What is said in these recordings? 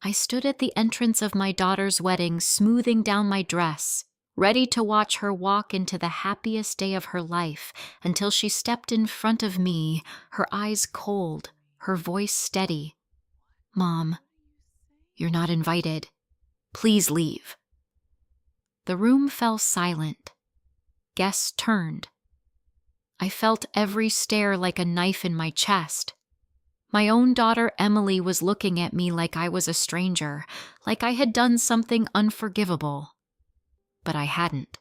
I stood at the entrance of my daughter's wedding, smoothing down my dress, ready to watch her walk into the happiest day of her life until she stepped in front of me, her eyes cold, her voice steady. "Mom, you're not invited. Please leave." The room fell silent. Guests turned. I felt every stare like a knife in my chest. My own daughter Emily was looking at me like I was a stranger, like I had done something unforgivable. But I hadn't.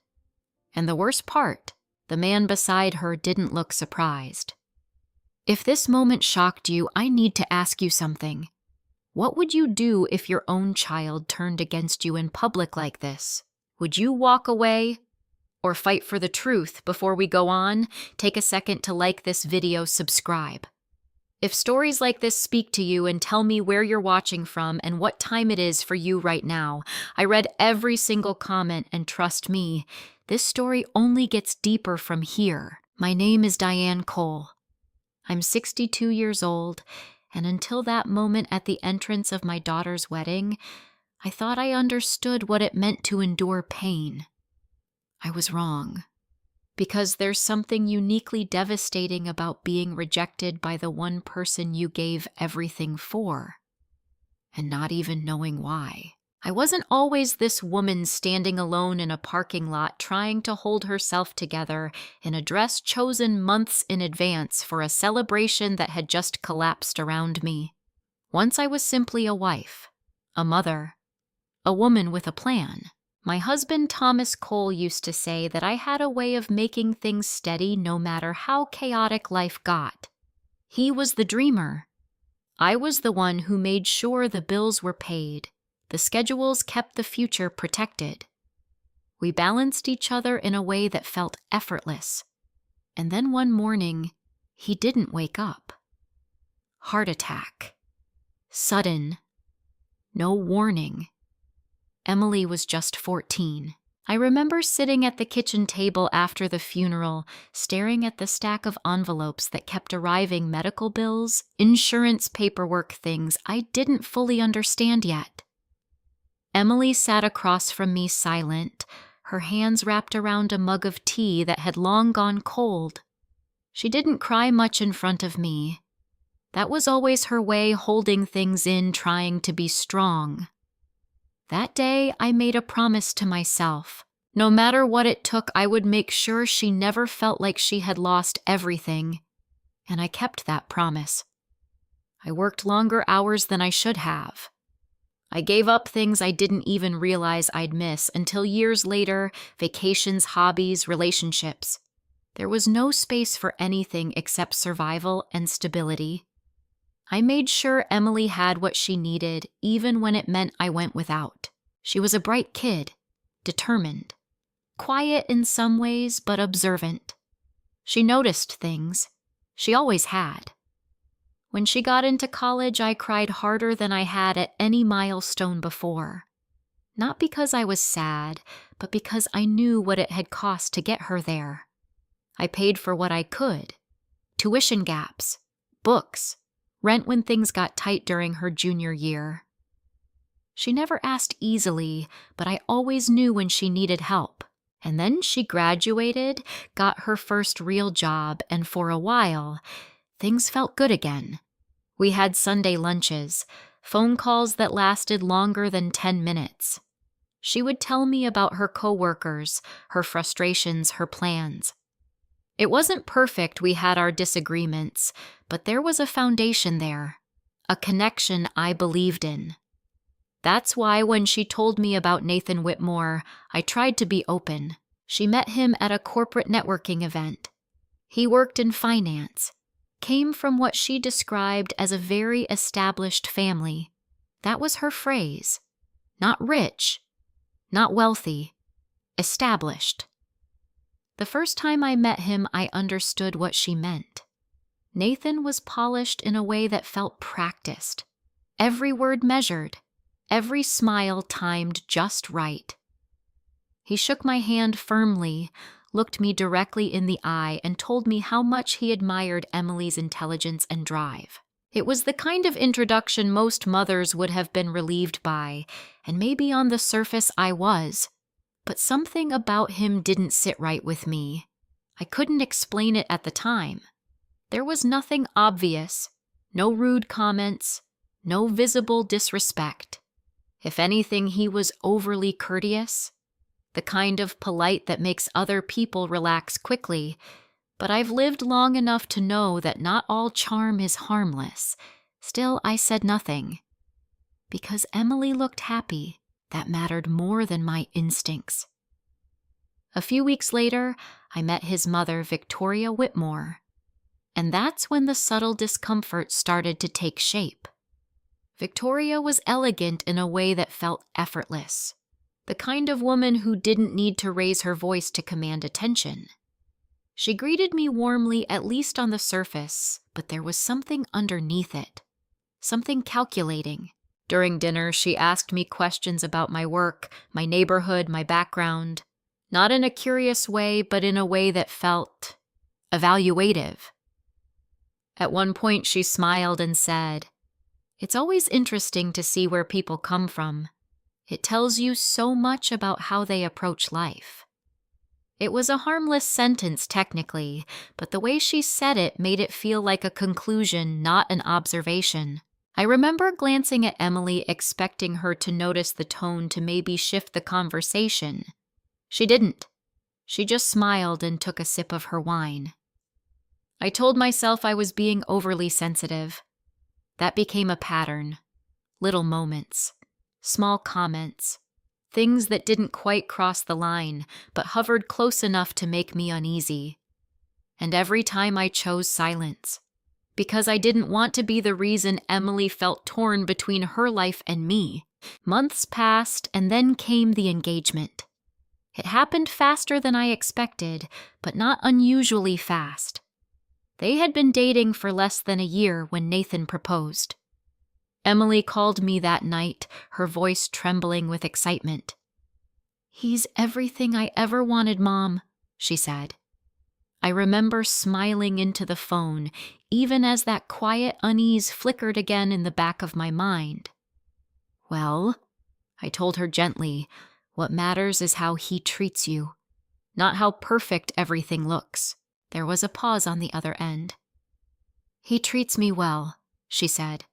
And the worst part, the man beside her didn't look surprised. If this moment shocked you, I need to ask you something. What would you do if your own child turned against you in public like this? Would you walk away or fight for the truth? Before we go on, take a second to like this video, subscribe. If stories like this speak to you, and tell me where you're watching from and what time it is for you right now. I read every single comment, and trust me, this story only gets deeper from here. My name is Diane Cole. I'm 62 years old, and until that moment at the entrance of my daughter's wedding, I thought I understood what it meant to endure pain. I was wrong. Because there's something uniquely devastating about being rejected by the one person you gave everything for, and not even knowing why. I wasn't always this woman standing alone in a parking lot trying to hold herself together in a dress chosen months in advance for a celebration that had just collapsed around me. Once I was simply a wife, a mother, a woman with a plan. My husband Thomas Cole used to say that I had a way of making things steady no matter how chaotic life got. He was the dreamer. I was the one who made sure the bills were paid, the schedules kept the future protected. We balanced each other in a way that felt effortless. And then one morning, he didn't wake up. Heart attack. Sudden. No warning. Emily was just 14. I remember sitting at the kitchen table after the funeral, staring at the stack of envelopes that kept arriving, medical bills, insurance paperwork, things I didn't fully understand yet. Emily sat across from me silent, her hands wrapped around a mug of tea that had long gone cold. She didn't cry much in front of me. That was always her way, holding things in, trying to be strong. That day, I made a promise to myself. No matter what it took, I would make sure she never felt like she had lost everything. And I kept that promise. I worked longer hours than I should have. I gave up things I didn't even realize I'd miss until years later, vacations, hobbies, relationships. There was no space for anything except survival and stability. I made sure Emily had what she needed, even when it meant I went without. She was a bright kid, determined, quiet in some ways, but observant. She noticed things. She always had. When she got into college, I cried harder than I had at any milestone before. Not because I was sad, but because I knew what it had cost to get her there. I paid for what I could. Tuition gaps, books, rent when things got tight during her junior year. She never asked easily, but I always knew when she needed help. And then she graduated, got her first real job, and for a while, things felt good again. We had Sunday lunches, phone calls that lasted longer than 10 minutes. She would tell me about her coworkers, her frustrations, her plans. It wasn't perfect, we had our disagreements, but there was a foundation there, a connection I believed in. That's why when she told me about Nathan Whitmore, I tried to be open. She met him at a corporate networking event. He worked in finance, came from what she described as a very established family. That was her phrase. Not rich, not wealthy, established. The first time I met him, I understood what she meant. Nathan was polished in a way that felt practiced. Every word measured, every smile timed just right. He shook my hand firmly, looked me directly in the eye, and told me how much he admired Emily's intelligence and drive. It was the kind of introduction most mothers would have been relieved by, and maybe on the surface I was. But something about him didn't sit right with me. I couldn't explain it at the time. There was nothing obvious, no rude comments, no visible disrespect. If anything, he was overly courteous, the kind of polite that makes other people relax quickly. But I've lived long enough to know that not all charm is harmless. Still, I said nothing. Because Emily looked happy, that mattered more than my instincts. A few weeks later, I met his mother, Victoria Whitmore. And that's when the subtle discomfort started to take shape. Victoria was elegant in a way that felt effortless. The kind of woman who didn't need to raise her voice to command attention. She greeted me warmly, at least on the surface, but there was something underneath it. Something calculating. During dinner, she asked me questions about my work, my neighborhood, my background. Not in a curious way, but in a way that felt evaluative. At one point, she smiled and said, "It's always interesting to see where people come from. It tells you so much about how they approach life." It was a harmless sentence technically, but the way she said it made it feel like a conclusion, not an observation. I remember glancing at Emily, expecting her to notice the tone to maybe shift the conversation. She didn't. She just smiled and took a sip of her wine. I told myself I was being overly sensitive. That became a pattern. Little moments, small comments, things that didn't quite cross the line, but hovered close enough to make me uneasy. And every time I chose silence, because I didn't want to be the reason Emily felt torn between her life and me. Months passed, and then came the engagement. It happened faster than I expected, but not unusually fast. They had been dating for less than a year when Nathan proposed. Emily called me that night, her voice trembling with excitement. "He's everything I ever wanted, Mom," she said. I remember smiling into the phone, even as that quiet unease flickered again in the back of my mind. "Well," I told her gently, "what matters is how he treats you, not how perfect everything looks." There was a pause on the other end. "He treats me well," she said.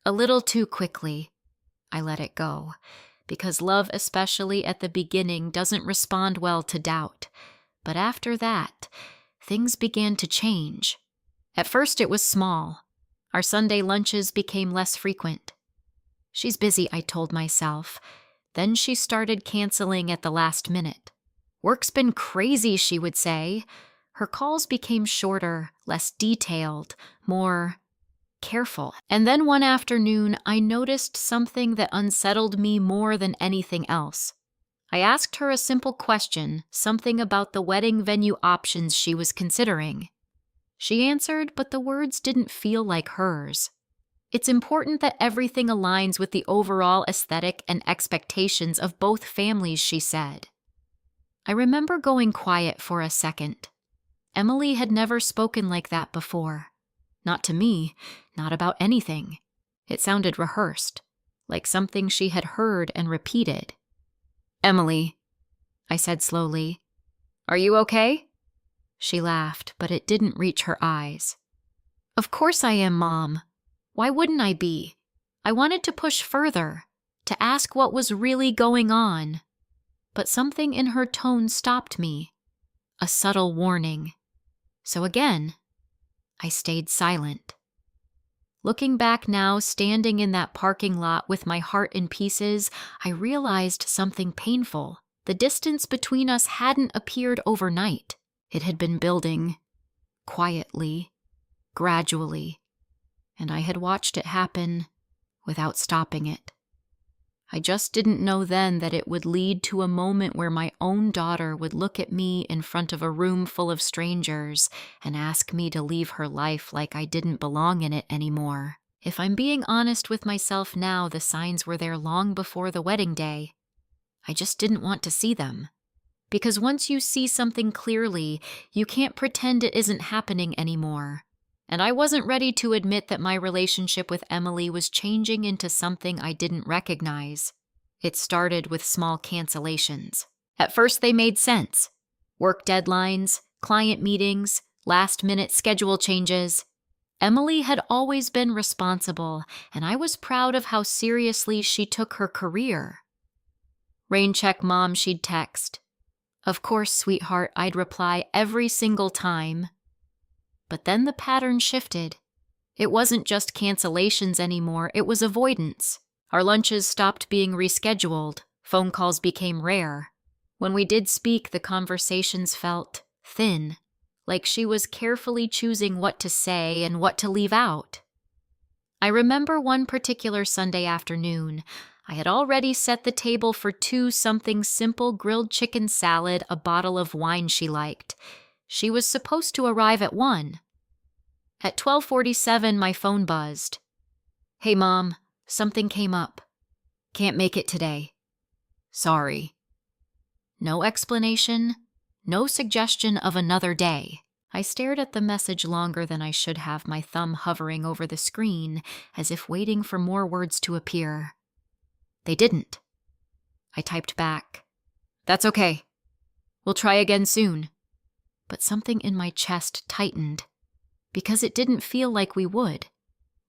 "A little too quickly." I let it go, because love, especially at the beginning, doesn't respond well to doubt. But after that, things began to change. At first it was small. Our Sunday lunches became less frequent. "She's busy," I told myself. Then she started canceling at the last minute. "Work's been crazy," she would say. Her calls became shorter, less detailed, more careful. And then one afternoon, I noticed something that unsettled me more than anything else. I asked her a simple question, something about the wedding venue options she was considering. She answered, but the words didn't feel like hers. "It's important that everything aligns with the overall aesthetic and expectations of both families," she said. I remember going quiet for a second. Emily had never spoken like that before. Not to me, not about anything. It sounded rehearsed, like something she had heard and repeated. "Emily," I said slowly, "are you okay?" She laughed, but it didn't reach her eyes. "Of course I am, Mom. Why wouldn't I be? I wanted to push further, to ask what was really going on. But something in her tone stopped me, a subtle warning. So again, I stayed silent. Looking back now, standing in that parking lot with my heart in pieces, I realized something painful. The distance between us hadn't appeared overnight. It had been building, quietly, gradually, and I had watched it happen without stopping it. I just didn't know then that it would lead to a moment where my own daughter would look at me in front of a room full of strangers and ask me to leave her life like I didn't belong in it anymore. If I'm being honest with myself now, the signs were there long before the wedding day. I just didn't want to see them. Because once you see something clearly, you can't pretend it isn't happening anymore. and I wasn't ready to admit that my relationship with Emily was changing into something I didn't recognize. It started with small cancellations. At first, they made sense. Work deadlines, client meetings, last-minute schedule changes. Emily had always been responsible, and I was proud of how seriously she took her career. "Rain check, Mom," she'd text. "Of course, sweetheart," I'd reply every single time. But then the pattern shifted. It wasn't just cancellations anymore, it was avoidance. Our lunches stopped being rescheduled, phone calls became rare. When we did speak, the conversations felt thin, like she was carefully choosing what to say and what to leave out. I remember one particular Sunday afternoon. I had already set the table for two something simple grilled chicken salad, a bottle of wine she liked. She was supposed to arrive at 1. At 12:47, my phone buzzed. "Hey, Mom, something came up. Can't make it today. Sorry." No explanation, no suggestion of another day. I stared at the message longer than I should have, my thumb hovering over the screen as if waiting for more words to appear. They didn't. I typed back, "That's okay. We'll try again soon." But something in my chest tightened, because it didn't feel like we would.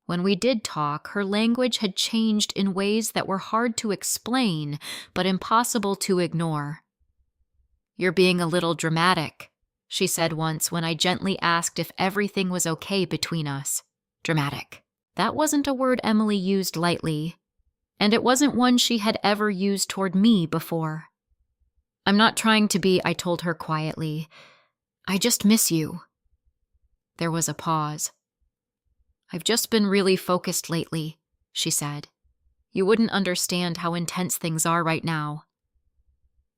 When we did talk, her language had changed in ways that were hard to explain, but impossible to ignore. "You're being a little dramatic," she said once when I gently asked if everything was okay between us. Dramatic. That wasn't a word Emily used lightly, and it wasn't one she had ever used toward me before. "I'm not trying to be," I told her quietly. "I just miss you." There was a pause. "I've just been really focused lately," she said. "You wouldn't understand how intense things are right now."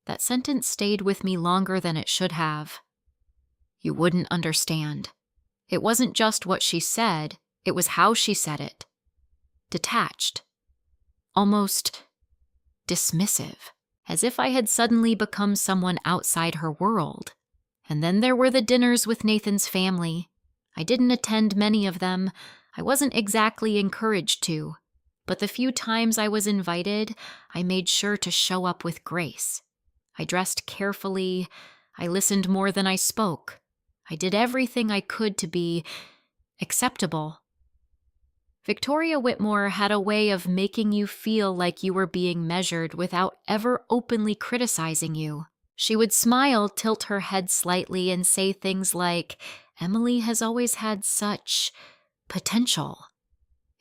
That sentence stayed with me longer than it should have. You wouldn't understand. It wasn't just what she said, it was how she said it. Detached. Almost dismissive, as if I had suddenly become someone outside her world. And then there were the dinners with Nathan's family. I didn't attend many of them. I wasn't exactly encouraged to. But the few times I was invited, I made sure to show up with grace. I dressed carefully. I listened more than I spoke. I did everything I could to be acceptable. Victoria Whitmore had a way of making you feel like you were being measured without ever openly criticizing you. She would smile, tilt her head slightly, and say things like, "Emily has always had such potential.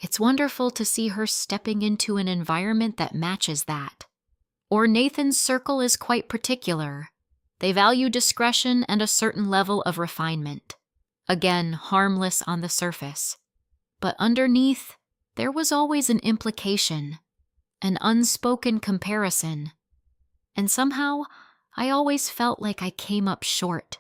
It's wonderful to see her stepping into an environment that matches that." Or Nathan's circle is quite particular. They value discretion and a certain level of refinement. Again, harmless on the surface. But underneath, there was always an implication, an unspoken comparison. And somehow, I always felt like I came up short.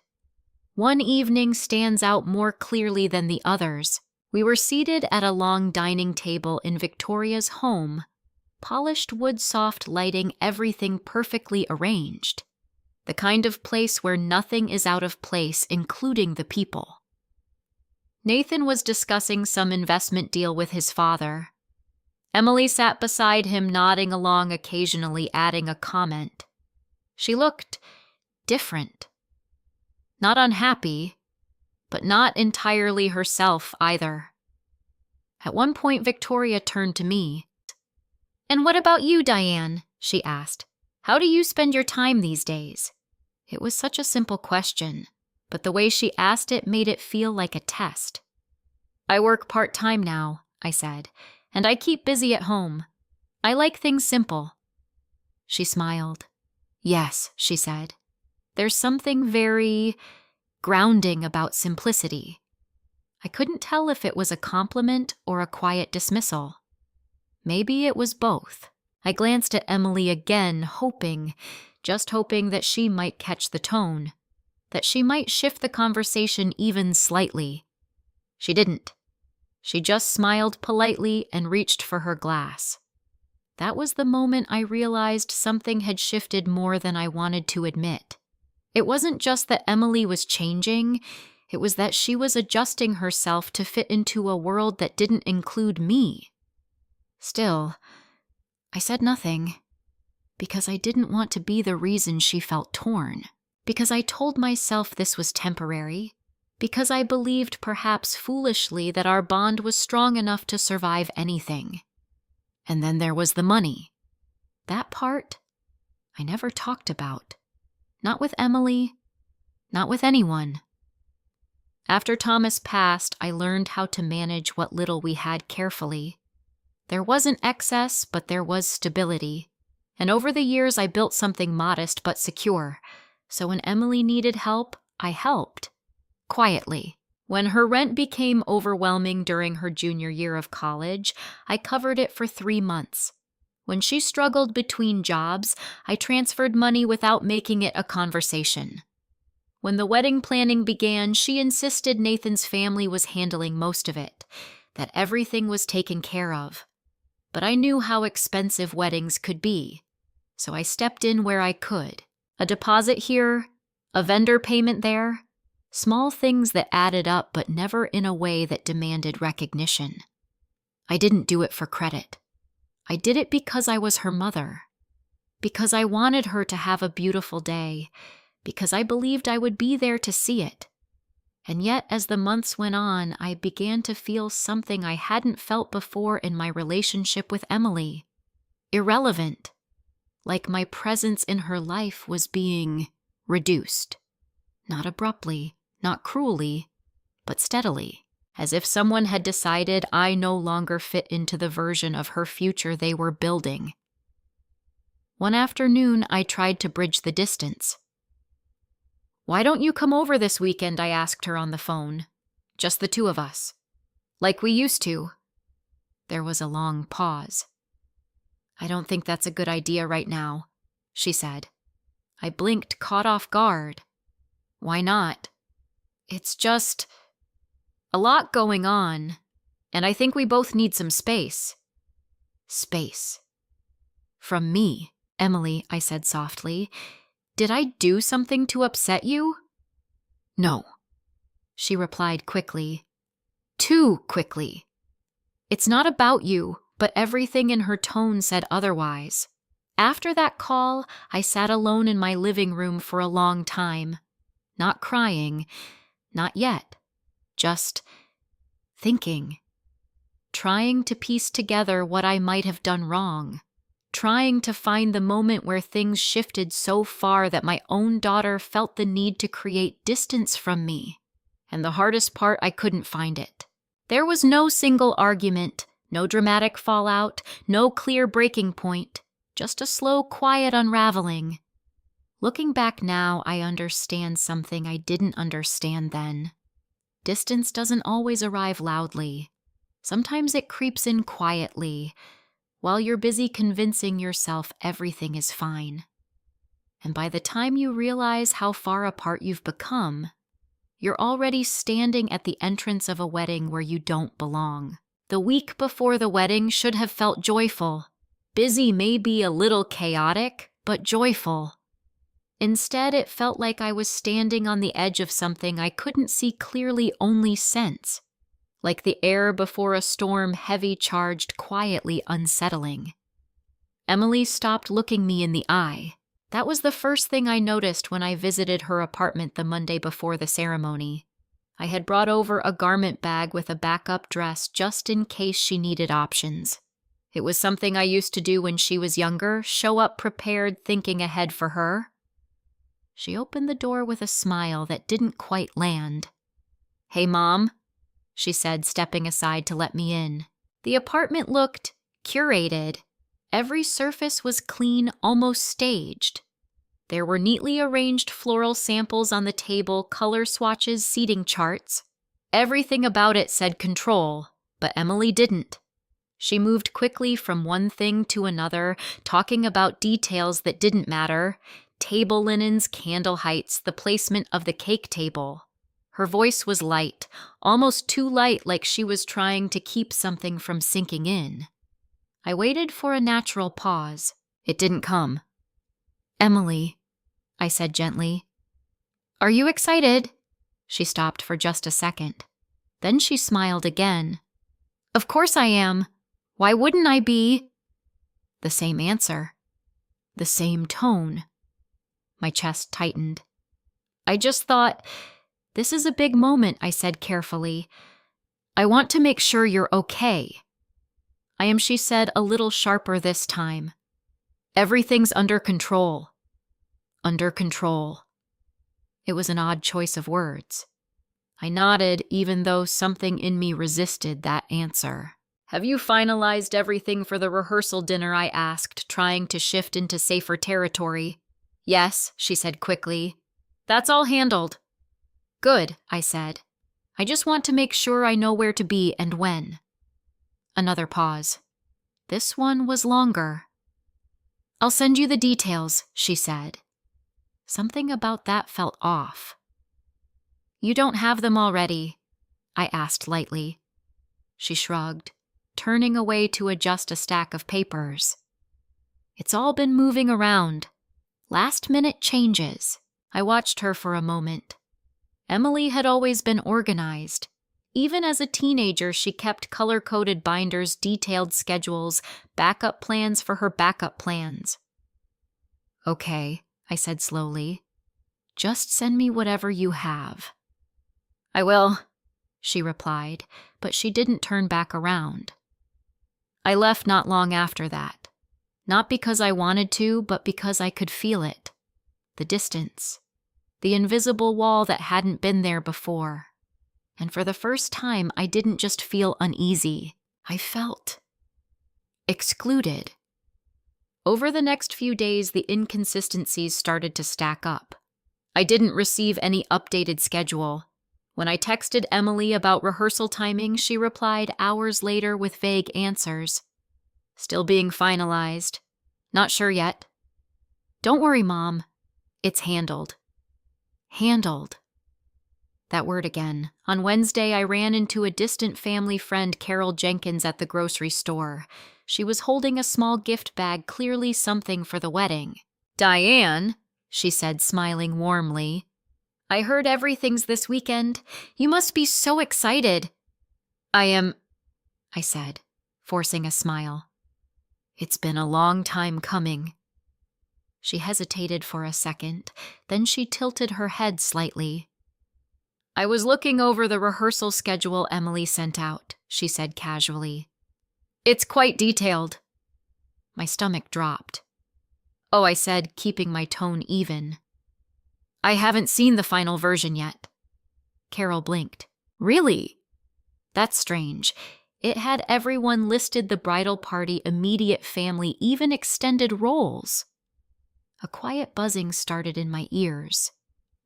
One evening stands out more clearly than the others. We were seated at a long dining table in Victoria's home, polished wood soft lighting, everything perfectly arranged. The kind of place where nothing is out of place, including the people. Nathan was discussing some investment deal with his father. Emily sat beside him, nodding along, occasionally adding a comment. She looked different. Not unhappy, but not entirely herself either. At one point, Victoria turned to me. "And what about you, Diane?" she asked. "How do you spend your time these days?" It was such a simple question, but the way she asked it made it feel like a test. "I work part-time now," I said, "and I keep busy at home. I like things simple." She smiled. "Yes," she said. "There's something very grounding about simplicity." I couldn't tell if it was a compliment or a quiet dismissal. Maybe it was both. I glanced at Emily again, just hoping that she might catch the tone, that she might shift the conversation even slightly. She didn't. She just smiled politely and reached for her glass. That was the moment I realized something had shifted more than I wanted to admit. It wasn't just that Emily was changing, It was that she was adjusting herself to fit into a world that didn't include me. Still, I said nothing, because I didn't want to be the reason she felt torn, because I told myself this was temporary, because I believed perhaps foolishly that our bond was strong enough to survive anything. And then there was the money. That part I never talked about. Not with Emily, not with anyone. After Thomas passed, I learned how to manage what little we had carefully. There wasn't excess, but there was stability. And over the years, I built something modest but secure. So when Emily needed help, I helped. Quietly. When her rent became overwhelming during her junior year of college, I covered it for 3 months. When she struggled between jobs, I transferred money without making it a conversation. When the wedding planning began, she insisted Nathan's family was handling most of it, that everything was taken care of. But I knew how expensive weddings could be, so I stepped in where I could. A deposit here, a vendor payment there, small things that added up but never in a way that demanded recognition. I didn't do it for credit. I did it because I was her mother, because I wanted her to have a beautiful day, because I believed I would be there to see it. And yet, as the months went on, I began to feel something I hadn't felt before in my relationship with Emily. Irrelevant. Like my presence in her life was being reduced. Not abruptly, not cruelly, but steadily. As if someone had decided I no longer fit into the version of her future they were building. One afternoon, I tried to bridge the distance. "Why don't you come over this weekend?" I asked her on the phone. "Just the two of us. Like we used to." There was a long pause. "I don't think that's a good idea right now," she said. I blinked, caught off guard. "Why not?" "It's just a lot going on, and I think we both need some space." Space. "From me, Emily," I said softly. "Did I do something to upset you?" "No," she replied quickly. Too quickly. "It's not about you," but everything in her tone said otherwise. After that call, I sat alone in my living room for a long time. Not crying, not yet. Just thinking. Trying to piece together what I might have done wrong. Trying to find the moment where things shifted so far that my own daughter felt the need to create distance from me. And the hardest part, I couldn't find it. There was no single argument, no dramatic fallout, no clear breaking point, just a slow, quiet unraveling. Looking back now, I understand something I didn't understand then. Distance doesn't always arrive loudly. Sometimes it creeps in quietly, while you're busy convincing yourself everything is fine. And by the time you realize how far apart you've become, you're already standing at the entrance of a wedding where you don't belong. The week before the wedding should have felt joyful. Busy may be a little chaotic, but joyful. Instead, it felt like I was standing on the edge of something I couldn't see clearly, only sense. Like the air before a storm, heavy charged, quietly unsettling. Emily stopped looking me in the eye. That was the first thing I noticed when I visited her apartment the Monday before the ceremony. I had brought over a garment bag with a backup dress just in case she needed options. It was something I used to do when she was younger, show up prepared, thinking ahead for her. She opened the door with a smile that didn't quite land. "Hey, Mom," she said, stepping aside to let me in. The apartment looked curated. Every surface was clean, almost staged. There were neatly arranged floral samples on the table, color swatches, seating charts. Everything about it said control, but Emily didn't. She moved quickly from one thing to another, talking about details that didn't matter. Table linens, candle heights, the placement of the cake table. Her voice was light, almost too light, like she was trying to keep something from sinking in. I waited for a natural pause. It didn't come. "Emily," I said gently. "Are you excited?" She stopped for just a second. Then she smiled again. Of course I am. Why wouldn't I be? The same answer. The same tone. My chest tightened. I just thought, this is a big moment, I said carefully. I want to make sure you're okay. I am, she said, a little sharper this time. Everything's under control. Under control. It was an odd choice of words. I nodded, even though something in me resisted that answer. Have you finalized everything for the rehearsal dinner? I asked, trying to shift into safer territory. Yes, she said quickly. That's all handled. Good, I said. I just want to make sure I know where to be and when. Another pause. This one was longer. I'll send you the details, she said. Something about that felt off. You don't have them already? I asked lightly. She shrugged, turning away to adjust a stack of papers. It's all been moving around. Last-minute changes. I watched her for a moment. Emily had always been organized. Even as a teenager, she kept color-coded binders, detailed schedules, backup plans for her backup plans. Okay, I said slowly. Just send me whatever you have. I will, she replied, but she didn't turn back around. I left not long after that. Not because I wanted to, but because I could feel it. The distance. The invisible wall that hadn't been there before. And for the first time, I didn't just feel uneasy. I felt excluded. Over the next few days, the inconsistencies started to stack up. I didn't receive any updated schedule. When I texted Emily about rehearsal timing, she replied hours later with vague answers. Still being finalized. Not sure yet. Don't worry, Mom. It's handled. Handled. That word again. On Wednesday, I ran into a distant family friend, Carol Jenkins, at the grocery store. She was holding a small gift bag, clearly something for the wedding. Diane, she said, smiling warmly. I heard everything's this weekend. You must be so excited. I am, I said, forcing a smile. It's been a long time coming. She hesitated for a second, then she tilted her head slightly. I was looking over the rehearsal schedule Emily sent out, she said casually. It's quite detailed. My stomach dropped. Oh, I said, keeping my tone even. I haven't seen the final version yet. Carol blinked. Really? That's strange. It had everyone listed: the bridal party, immediate family, even extended roles. A quiet buzzing started in my ears.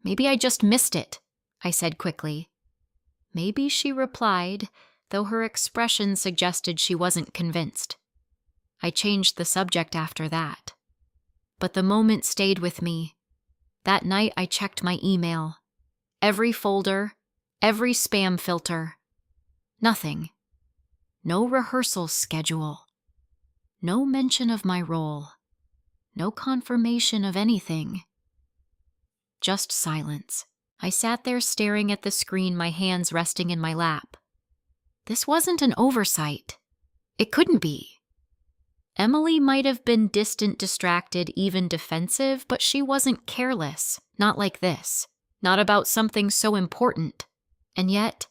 Maybe I just missed it, I said quickly. Maybe, she replied, though her expression suggested she wasn't convinced. I changed the subject after that. But the moment stayed with me. That night I checked my email. Every folder, every spam filter. Nothing. No rehearsal schedule. No mention of my role. No confirmation of anything. Just silence. I sat there staring at the screen, my hands resting in my lap. This wasn't an oversight. It couldn't be. Emily might have been distant, distracted, even defensive, but she wasn't careless. Not like this. Not about something so important. And yet,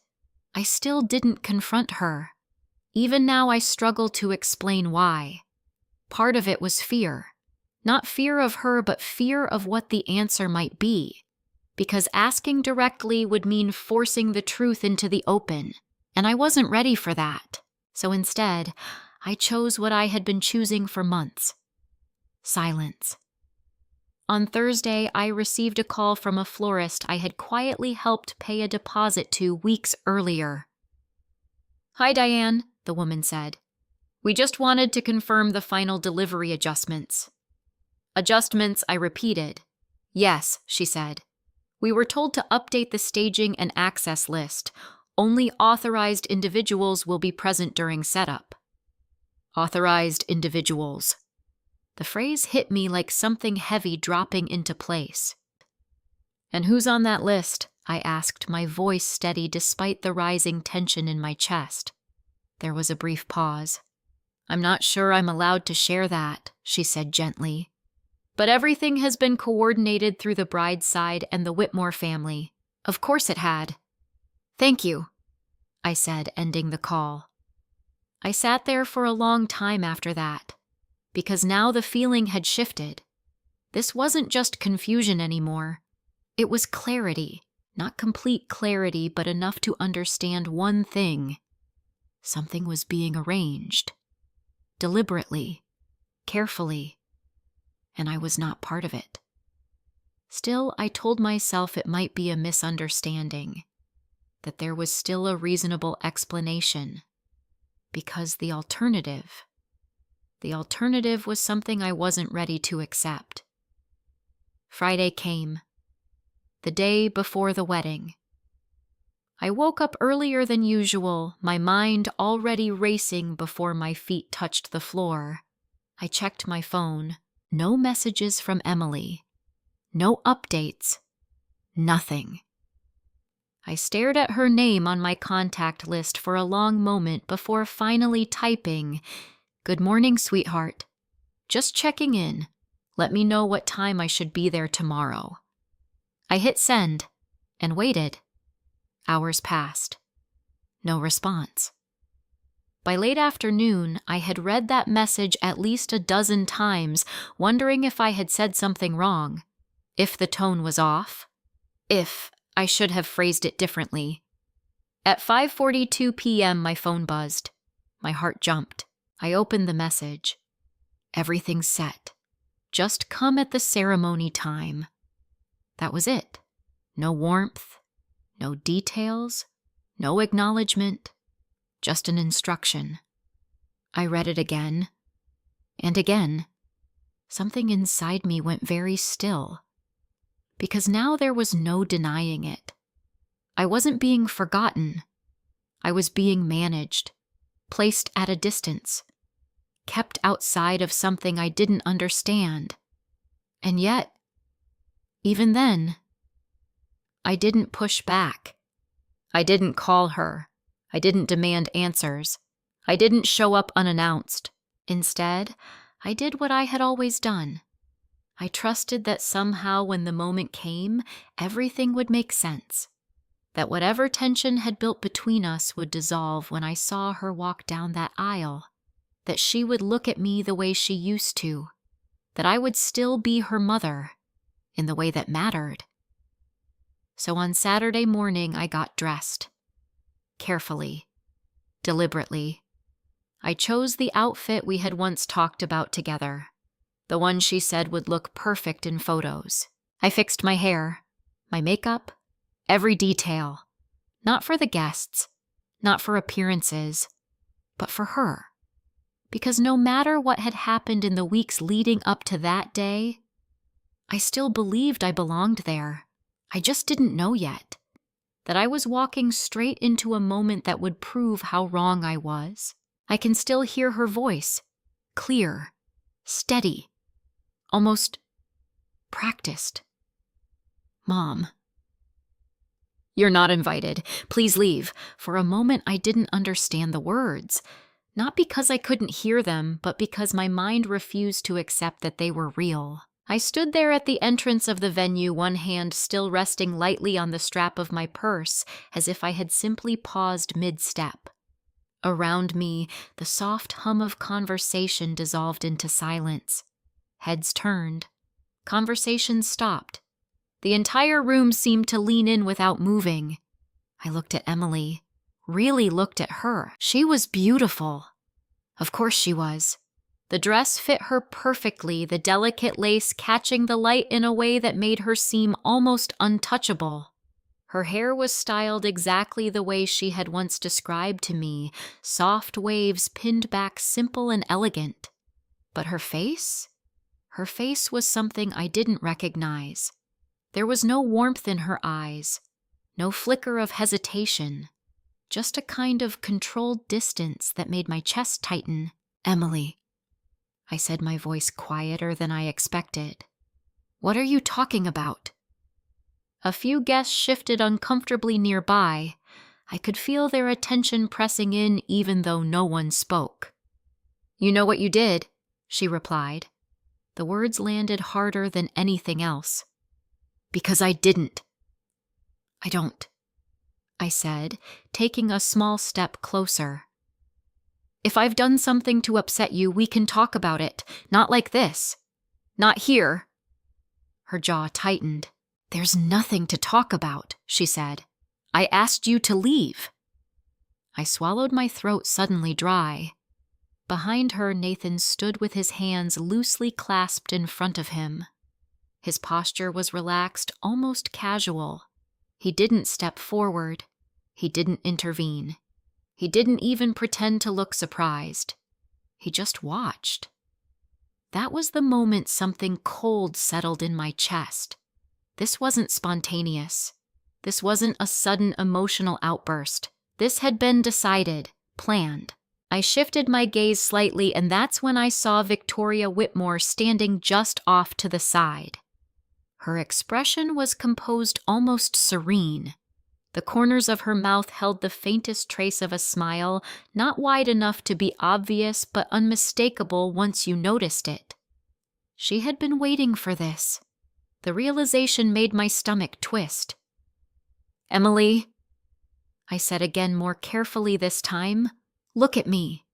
I still didn't confront her. Even now I struggle to explain why. Part of it was fear. Not fear of her, but fear of what the answer might be. Because asking directly would mean forcing the truth into the open. And I wasn't ready for that. So instead, I chose what I had been choosing for months. Silence. On Thursday, I received a call from a florist I had quietly helped pay a deposit to weeks earlier. Hi, Diane, the woman said. We just wanted to confirm the final delivery adjustments. Adjustments, I repeated. Yes, she said. We were told to update the staging and access list. Only authorized individuals will be present during setup. Authorized individuals. The phrase hit me like something heavy dropping into place. And who's on that list? I asked, my voice steady despite the rising tension in my chest. There was a brief pause. "I'm not sure I'm allowed to share that," she said gently. "But everything has been coordinated through the bride's side and the Whitmore family. Of course it had." "Thank you," I said, ending the call. I sat there for a long time after that, because now the feeling had shifted. This wasn't just confusion anymore. It was clarity, not complete clarity, but enough to understand one thing. Something was being arranged. Deliberately, carefully, and I was not part of it. Still, I told myself it might be a misunderstanding, that there was still a reasonable explanation, because the alternative was something I wasn't ready to accept. Friday came, the day before the wedding. I woke up earlier than usual, my mind already racing before my feet touched the floor. I checked my phone. No messages from Emily. No updates. Nothing. I stared at her name on my contact list for a long moment before finally typing, "Good morning, sweetheart. Just checking in. Let me know what time I should be there tomorrow." I hit send and waited. Hours passed. No response. By late afternoon, I had read that message at least a dozen times, wondering if I had said something wrong, if the tone was off, if I should have phrased it differently. At 5:42 p.m., my phone buzzed. My heart jumped. I opened the message. "Everything's set. Just come at the ceremony time." That was it. No warmth, no details, no acknowledgement, just an instruction. I read it again, and again. Something inside me went very still, because now there was no denying it. I wasn't being forgotten. I was being managed, placed at a distance, kept outside of something I didn't understand. And yet, even then, I didn't push back. I didn't call her. I didn't demand answers. I didn't show up unannounced. Instead, I did what I had always done. I trusted that somehow when the moment came, everything would make sense. That whatever tension had built between us would dissolve when I saw her walk down that aisle. That she would look at me the way she used to. That I would still be her mother, in the way that mattered. So on Saturday morning, I got dressed. Carefully, deliberately. I chose the outfit we had once talked about together, the one she said would look perfect in photos. I fixed my hair, my makeup, every detail. Not for the guests, not for appearances, but for her. Because no matter what had happened in the weeks leading up to that day, I still believed I belonged there. I just didn't know yet that I was walking straight into a moment that would prove how wrong I was. I can still hear her voice, clear, steady, almost practiced. "Mom." "You're not invited. Please leave." For a moment, I didn't understand the words. Not because I couldn't hear them, but because my mind refused to accept that they were real. I stood there at the entrance of the venue, one hand still resting lightly on the strap of my purse, as if I had simply paused mid-step. Around me, the soft hum of conversation dissolved into silence. Heads turned. Conversation stopped. The entire room seemed to lean in without moving. I looked at Emily. Really looked at her. She was beautiful. Of course she was. The dress fit her perfectly, the delicate lace catching the light in a way that made her seem almost untouchable. Her hair was styled exactly the way she had once described to me, soft waves pinned back, simple and elegant. But her face? Her face was something I didn't recognize. There was no warmth in her eyes, no flicker of hesitation, just a kind of controlled distance that made my chest tighten. "Emily," I said, my voice quieter than I expected. "What are you talking about?" A few guests shifted uncomfortably nearby. I could feel their attention pressing in even though no one spoke. "You know what you did," she replied. The words landed harder than anything else. "Because I didn't." "I don't," I said, taking a small step closer. "If I've done something to upset you, we can talk about it. Not like this. Not here." Her jaw tightened. "There's nothing to talk about," she said. "I asked you to leave." I swallowed my throat suddenly dry. Behind her, Nathan stood with his hands loosely clasped in front of him. His posture was relaxed, almost casual. He didn't step forward. He didn't intervene. He didn't even pretend to look surprised. He just watched. That was the moment something cold settled in my chest. This wasn't spontaneous. This wasn't a sudden emotional outburst. This had been decided, planned. I shifted my gaze slightly, and that's when I saw Victoria Whitmore standing just off to the side. Her expression was composed, almost serene. The corners of her mouth held the faintest trace of a smile, not wide enough to be obvious but unmistakable once you noticed it. She had been waiting for this. The realization made my stomach twist. "Emily," I said again, more carefully this time, "look at me."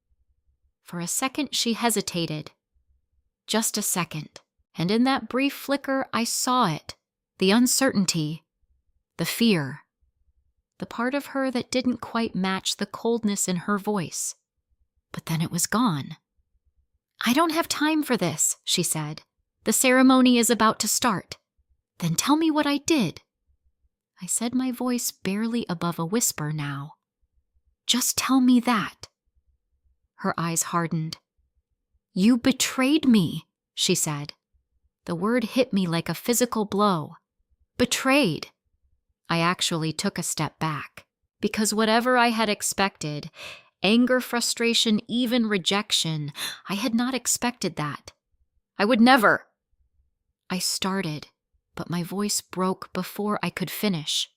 For a second she hesitated. Just a second. And in that brief flicker I saw it. The uncertainty. The fear. The part of her that didn't quite match the coldness in her voice. But then it was gone. "I don't have time for this," she said. "The ceremony is about to start." "Then tell me what I did." I said, my voice barely above a whisper now. "Just tell me that." Her eyes hardened. "You betrayed me," she said. The word hit me like a physical blow. Betrayed. I actually took a step back, because whatever I had expected, anger, frustration, even rejection, I had not expected that. "I would never." I started, but my voice broke before I could finish.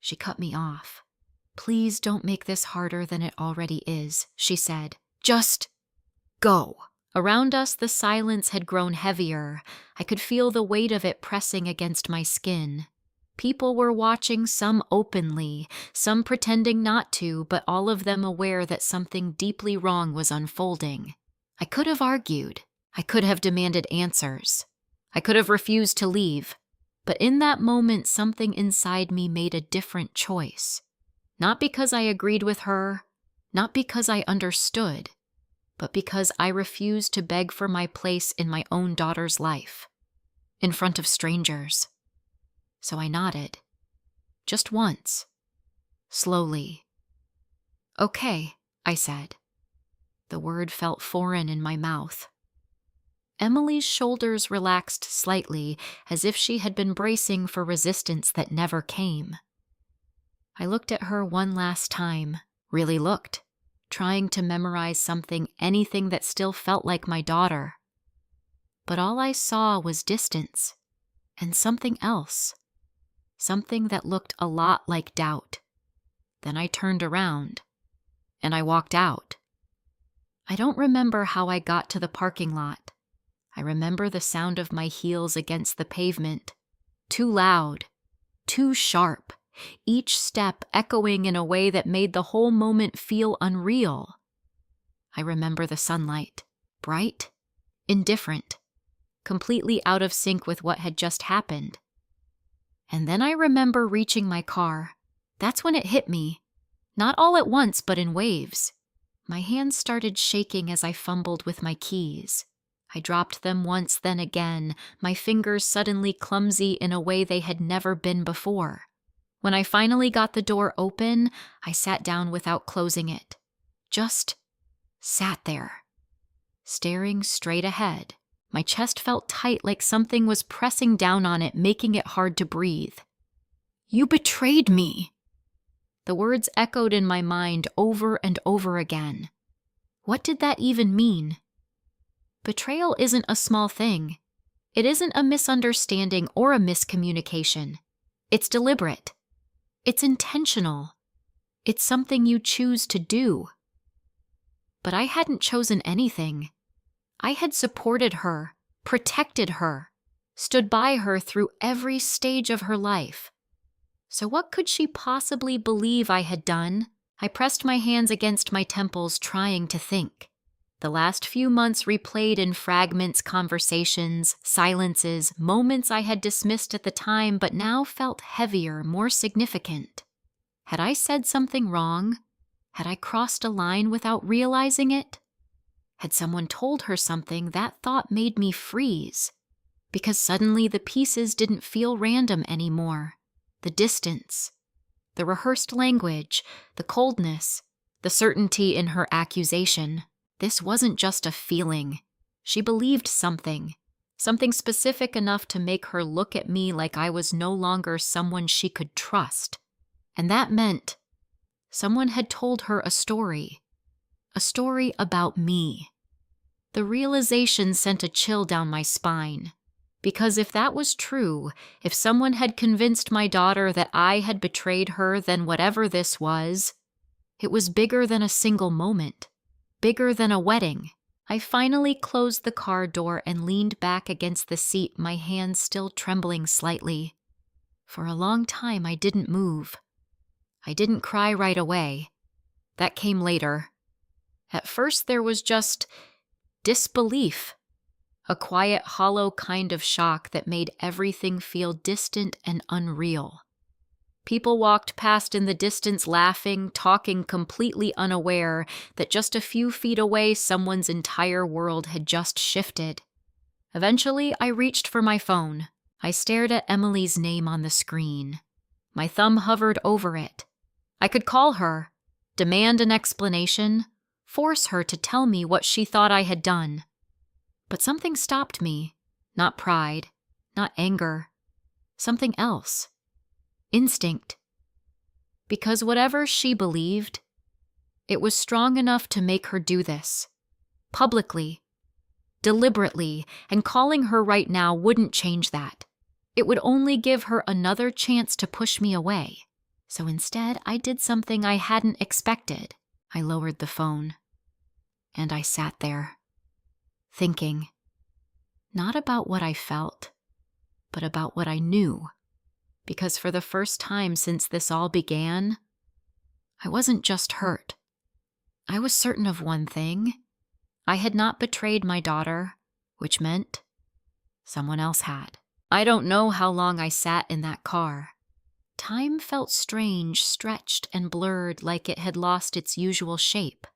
She cut me off. "Please don't make this harder than it already is," she said. "Just go." Around us, the silence had grown heavier. I could feel the weight of it pressing against my skin. People were watching, some openly, some pretending not to, but all of them aware that something deeply wrong was unfolding. I could have argued. I could have demanded answers. I could have refused to leave. But in that moment, something inside me made a different choice. Not because I agreed with her, not because I understood, but because I refused to beg for my place in my own daughter's life, in front of strangers. So I nodded. Just once. Slowly. "Okay," I said. The word felt foreign in my mouth. Emily's shoulders relaxed slightly, as if she had been bracing for resistance that never came. I looked at her one last time, really looked, trying to memorize something, anything that still felt like my daughter. But all I saw was distance, and something else. Something that looked a lot like doubt. Then I turned around, and I walked out. I don't remember how I got to the parking lot. I remember the sound of my heels against the pavement. Too loud, too sharp, each step echoing in a way that made the whole moment feel unreal. I remember the sunlight, bright, indifferent, completely out of sync with what had just happened. And then I remember reaching my car. That's when it hit me. Not all at once, but in waves. My hands started shaking as I fumbled with my keys. I dropped them once, then again, my fingers suddenly clumsy in a way they had never been before. When I finally got the door open, I sat down without closing it. Just sat there, staring straight ahead. My chest felt tight, like something was pressing down on it, making it hard to breathe. "You betrayed me." The words echoed in my mind over and over again. What did that even mean? Betrayal isn't a small thing. It isn't a misunderstanding or a miscommunication. It's deliberate. It's intentional. It's something you choose to do. But I hadn't chosen anything. I had supported her, protected her, stood by her through every stage of her life. So what could she possibly believe I had done? I pressed my hands against my temples, trying to think. The last few months replayed in fragments, conversations, silences, moments I had dismissed at the time but now felt heavier, more significant. Had I said something wrong? Had I crossed a line without realizing it? Had someone told her something, that thought made me freeze. Because suddenly the pieces didn't feel random anymore. The distance, the rehearsed language, the coldness, the certainty in her accusation. This wasn't just a feeling. She believed something specific enough to make her look at me like I was no longer someone she could trust. And that meant someone had told her a story about me. The realization sent a chill down my spine. Because if that was true, if someone had convinced my daughter that I had betrayed her, then whatever this was, it was bigger than a single moment, bigger than a wedding. I finally closed the car door and leaned back against the seat, my hands still trembling slightly. For a long time, I didn't move. I didn't cry right away. That came later. At first, there was just disbelief. A quiet, hollow kind of shock that made everything feel distant and unreal. People walked past in the distance laughing, talking, completely unaware that just a few feet away someone's entire world had just shifted. Eventually, I reached for my phone. I stared at Emily's name on the screen. My thumb hovered over it. I could call her, demand an explanation, force her to tell me what she thought I had done. But something stopped me. Not pride, not anger. Something else. Instinct. Because whatever she believed, it was strong enough to make her do this. Publicly. Deliberately. And calling her right now wouldn't change that. It would only give her another chance to push me away. So instead, I did something I hadn't expected. I lowered the phone. And I sat there. Thinking, not about what I felt, but about what I knew. Because for the first time since this all began, I wasn't just hurt. I was certain of one thing. I had not betrayed my daughter, which meant someone else had. I don't know how long I sat in that car. Time felt strange, stretched and blurred, like it had lost its usual shape.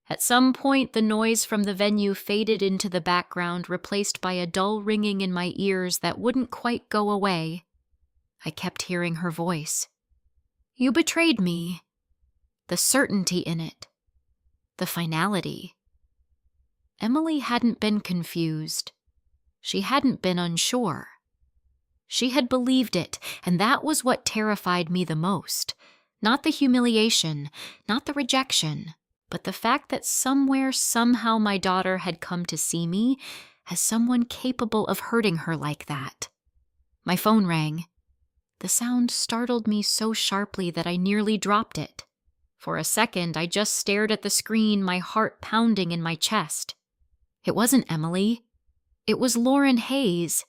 At some point, the noise from the venue faded into the background, replaced by a dull ringing in my ears that wouldn't quite go away. I kept hearing her voice. You betrayed me. The certainty in it. The finality. Emily hadn't been confused. She hadn't been unsure. She had believed it, and that was what terrified me the most. Not the humiliation, not the rejection, but the fact that somewhere, somehow my daughter had come to see me as someone capable of hurting her like that. My phone rang. The sound startled me so sharply that I nearly dropped it. For a second, I just stared at the screen, my heart pounding in my chest. It wasn't Emily. It was Lauren Hayes.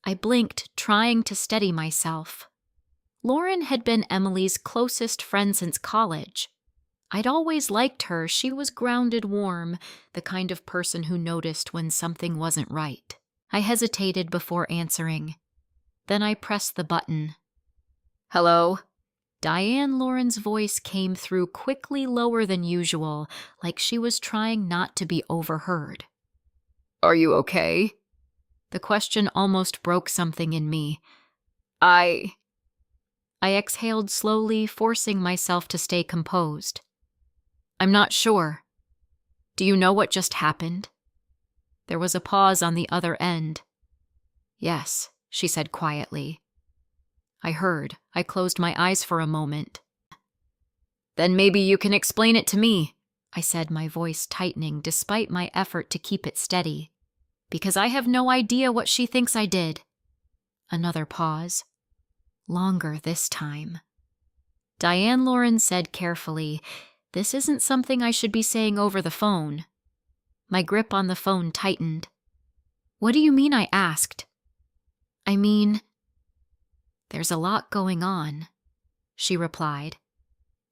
I blinked, trying to steady myself. Lauren had been Emily's closest friend since college. I'd always liked her. She was grounded, warm, the kind of person who noticed when something wasn't right. I hesitated before answering. Then I pressed the button. Hello? Diane Lauren's voice came through quickly, lower than usual, like she was trying not to be overheard. Are you okay? The question almost broke something in me. I exhaled slowly, forcing myself to stay composed. I'm not sure. Do you know what just happened? There was a pause on the other end. Yes, she said quietly. I heard. I closed my eyes for a moment. Then maybe you can explain it to me, I said, my voice tightening despite my effort to keep it steady. Because I have no idea what she thinks I did. Another pause. longer this time. Diane Lauren said carefully, "This isn't something I should be saying over the phone." My grip on the phone tightened. "What do you mean?" I asked. "I mean, there's a lot going on," she replied.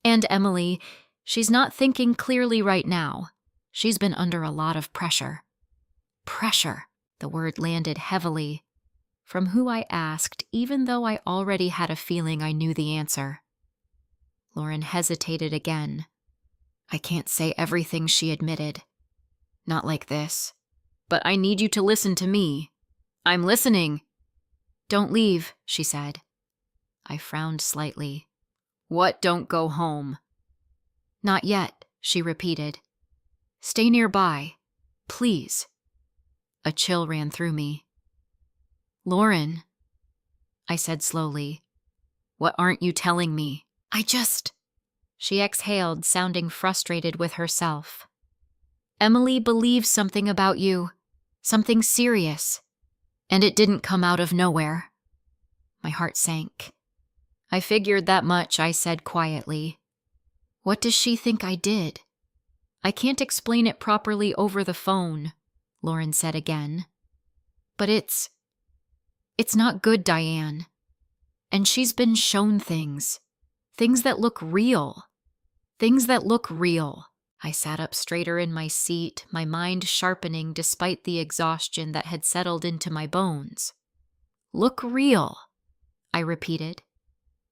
"And Emily, she's not thinking clearly right now. She's been under a lot of pressure." Pressure, the word landed heavily. From who I asked, even though I already had a feeling I knew the answer. Lauren hesitated again. "I can't say everything," she admitted. "Not like this. But I need you to listen to me." "I'm listening." "Don't leave," she said. I frowned slightly. "What, don't go home?" "Not yet," she repeated. "Stay nearby. Please." A chill ran through me. "Lauren," I said slowly, "what aren't you telling me?" She exhaled, sounding frustrated with herself. "Emily believes something about you, something serious, and it didn't come out of nowhere." My heart sank. "I figured that much," I said quietly. "What does she think I did?" "I can't explain it properly over the phone," Lauren said again. "But it's not good, Diane. And she's been shown things. Things that look real. Things that look real." I sat up straighter in my seat, my mind sharpening despite the exhaustion that had settled into my bones. "Look real," I repeated.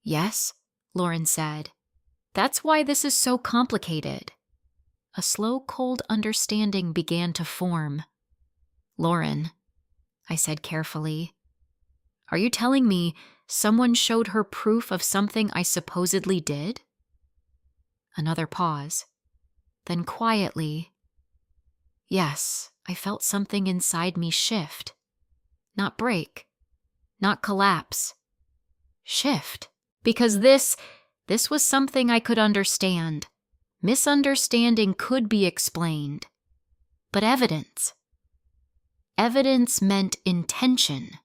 "Yes," Lauren said. "That's why this is so complicated." A slow, cold understanding began to form. "Lauren," I said carefully, "are you telling me someone showed her proof of something I supposedly did?" Another pause. Then quietly, "Yes," I felt something inside me shift. Not break. Not collapse. Shift. Because this was something I could understand. Misunderstanding could be explained. But evidence. Evidence meant intention.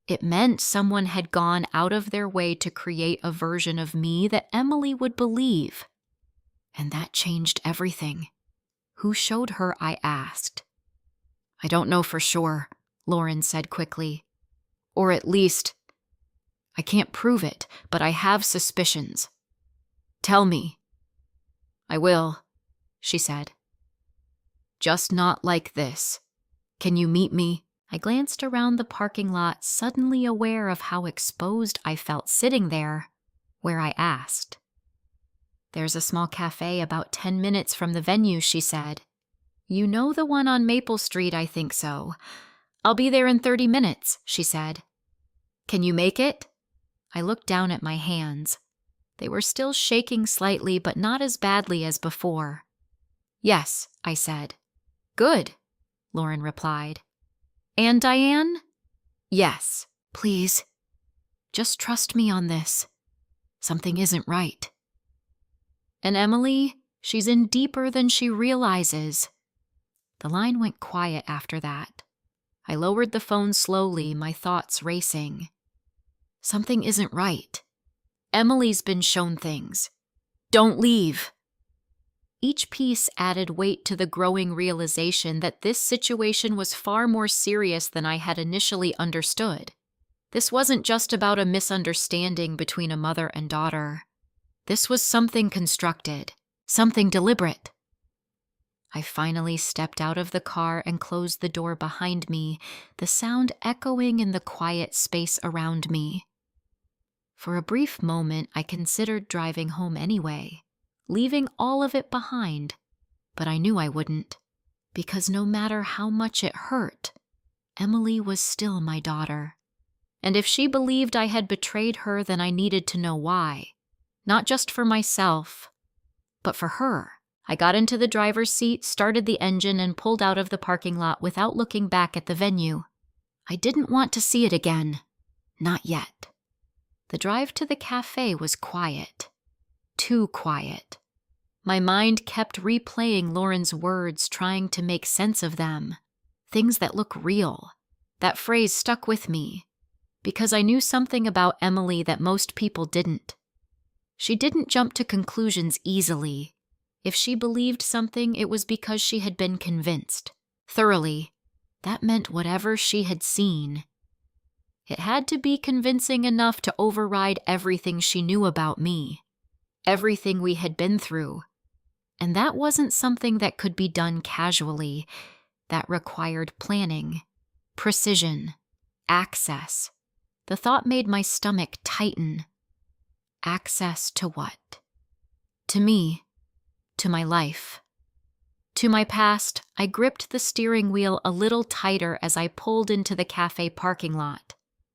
It meant someone had gone out of their way to create a version of me that Emily would believe. And that changed everything. "Who showed her?" I asked. "I don't know for sure," Lauren said quickly. "Or at least, I can't prove it, but I have suspicions." "Tell me." "I will," she said. "Just not like this. Can you meet me?" I glanced around the parking lot, suddenly aware of how exposed I felt sitting there, where I asked. "There's a small cafe about 10 minutes from the venue," she said. "You know the one on Maple Street?" "I think so." "I'll be there in 30 minutes, she said. "Can you make it?" I looked down at my hands. They were still shaking slightly, but not as badly as before. "Yes," I said. "Good," Lauren replied. "And Diane?" "Yes, please. Just trust me on this. Something isn't right." "And Emily, she's in deeper than she realizes." The line went quiet after that. I lowered the phone slowly, my thoughts racing. Something isn't right. Emily's been shown things. Don't leave. Each piece added weight to the growing realization that this situation was far more serious than I had initially understood. This wasn't just about a misunderstanding between a mother and daughter. This was something constructed, something deliberate. I finally stepped out of the car and closed the door behind me, the sound echoing in the quiet space around me. For a brief moment, I considered driving home anyway, leaving all of it behind, but I knew I wouldn't, because no matter how much it hurt, Emily was still my daughter. And if she believed I had betrayed her, then I needed to know why. Not just for myself, but for her. I got into the driver's seat, started the engine, and pulled out of the parking lot without looking back at the venue. I didn't want to see it again. Not yet. The drive to the cafe was quiet. Too quiet. My mind kept replaying Lauren's words, trying to make sense of them. Things that look real. That phrase stuck with me. because I knew something about Emily that most people didn't. She didn't jump to conclusions easily. If she believed something, it was because she had been convinced. Thoroughly. That meant whatever she had seen. It had to be convincing enough to override everything she knew about me. Everything we had been through. And that wasn't something that could be done casually. That required planning, precision, access. The thought made my stomach tighten. Access to what? To me. To my life. To my past, I gripped the steering wheel a little tighter as I pulled into the cafe parking lot.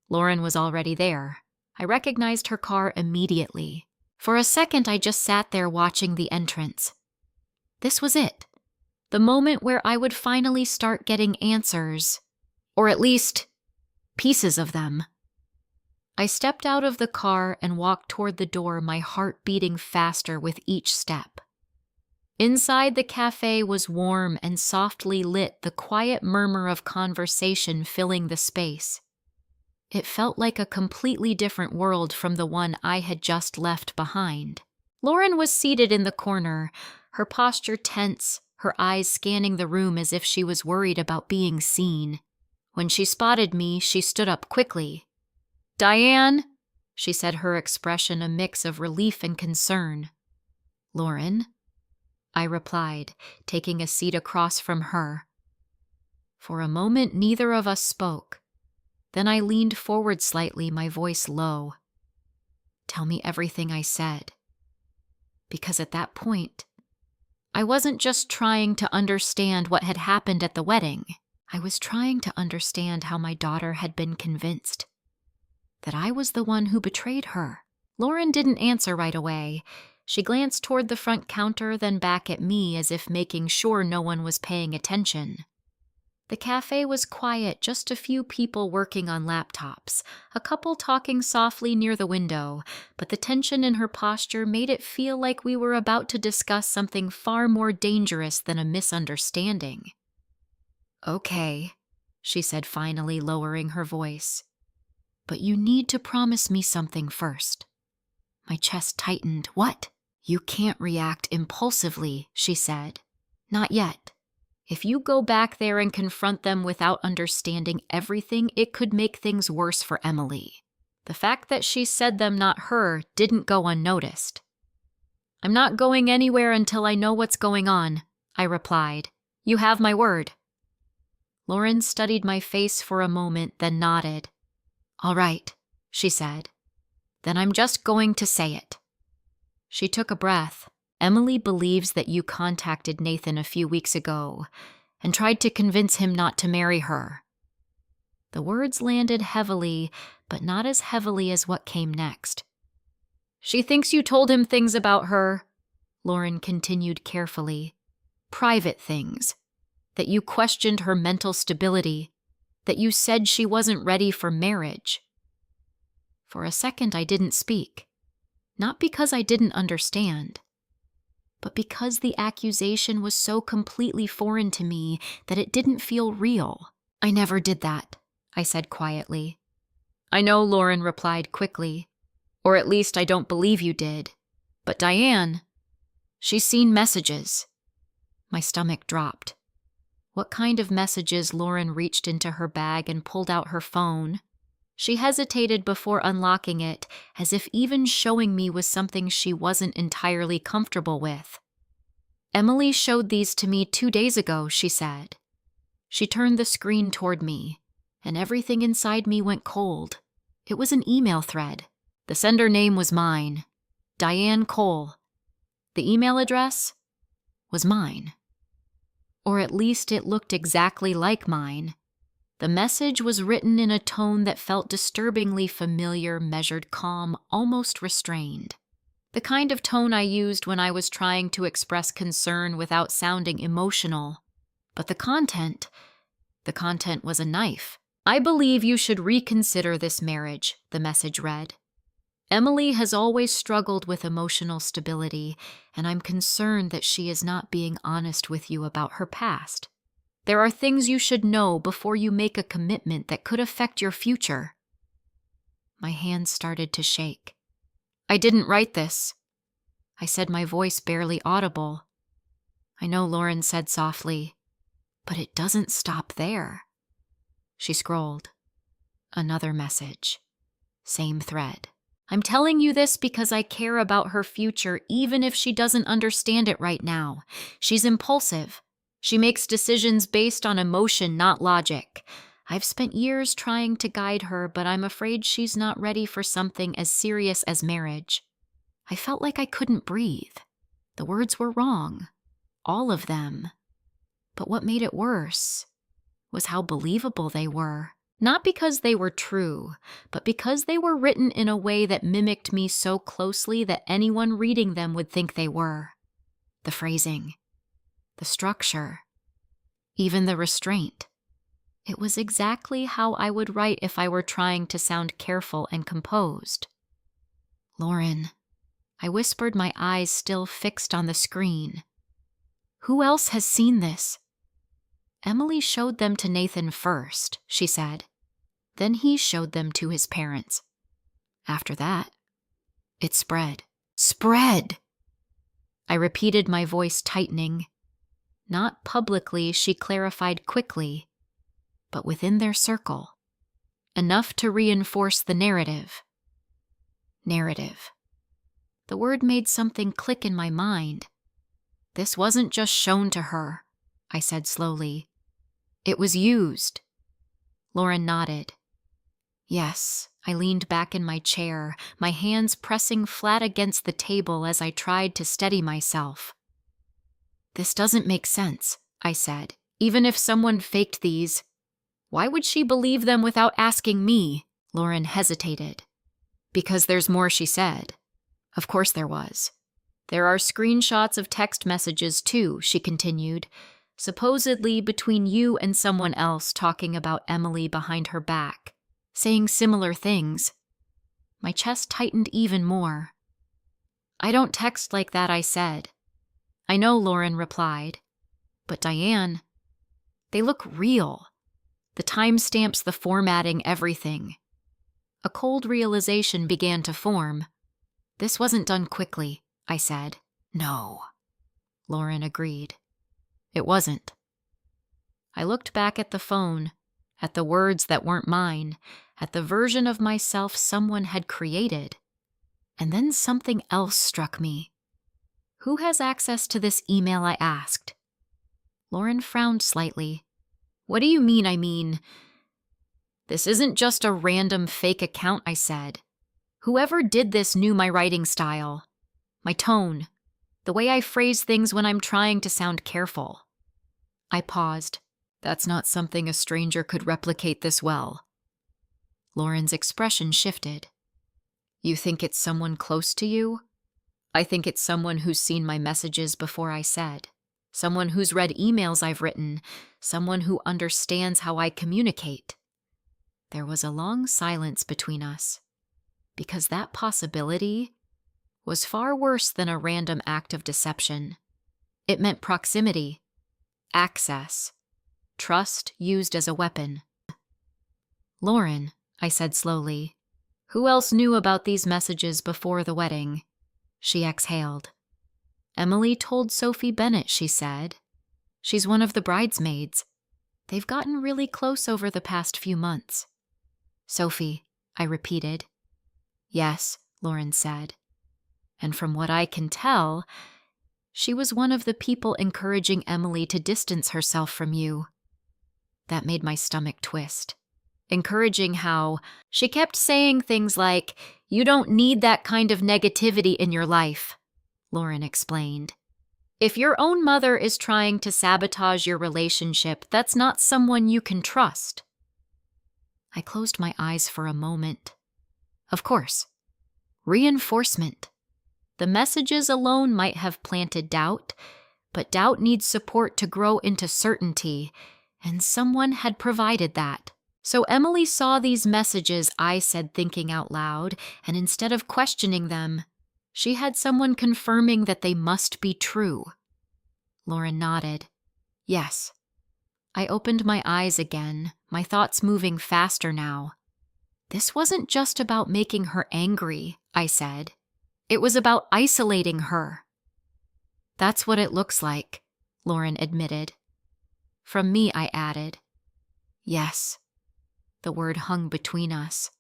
Lauren was already there. I recognized her car immediately. For a second, I just sat there watching the entrance. This was it. The moment where I would finally start getting answers. Or at least, pieces of them. I stepped out of the car and walked toward the door, my heart beating faster with each step. Inside the cafe was warm and softly lit, the quiet murmur of conversation filling the space. It felt like a completely different world from the one I had just left behind. Lauren was seated in the corner, her posture tense, her eyes scanning the room as if she was worried about being seen. When she spotted me, she stood up quickly. "Diane," she said, her expression a mix of relief and concern. "Lauren?" I replied, taking a seat across from her. For a moment, neither of us spoke. Then I leaned forward slightly, my voice low. "Tell me everything I said." Because at that point, I wasn't just trying to understand what had happened at the wedding. I was trying to understand how my daughter had been convinced that I was the one who betrayed her. Lauren didn't answer right away. She glanced toward the front counter, then back at me as if making sure no one was paying attention. The cafe was quiet, just a few people working on laptops, a couple talking softly near the window, but the tension in her posture made it feel like we were about to discuss something far more dangerous than a misunderstanding. "Okay," she said, finally lowering her voice. "But you need to promise me something first." My chest tightened. "What?" "You can't react impulsively," she said. "Not yet. If you go back there and confront them without understanding everything, it could make things worse for Emily." The fact that she said them, not her, didn't go unnoticed. "I'm not going anywhere until I know what's going on," I replied. "You have my word." Lauren studied my face for a moment, then nodded. "All right," she said. "Then I'm just going to say it." She took a breath. "Emily believes that you contacted Nathan a few weeks ago and tried to convince him not to marry her." The words landed heavily, but not as heavily as what came next. "She thinks you told him things about her," Lauren continued carefully. "Private things. That you questioned her mental stability. That you said she wasn't ready for marriage." For a second, I didn't speak. Not because I didn't understand, but because the accusation was so completely foreign to me that it didn't feel real. "I never did that," I said quietly. "I know," Lauren replied quickly. "Or at least I don't believe you did. But Diane, she's seen messages." My stomach dropped. What kind of messages? Lauren reached into her bag and pulled out her phone. She hesitated before unlocking it, as if even showing me was something she wasn't entirely comfortable with. "Emily showed these to me 2 days ago," she said. She turned the screen toward me, and everything inside me went cold. It was an email thread. The sender name was mine, Diane Cole. The email address was mine. Or at least it looked exactly like mine. The message was written in a tone that felt disturbingly familiar, measured, calm, almost restrained. The kind of tone I used when I was trying to express concern without sounding emotional. But the content was a knife. "I believe you should reconsider this marriage," the message read. "Emily has always struggled with emotional stability, and I'm concerned that she is not being honest with you about her past. There are things you should know before you make a commitment that could affect your future." My hands started to shake. I didn't write this, I said, my voice barely audible. I know, Lauren said softly, but it doesn't stop there. She scrolled. Another message. Same thread. I'm telling you this because I care about her future, even if she doesn't understand it right now. She's impulsive. She makes decisions based on emotion, not logic. I've spent years trying to guide her, but I'm afraid she's not ready for something as serious as marriage. I felt like I couldn't breathe. The words were wrong. All of them. But what made it worse was how believable they were. Not because they were true, but because they were written in a way that mimicked me so closely that anyone reading them would think they were. The phrasing, the structure, even the restraint. It was exactly how I would write if I were trying to sound careful and composed. Lauren, I whispered, my eyes still fixed on the screen. Who else has seen this? Emily showed them to Nathan first, she said. Then he showed them to his parents. After that, it spread. Spread! I repeated, my voice tightening. Not publicly, she clarified quickly, but within their circle. Enough to reinforce the narrative. Narrative. The word made something click in my mind. This wasn't just shown to her, I said slowly. It was used. Lauren nodded. Yes, I leaned back in my chair, my hands pressing flat against the table as I tried to steady myself. This doesn't make sense, I said. Even if someone faked these, why would she believe them without asking me? Lauren hesitated. Because there's more, she said. Of course there was. There are screenshots of text messages too, she continued, supposedly between you and someone else talking about Emily behind her back, saying similar things. My chest tightened even more. I don't text like that, I said. I know, Lauren replied. But Diane, they look real. The timestamps, the formatting, everything. A cold realization began to form. This wasn't done quickly, I said. No, Lauren agreed. It wasn't. I looked back at the phone, at the words that weren't mine, at the version of myself someone had created. And then something else struck me. Who has access to this email, I asked. Lauren frowned slightly. What do you mean? I mean, this isn't just a random fake account, I said. Whoever did this knew my writing style, my tone, the way I phrase things when I'm trying to sound careful. I paused. That's not something a stranger could replicate this well. Lauren's expression shifted. You think it's someone close to you? I think it's someone who's seen my messages before I said. Someone who's read emails I've written. Someone who understands how I communicate. There was a long silence between us, because that possibility was far worse than a random act of deception. It meant proximity, access, trust used as a weapon. Lauren, I said slowly, who else knew about these messages before the wedding? She exhaled. Emily told Sophie Bennett, she said. She's one of the bridesmaids. They've gotten really close over the past few months. Sophie, I repeated. Yes, Lauren said. And from what I can tell, she was one of the people encouraging Emily to distance herself from you. That made my stomach twist. Encouraging how she kept saying things like, you don't need that kind of negativity in your life, Lauren explained. If your own mother is trying to sabotage your relationship, that's not someone you can trust. I closed my eyes for a moment. Of course. Reinforcement. The messages alone might have planted doubt, but doubt needs support to grow into certainty, and someone had provided that. So Emily saw these messages, I said, thinking out loud, and instead of questioning them, she had someone confirming that they must be true. Lauren nodded. Yes. I opened my eyes again, my thoughts moving faster now. This wasn't just about making her angry, I said. It was about isolating her. That's what it looks like, Lauren admitted. From me, I added, yes. The word hung between us.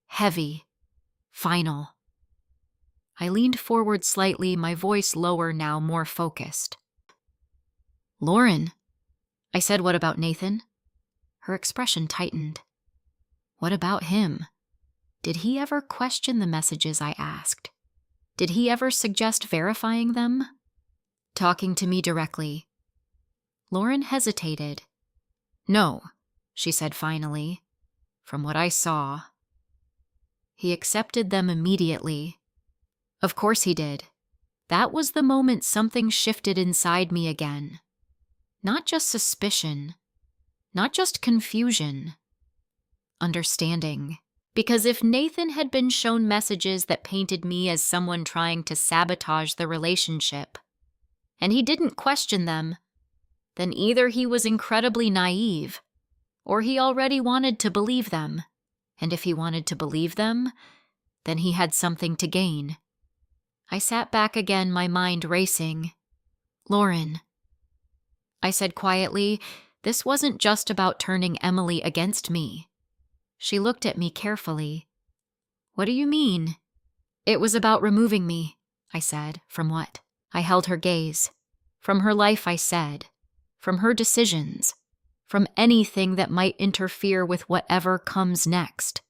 Heavy. Final. I leaned forward slightly, my voice lower now, more focused. Lauren, I said, what about Nathan? Her expression tightened. What about him? Did he ever question the messages I asked? Did he ever suggest verifying them? Talking to me directly. Lauren hesitated. No, she said finally. From what I saw. He accepted them immediately. Of course he did. That was the moment something shifted inside me again. Not just suspicion. Not just confusion. Understanding. Because if Nathan had been shown messages that painted me as someone trying to sabotage the relationship, and he didn't question them, then either he was incredibly naive, or he already wanted to believe them. And if he wanted to believe them, then he had something to gain. I sat back again, my mind racing. Lauren, I said quietly, this wasn't just about turning Emily against me. She looked at me carefully. What do you mean? It was about removing me, I said. From what? I held her gaze. From her life, I said. From her decisions. From anything that might interfere with whatever comes next.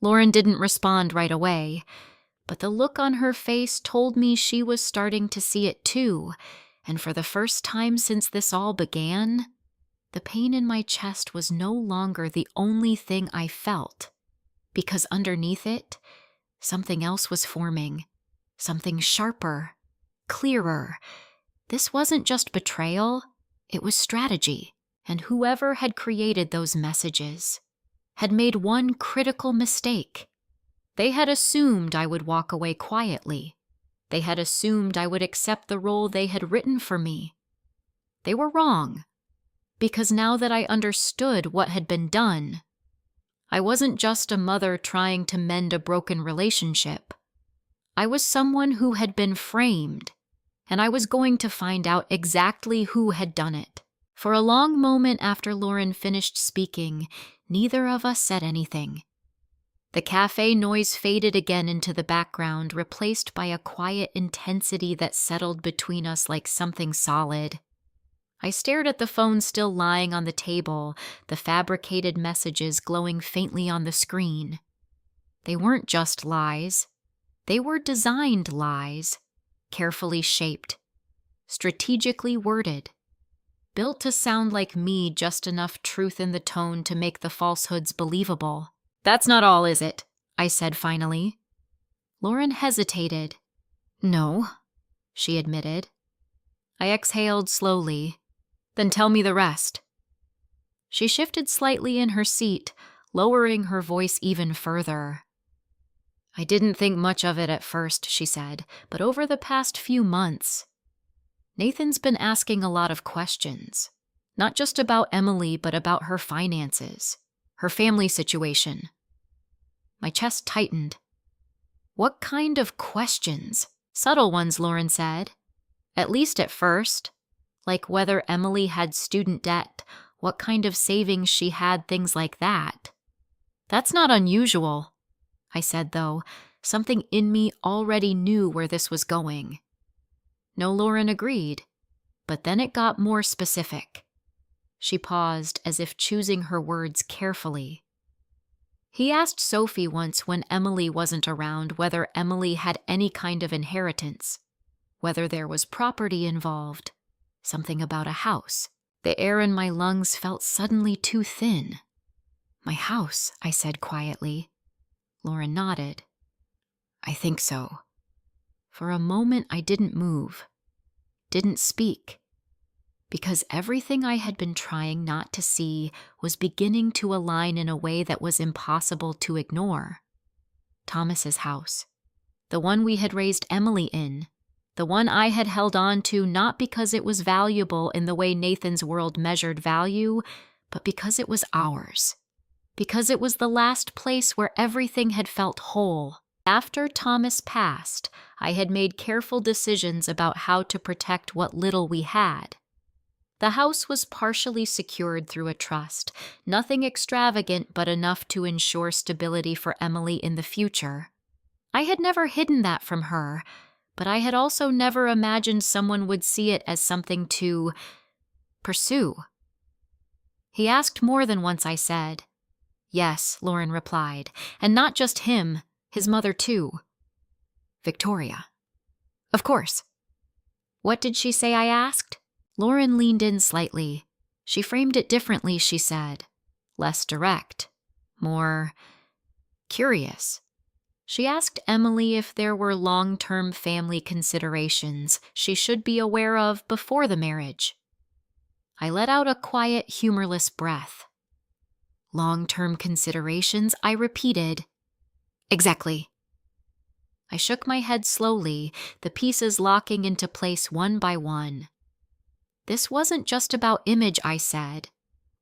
Lauren didn't respond right away, but the look on her face told me she was starting to see it too, and for the first time since this all began, the pain in my chest was no longer the only thing I felt, because underneath it, something else was forming, something sharper, clearer. This wasn't just betrayal, it was strategy. And whoever had created those messages had made one critical mistake. They had assumed I would walk away quietly. They had assumed I would accept the role they had written for me. They were wrong, because now that I understood what had been done, I wasn't just a mother trying to mend a broken relationship. I was someone who had been framed, and I was going to find out exactly who had done it. For a long moment after Lauren finished speaking, neither of us said anything. The cafe noise faded again into the background, replaced by a quiet intensity that settled between us like something solid. I stared at the phone still lying on the table, the fabricated messages glowing faintly on the screen. They weren't just lies. They were designed lies, carefully shaped, strategically worded. Built to sound like me, just enough truth in the tone to make the falsehoods believable. That's not all, is it? I said finally. Lauren hesitated. No, she admitted. I exhaled slowly. Then tell me the rest. She shifted slightly in her seat, lowering her voice even further. I didn't think much of it at first, she said, but over the past few months, Nathan's been asking a lot of questions, not just about Emily, but about her finances, her family situation. My chest tightened. What kind of questions? Subtle ones, Lauren said. At least at first. Like whether Emily had student debt, what kind of savings she had, things like that. That's not unusual, I said, though. Something in me already knew where this was going. No, Lauren agreed, but then it got more specific. She paused as if choosing her words carefully. He asked Sophie once when Emily wasn't around whether Emily had any kind of inheritance, whether there was property involved, something about a house. The air in my lungs felt suddenly too thin. My house, I said quietly. Lauren nodded. I think so. For a moment, I didn't move, didn't speak, because everything I had been trying not to see was beginning to align in a way that was impossible to ignore. Thomas's house, the one we had raised Emily in, the one I had held on to not because it was valuable in the way Nathan's world measured value, but because it was ours, because it was the last place where everything had felt whole. After Thomas passed, I had made careful decisions about how to protect what little we had. The house was partially secured through a trust, nothing extravagant but enough to ensure stability for Emily in the future. I had never hidden that from her, but I had also never imagined someone would see it as something to pursue. He asked more than once, I said. Yes, Lauren replied, and not just him, his mother too. Victoria. Of course. What did she say, I asked? Lauren leaned in slightly. She framed it differently, she said. Less direct. More curious. She asked Emily if there were long-term family considerations she should be aware of before the marriage. I let out a quiet, humorless breath. Long-term considerations, I repeated. Exactly. I shook my head slowly, the pieces locking into place one by one. This wasn't just about image, I said,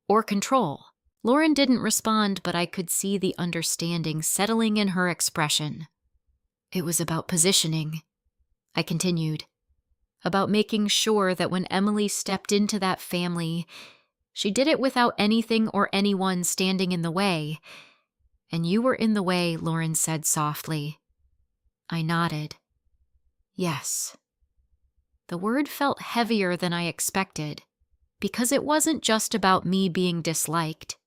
or control. Lauren didn't respond, but I could see the understanding settling in her expression. It was about positioning, I continued, about making sure that when Emily stepped into that family, she did it without anything or anyone standing in the way. And you were in the way, Lauren said softly. I nodded. Yes. The word felt heavier than I expected, because it wasn't just about me being disliked.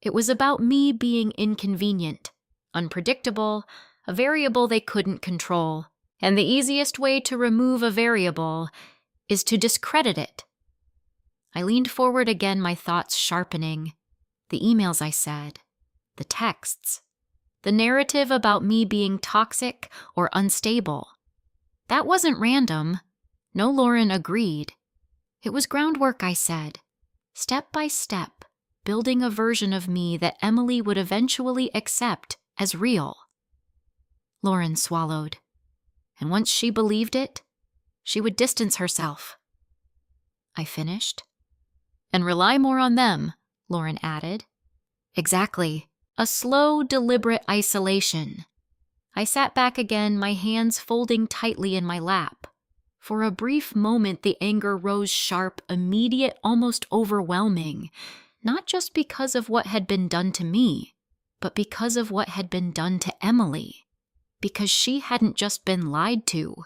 It was about me being inconvenient, unpredictable, a variable they couldn't control. And the easiest way to remove a variable is to discredit it. I leaned forward again, my thoughts sharpening. The emails, I said. The texts. The narrative about me being toxic or unstable. That wasn't random. No, Lauren agreed. It was groundwork, I said. Step by step, building a version of me that Emily would eventually accept as real. Lauren swallowed. And once she believed it, she would distance herself. I finished. And rely more on them, Lauren added. Exactly. A slow, deliberate isolation. I sat back again, my hands folding tightly in my lap. For a brief moment, the anger rose sharp, immediate, almost overwhelming, not just because of what had been done to me, but because of what had been done to Emily. Because she hadn't just been lied to.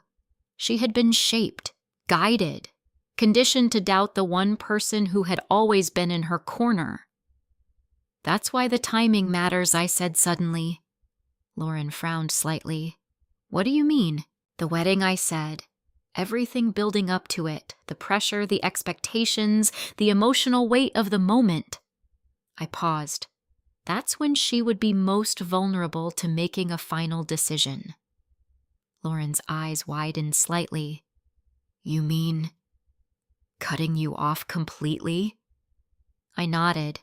She had been shaped, guided, conditioned to doubt the one person who had always been in her corner. That's why the timing matters, I said suddenly. Lauren frowned slightly. What do you mean? The wedding, I said. Everything building up to it, the pressure, the expectations, the emotional weight of the moment. I paused. That's when she would be most vulnerable to making a final decision. Lauren's eyes widened slightly. You mean cutting you off completely? I nodded.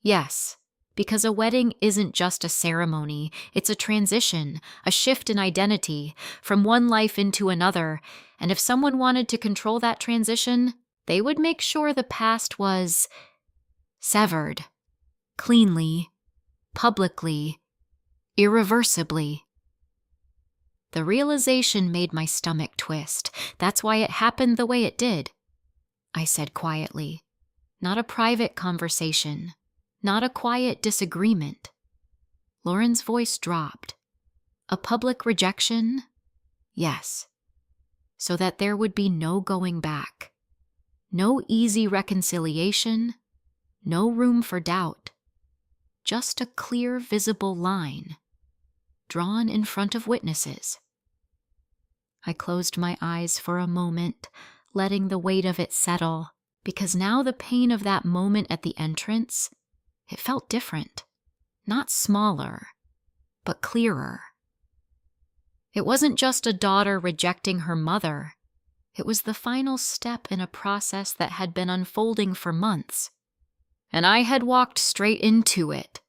Yes, because a wedding isn't just a ceremony, it's a transition, a shift in identity, from one life into another, and if someone wanted to control that transition, they would make sure the past was severed, cleanly, publicly, irreversibly. The realization made my stomach twist. That's why it happened the way it did, I said quietly. Not a private conversation. Not a quiet disagreement. Lauren's voice dropped. A public rejection? Yes. So that there would be no going back. No easy reconciliation. No room for doubt. Just a clear, visible line. Drawn in front of witnesses. I closed my eyes for a moment, letting the weight of it settle, because now the pain of that moment at the entrance, it felt different, not smaller, but clearer. It wasn't just a daughter rejecting her mother. It was the final step in a process that had been unfolding for months. And I had walked straight into it.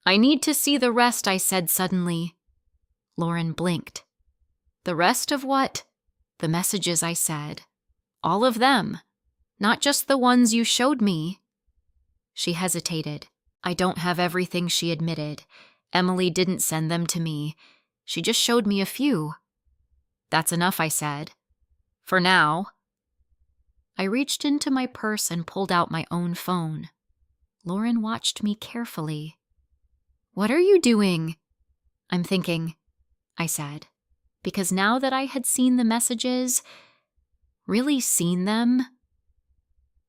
I need to see the rest, I said suddenly. Lauren blinked. The rest of what? The messages, I said. All of them. Not just the ones you showed me. She hesitated. I don't have everything, she admitted. Emily didn't send them to me. She just showed me a few. That's enough, I said. For now. I reached into my purse and pulled out my own phone. Lauren watched me carefully. What are you doing? I'm thinking, I said, because now that I had seen the messages, really seen them,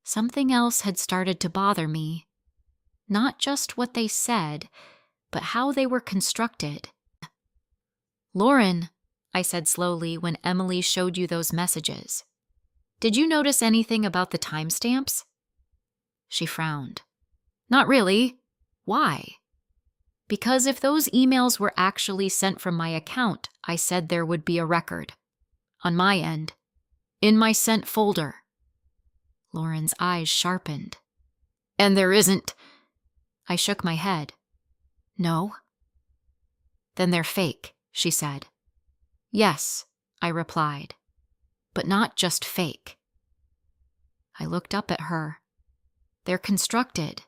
something else had started to bother me. Not just what they said, but how they were constructed. Lauren, I said slowly when Emily showed you those messages, did you notice anything about the timestamps? She frowned. Not really. Why? Because if those emails were actually sent from my account, I said there would be a record. On my end. In my sent folder. Lauren's eyes sharpened. And there isn't. I shook my head. No. Then they're fake, she said. Yes, I replied. But not just fake. I looked up at her. They're constructed.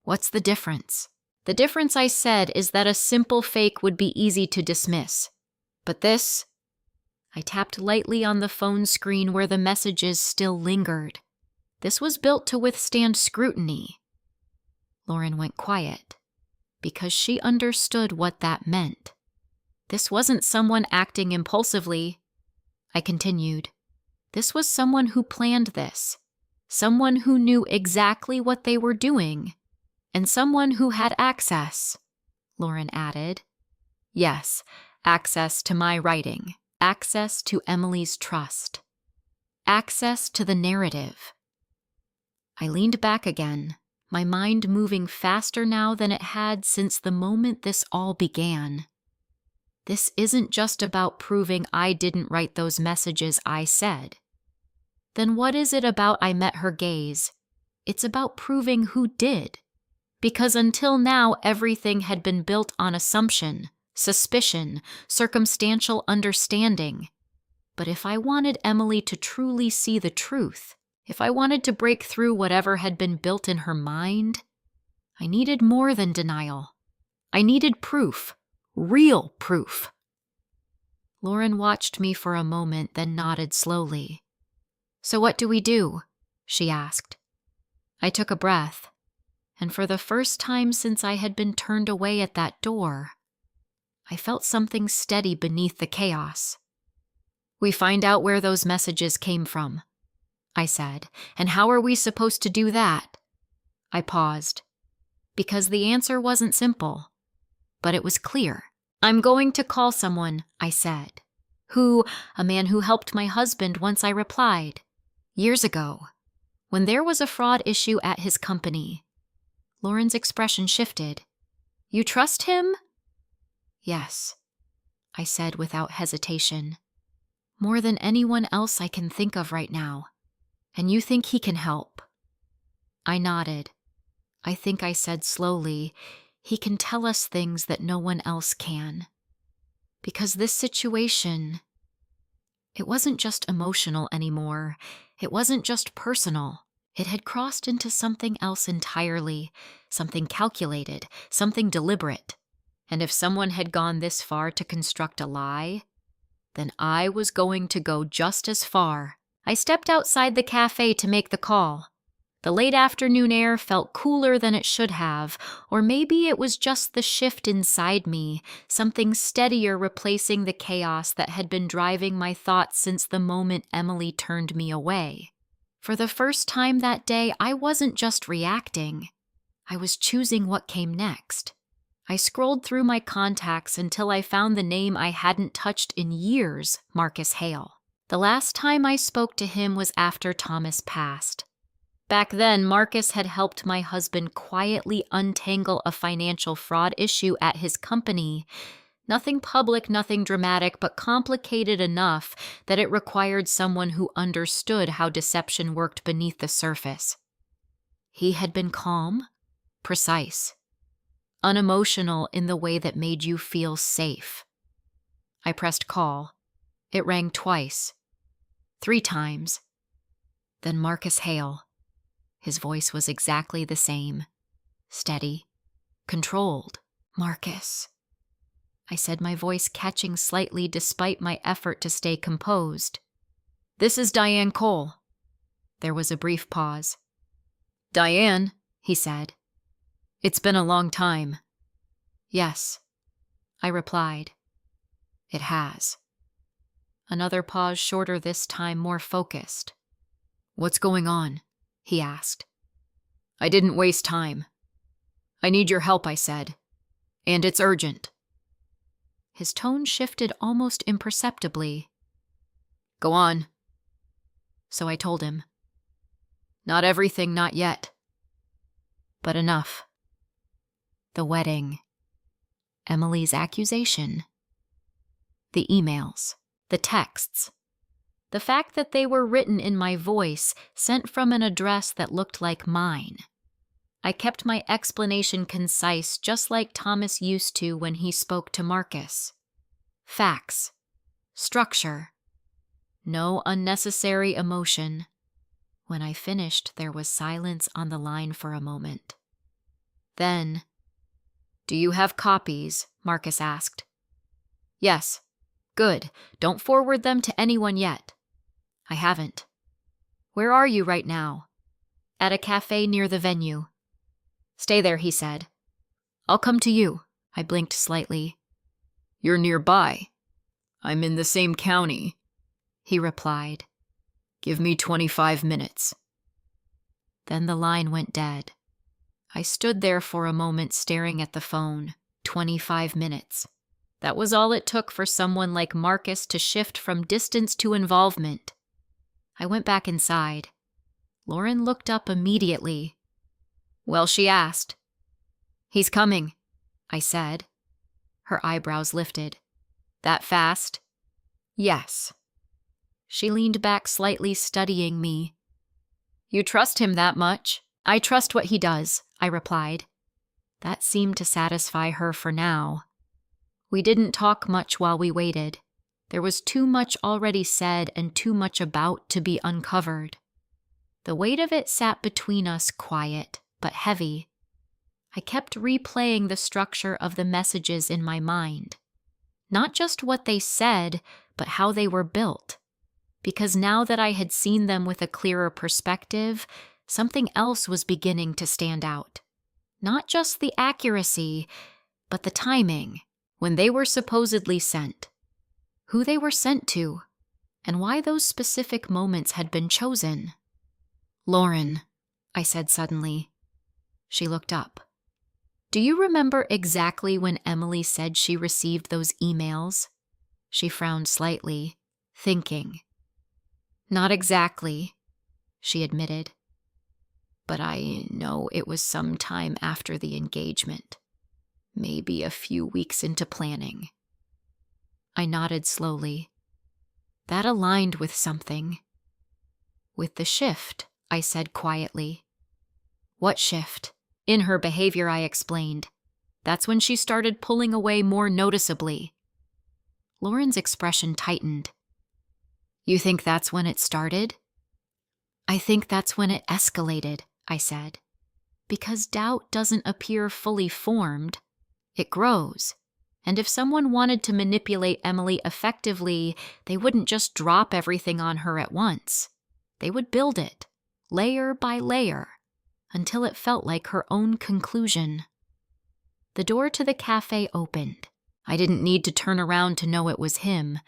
What's the difference? The difference, I said, is that a simple fake would be easy to dismiss. But this... I tapped lightly on the phone screen where the messages still lingered. This was built to withstand scrutiny. Lauren went quiet, because she understood what that meant. This wasn't someone acting impulsively. I continued. This was someone who planned this. Someone who knew exactly what they were doing. And someone who had access, Lauren added. Yes, access to my writing. Access to Emily's trust. Access to the narrative. I leaned back again, my mind moving faster now than it had since the moment this all began. This isn't just about proving I didn't write those messages I said. Then what is it about I met her gaze? It's about proving who did. Because until now, everything had been built on assumption, suspicion, circumstantial understanding. But if I wanted Emily to truly see the truth, if I wanted to break through whatever had been built in her mind, I needed more than denial. I needed proof, real proof. Lauren watched me for a moment, then nodded slowly. So what do we do? She asked. I took a breath. And for the first time since I had been turned away at that door, I felt something steady beneath the chaos. We find out where those messages came from, I said, and how are we supposed to do that? I paused, because the answer wasn't simple, but it was clear. I'm going to call someone, I said, a man who helped my husband once I replied, years ago, when there was a fraud issue at his company. Lauren's expression shifted. You trust him? Yes, I said without hesitation. More than anyone else I can think of right now. And you think he can help? I nodded. I think I said slowly, he can tell us things that no one else can. Because this situation, it wasn't just emotional anymore. It wasn't just personal. It had crossed into something else entirely, something calculated, something deliberate. And if someone had gone this far to construct a lie, then I was going to go just as far. I stepped outside the cafe to make the call. The late afternoon air felt cooler than it should have, or maybe it was just the shift inside me, something steadier replacing the chaos that had been driving my thoughts since the moment Emily turned me away. For the first time that day, I wasn't just reacting. I was choosing what came next. I scrolled through my contacts until I found the name I hadn't touched in years, Marcus Hale. The last time I spoke to him was after Thomas passed. Back then, Marcus had helped my husband quietly untangle a financial fraud issue at his company. Nothing public, nothing dramatic, but complicated enough that it required someone who understood how deception worked beneath the surface. He had been calm, precise, unemotional in the way that made you feel safe. I pressed call. It rang twice, 3 times. Then Marcus Hale. His voice was exactly the same. steady, controlled. Marcus, I said, my voice catching slightly despite my effort to stay composed. This is Diane Cole. There was a brief pause. Diane, he said. It's been a long time. Yes, I replied. It has. Another pause, shorter this time, more focused. What's going on? He asked. I didn't waste time. I need your help, I said. And it's urgent. His tone shifted almost imperceptibly. Go on. So I told him. Not everything, not yet. But enough. The wedding. Emily's accusation. The emails. The texts. The fact that they were written in my voice, sent from an address that looked like mine. I kept my explanation concise, just like Thomas used to when he spoke to Marcus. Facts. Structure. No unnecessary emotion. When I finished, there was silence on the line for a moment. Then, do you have copies? Marcus asked. Yes. Good. Don't forward them to anyone yet. I haven't. Where are you right now? At a cafe near the venue. Stay there, he said. I'll come to you. I blinked slightly. You're nearby. I'm in the same county, he replied. Give me 25 minutes. Then the line went dead. I stood there for a moment staring at the phone. 25 minutes. That was all it took for someone like Marcus to shift from distance to involvement. I went back inside. Lauren looked up immediately. Well, she asked. He's coming, I said. Her eyebrows lifted. That fast? Yes. She leaned back slightly, studying me. You trust him that much? I trust what he does, I replied. That seemed to satisfy her for now. We didn't talk much while we waited. There was too much already said and too much about to be uncovered. The weight of it sat between us, quiet but heavy. I kept replaying the structure of the messages in my mind. Not just what they said, but how they were built. Because now that I had seen them with a clearer perspective, something else was beginning to stand out. Not just the accuracy, but the timing, when they were supposedly sent. Who they were sent to, and why those specific moments had been chosen. Lauren, I said suddenly. She looked up. Do you remember exactly when Emily said she received those emails? She frowned slightly, thinking. Not exactly, she admitted. But I know it was some time after the engagement. Maybe a few weeks into planning. I nodded slowly. That aligned with something. With the shift, I said quietly. What shift? In her behavior, I explained. That's when she started pulling away more noticeably. Lauren's expression tightened. You think that's when it started? I think that's when it escalated, I said. Because doubt doesn't appear fully formed. It grows. And if someone wanted to manipulate Emily effectively, they wouldn't just drop everything on her at once. They would build it, layer by layer, until it felt like her own conclusion. The door to the cafe opened. I didn't need to turn around to know it was him.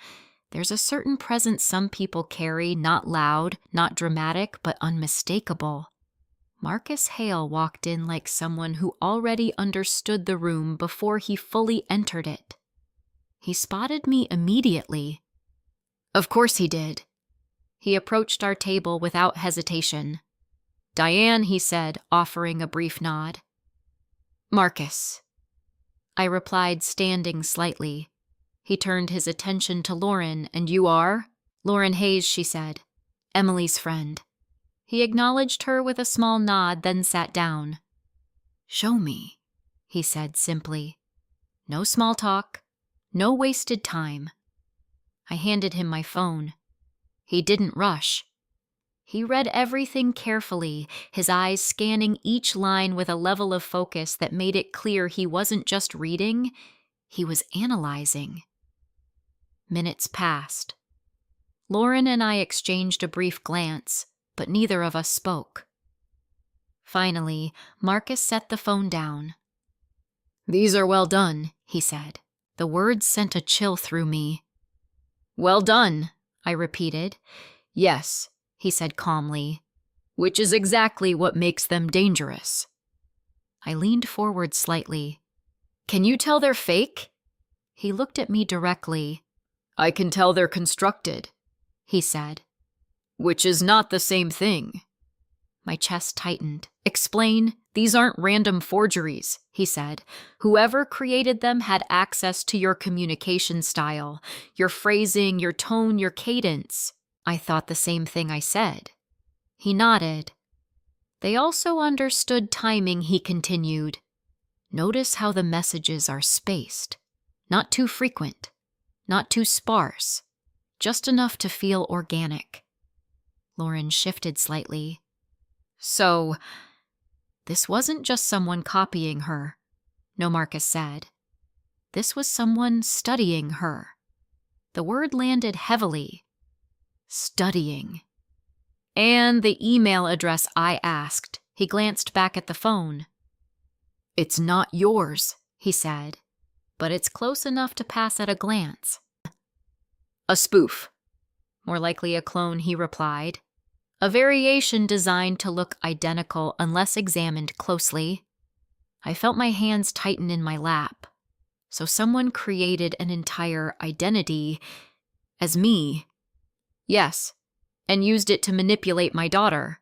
There's a certain presence some people carry, not loud, not dramatic, but unmistakable. Marcus Hale walked in like someone who already understood the room before he fully entered it. He spotted me immediately. Of course he did. He approached our table without hesitation. Diane, he said, offering a brief nod. Marcus. I replied, standing slightly. He turned his attention to Lauren. And you are? Lauren Hayes, she said. Emily's friend. He acknowledged her with a small nod, then sat down. Show me, he said simply. No small talk, no wasted time. I handed him my phone. He didn't rush. He read everything carefully, his eyes scanning each line with a level of focus that made it clear he wasn't just reading, he was analyzing. Minutes passed. Lauren and I exchanged a brief glance, but neither of us spoke. Finally, Marcus set the phone down. "These are well done," he said. The words sent a chill through me. "Well done," I repeated. "Yes," he said calmly, "which is exactly what makes them dangerous." I leaned forward slightly. "Can you tell they're fake?" He looked at me directly. "I can tell they're constructed," he said. "Which is not the same thing." My chest tightened. "Explain. These aren't random forgeries," he said. "Whoever created them had access to your communication style, your phrasing, your tone, your cadence." I thought the same thing I said. He nodded. "They also understood timing," he continued. "Notice how the messages are spaced. Not too frequent, not too sparse, just enough to feel organic." Lauren shifted slightly. "So, this wasn't just someone copying her," No Marcus said. "This was someone studying her." The word landed heavily. Studying. "And the email address," I asked. He glanced back at the phone. "It's not yours," he said, "but it's close enough to pass at a glance." "A spoof." "More likely a clone," he replied. "A variation designed to look identical unless examined closely." I felt my hands tighten in my lap. So someone created an entire identity as me. "Yes, and used it to manipulate my daughter."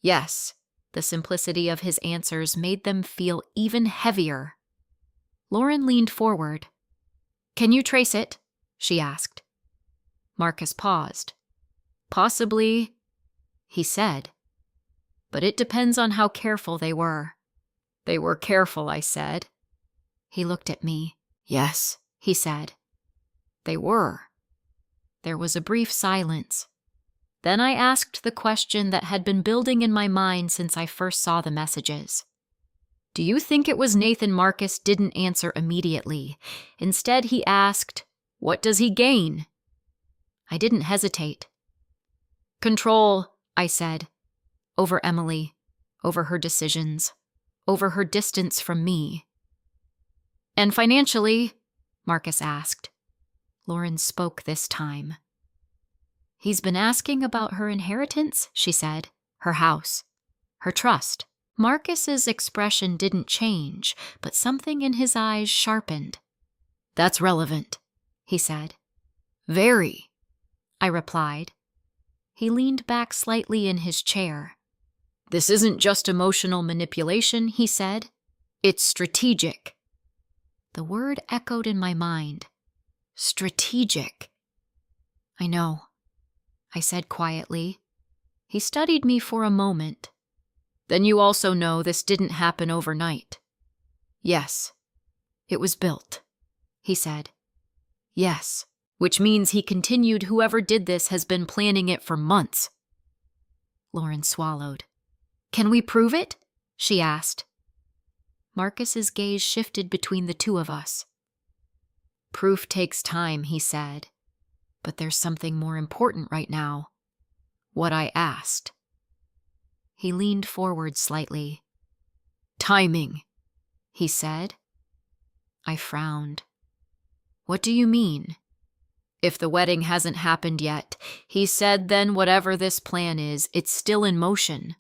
"Yes." The simplicity of his answers made them feel even heavier. Lauren leaned forward. "Can you trace it?" she asked. Marcus paused. "Possibly," he said. "But it depends on how careful they were." "They were careful," I said. He looked at me. "Yes," he said. "They were." There was a brief silence. Then I asked the question that had been building in my mind since I first saw the messages. "Do you think it was Nathan?" Marcus didn't answer immediately. Instead, he asked, "What does he gain?" I didn't hesitate. "Control," I said, "over Emily, over her decisions, over her distance from me." "And financially?" Marcus asked. Lauren spoke this time. "He's been asking about her inheritance," she said, "her house, her trust." Marcus's expression didn't change, but something in his eyes sharpened. "That's relevant," he said. "Very," I replied. He leaned back slightly in his chair. "This isn't just emotional manipulation," he said. "It's strategic." The word echoed in my mind. Strategic. "I know," I said quietly. He studied me for a moment. "Then you also know this didn't happen overnight." "Yes, it was built," he said. "Yes, which means," he continued, "whoever did this has been planning it for months." Lauren swallowed. "Can we prove it?" she asked. Marcus's gaze shifted between the two of us. "Proof takes time," he said. "But there's something more important right now. What I asked." He leaned forward slightly. "Timing," he said. I frowned. "What do you mean?" "If the wedding hasn't happened yet," he said, "then whatever this plan is, it's still in motion."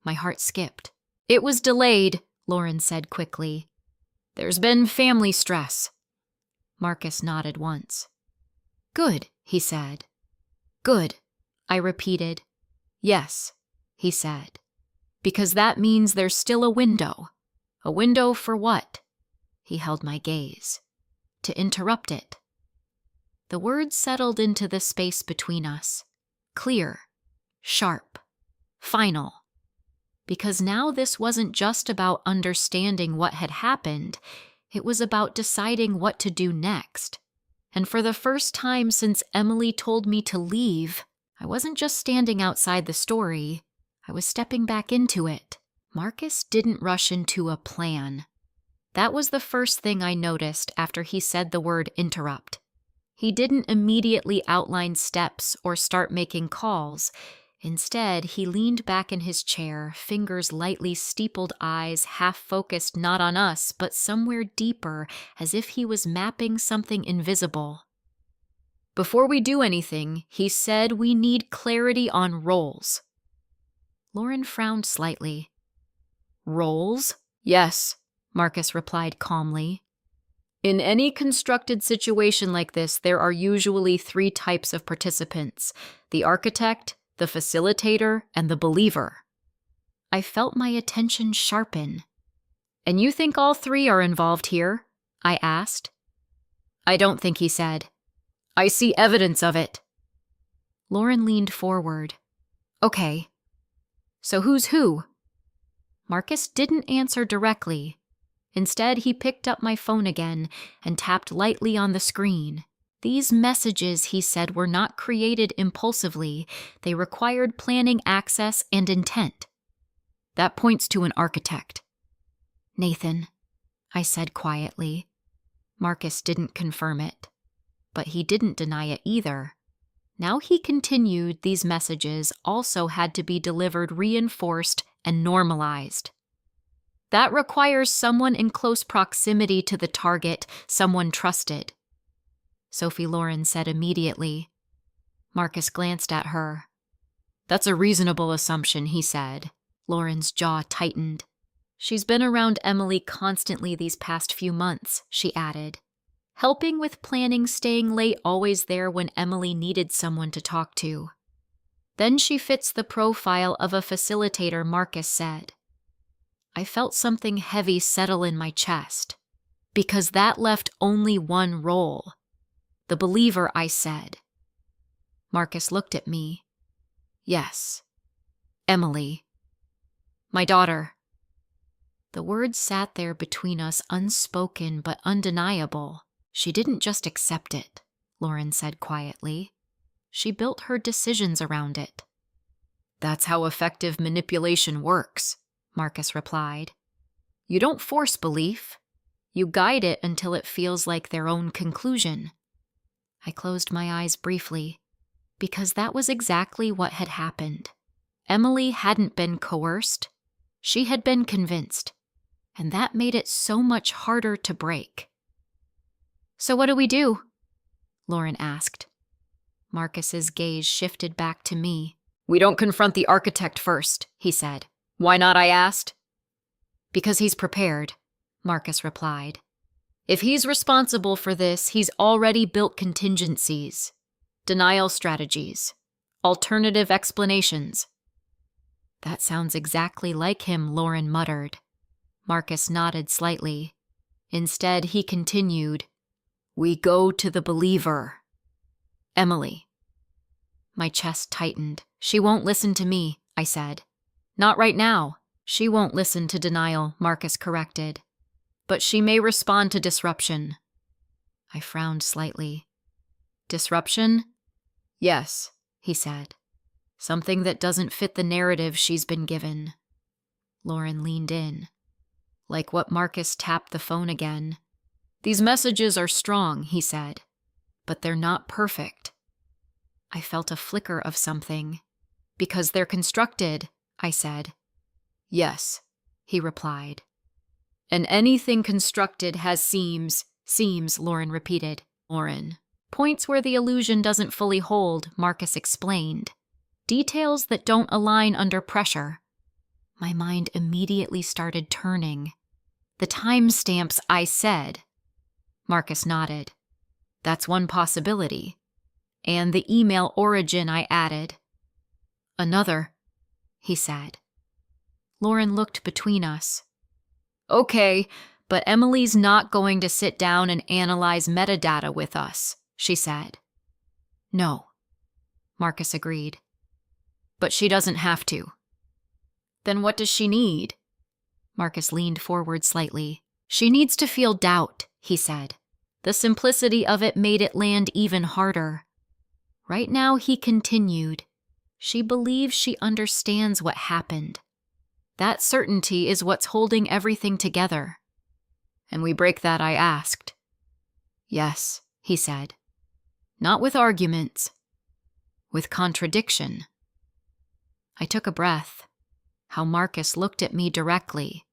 My heart skipped. "It was delayed," Lauren said quickly. "There's been family stress." Marcus nodded once. "Good," he said. "Good," I repeated. "Yes," he said. "Because that means there's still a window." "A window for what?" He held my gaze. "To interrupt it." The words settled into the space between us. Clear, sharp, final. Because now this wasn't just about understanding what had happened, it was about deciding what to do next. And for the first time since Emily told me to leave, I wasn't just standing outside the story, I was stepping back into it. Marcus didn't rush into a plan. That was the first thing I noticed after he said the word interrupt. He didn't immediately outline steps or start making calls. Instead, he leaned back in his chair, fingers lightly steepled, eyes half-focused not on us, but somewhere deeper, as if he was mapping something invisible. Before we do anything, he said we need clarity on roles. Lauren frowned slightly. Roles? Yes, Marcus replied calmly. In any constructed situation like this, there are usually 3 types of participants: the architect, the facilitator, and the believer. I felt my attention sharpen. And you think all 3 are involved here? I asked. I don't think, he said. I see evidence of it. Lauren leaned forward. Okay. So who's who? Marcus didn't answer directly. Instead, he picked up my phone again and tapped lightly on the screen. These messages, he said, were not created impulsively. They required planning, access, and intent. That points to an architect. Nathan, I said quietly. Marcus didn't confirm it, but he didn't deny it either. Now he continued, these messages also had to be delivered, reinforced, and normalized. That requires someone in close proximity to the target, someone trusted, Sophie Lauren said immediately. Marcus glanced at her. That's a reasonable assumption, he said. Lauren's jaw tightened. She's been around Emily constantly these past few months, she added. Helping with planning, staying late, always there when Emily needed someone to talk to. Then she fits the profile of a facilitator, Marcus said. I felt something heavy settle in my chest, because that left only one role. The believer, I said. Marcus looked at me. Yes. Emily. My daughter. The words sat there between us, unspoken but undeniable. She didn't just accept it, Lauren said quietly. She built her decisions around it. That's how effective manipulation works, Marcus replied. You don't force belief. You guide it until it feels like their own conclusion. I closed my eyes briefly, because that was exactly what had happened. Emily hadn't been coerced. She had been convinced, and that made it so much harder to break. So what do we do? Lauren asked. Marcus's gaze shifted back to me. We don't confront the architect first, he said. Why not, I asked. Because he's prepared, Marcus replied. If he's responsible for this, he's already built contingencies, denial strategies, alternative explanations. That sounds exactly like him, Lauren muttered. Marcus nodded slightly. Instead, he continued, We go to the believer. Emily. My chest tightened. She won't listen to me, I said. Not right now. She won't listen to denial, Marcus corrected. But she may respond to disruption. I frowned slightly. Disruption? Yes, he said. Something that doesn't fit the narrative she's been given. Lauren leaned in. Like what Marcus tapped the phone again. These messages are strong, he said, but they're not perfect. I felt a flicker of something. Because they're constructed, I said. Yes, he replied. And anything constructed has seams, Lauren repeated. Lauren. Points where the illusion doesn't fully hold, Marcus explained. Details that don't align under pressure. My mind immediately started turning. The timestamps, I said. Marcus nodded. That's one possibility. And the email origin, I added. Another, he said. Lauren looked between us. Okay, but Emily's not going to sit down and analyze metadata with us, she said. No, Marcus agreed. But she doesn't have to. Then what does she need? Marcus leaned forward slightly. She needs to feel doubt, he said. The simplicity of it made it land even harder. Right now, he continued, She believes she understands what happened. That certainty is what's holding everything together. And we break that, I asked. Yes, he said. Not with arguments. With contradiction. I took a breath. How Marcus looked at me directly,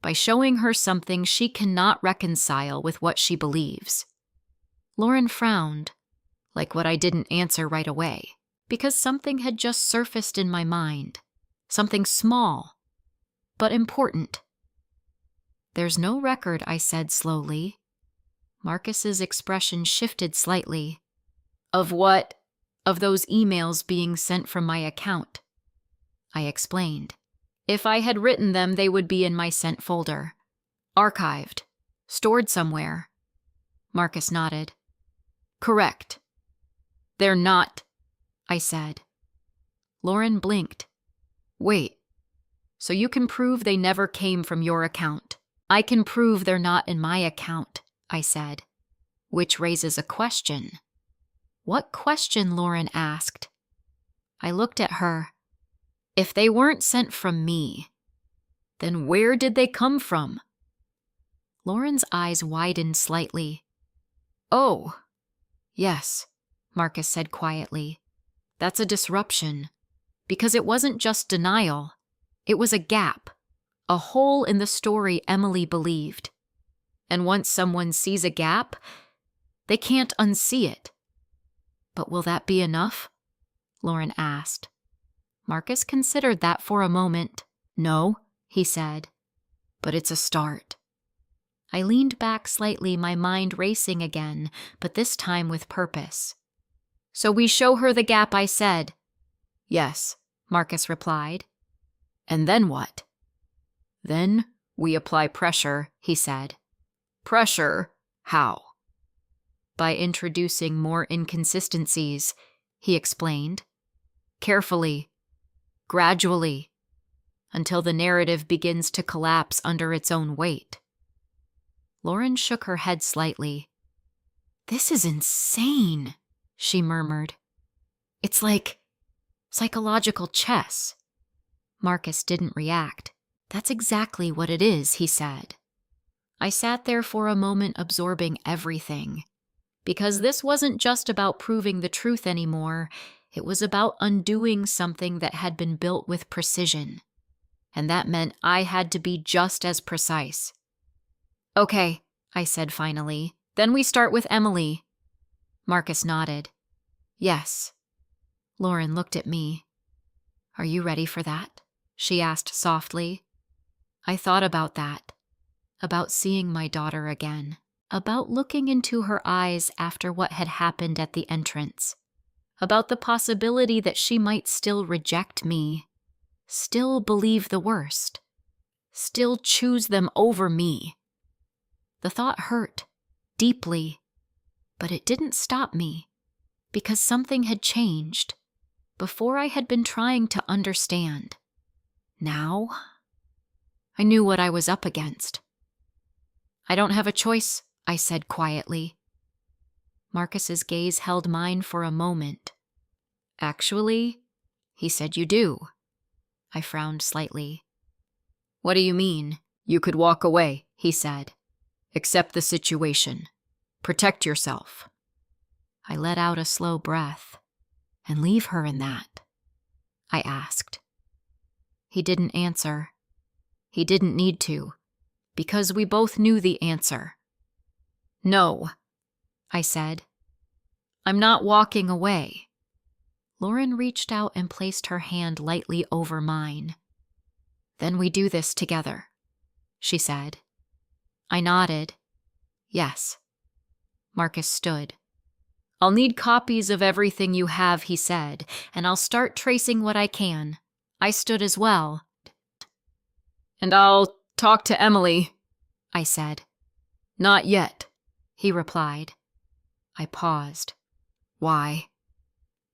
by showing her something she cannot reconcile with what she believes. Lauren frowned, like what I didn't answer right away, because something had just surfaced in my mind. Something small, but important. There's no record, I said slowly. Marcus's expression shifted slightly. Of what? Of those emails being sent from my account. I explained. If I had written them, they would be in my sent folder. Archived. Stored somewhere. Marcus nodded. Correct. They're not, I said. Lauren blinked. Wait. So you can prove they never came from your account? I can prove they're not in my account, I said. Which raises a question. What question? Lauren asked. I looked at her. If they weren't sent from me, then where did they come from? Lauren's eyes widened slightly. Oh, yes, Marcus said quietly. That's a disruption, because it wasn't just denial. It was a gap, a hole in the story Emily believed. And once someone sees a gap, they can't unsee it. But will that be enough? Lauren asked. Marcus considered that for a moment. No, he said, but it's a start. I leaned back slightly, my mind racing again, but this time with purpose. So we show her the gap, I said. Yes, Marcus replied. And then what? Then we apply pressure, he said. Pressure? How? By introducing more inconsistencies, he explained. Carefully. Gradually, until the narrative begins to collapse under its own weight. Lauren shook her head slightly. This is insane, she murmured. It's like psychological chess. Marcus didn't react. That's exactly what it is, he said. I sat there for a moment absorbing everything, because this wasn't just about proving the truth anymore. It was about undoing something that had been built with precision, and that meant I had to be just as precise. Okay, I said finally. Then we start with Emily. Marcus nodded. Yes. Lauren looked at me. Are you ready for that? She asked softly. I thought about that, about seeing my daughter again, about looking into her eyes after what had happened at the entrance. About the possibility that she might still reject me, still believe the worst, still choose them over me. The thought hurt, deeply, but it didn't stop me, because something had changed. Before I had been trying to understand. Now, I knew what I was up against. I don't have a choice, I said quietly. Marcus's gaze held mine for a moment. Actually, he said you do. I frowned slightly. What do you mean? You could walk away, he said. Accept the situation. Protect yourself. I let out a slow breath. And leave her in that? I asked. He didn't answer. He didn't need to, because we both knew the answer. No, I said. I'm not walking away. Lauren reached out and placed her hand lightly over mine. Then we do this together, she said. I nodded. Yes. Marcus stood. I'll need copies of everything you have, he said, and I'll start tracing what I can. I stood as well. And I'll talk to Emily, I said. Not yet, he replied. I paused. Why?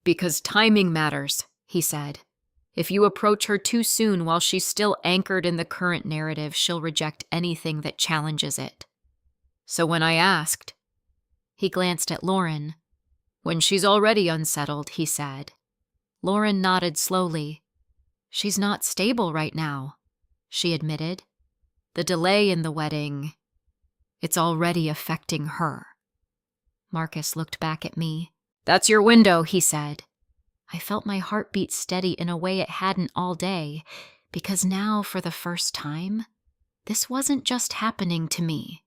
Because timing matters, he said. If you approach her too soon while she's still anchored in the current narrative, she'll reject anything that challenges it. So when I asked, he glanced at Lauren. When she's already unsettled, he said. Lauren nodded slowly. "She's not stable right now," she admitted. "The delay in the wedding, it's already affecting her." Marcus looked back at me. "That's your window," he said. I felt my heartbeat steady in a way it hadn't all day, because now, for the first time, this wasn't just happening to me.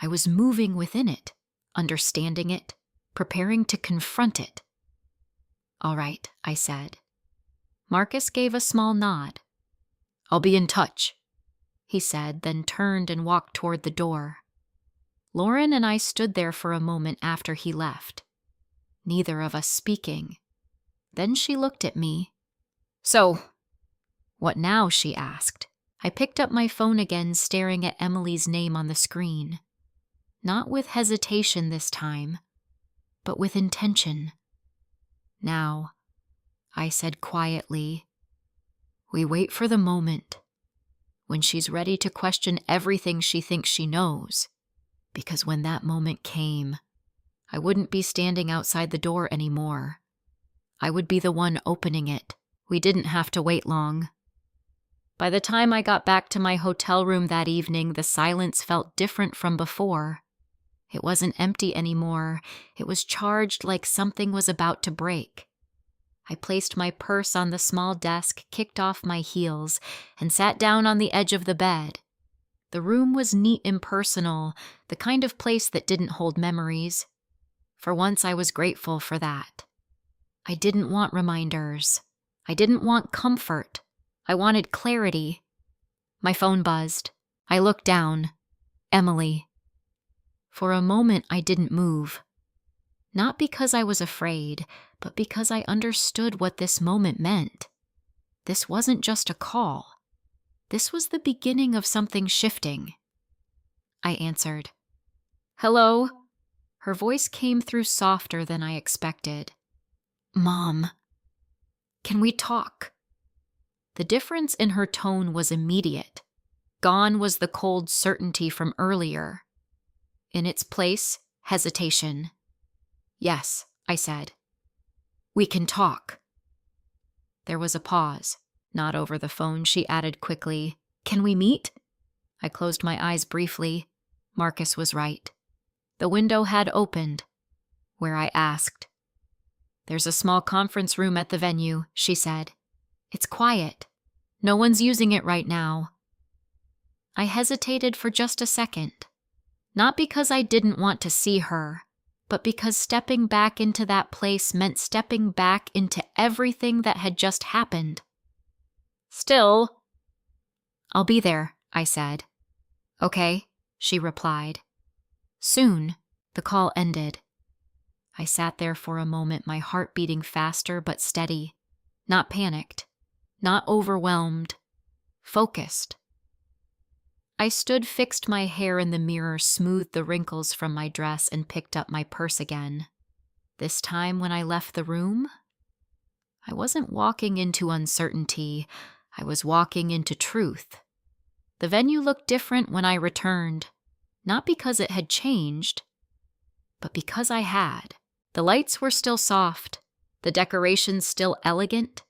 I was moving within it, understanding it, preparing to confront it. "All right," I said. Marcus gave a small nod. "I'll be in touch," he said, then turned and walked toward the door. Lauren and I stood there for a moment after he left, neither of us speaking. Then she looked at me. "So, what now?" she asked. I picked up my phone again, staring at Emily's name on the screen. Not with hesitation this time, but with intention. "Now," I said quietly, "we wait for the moment when she's ready to question everything she thinks she knows. Because when that moment came, I wouldn't be standing outside the door anymore. I would be the one opening it. We didn't have to wait long." By the time I got back to my hotel room that evening, the silence felt different from before. It wasn't empty anymore. It was charged like something was about to break. I placed my purse on the small desk, kicked off my heels, and sat down on the edge of the bed. The room was neat and personal, the kind of place that didn't hold memories. For once, I was grateful for that. I didn't want reminders. I didn't want comfort. I wanted clarity. My phone buzzed. I looked down. Emily. For a moment, I didn't move. Not because I was afraid, but because I understood what this moment meant. This wasn't just a call. This was the beginning of something shifting. I answered. "Hello?" Her voice came through softer than I expected. "Mom, can we talk?" The difference in her tone was immediate. Gone was the cold certainty from earlier. In its place, hesitation. "Yes," I said. "We can talk." There was a pause. Not over the phone, she added quickly. "Can we meet?" I closed my eyes briefly. Marcus was right. The window had opened, where I asked. "There's a small conference room at the venue," she said. "It's quiet. No one's using it right now." I hesitated for just a second. Not because I didn't want to see her, but because stepping back into that place meant stepping back into everything that had just happened. "Still." "I'll be there," I said. "Okay," she replied. Soon, the call ended. I sat there for a moment, my heart beating faster but steady. Not panicked. Not overwhelmed. Focused. I stood, fixed my hair in the mirror, smoothed the wrinkles from my dress, and picked up my purse again. This time when I left the room, I wasn't walking into uncertainty. I was walking into truth. The venue looked different when I returned, not because it had changed, but because I had. The lights were still soft, the decorations still elegant.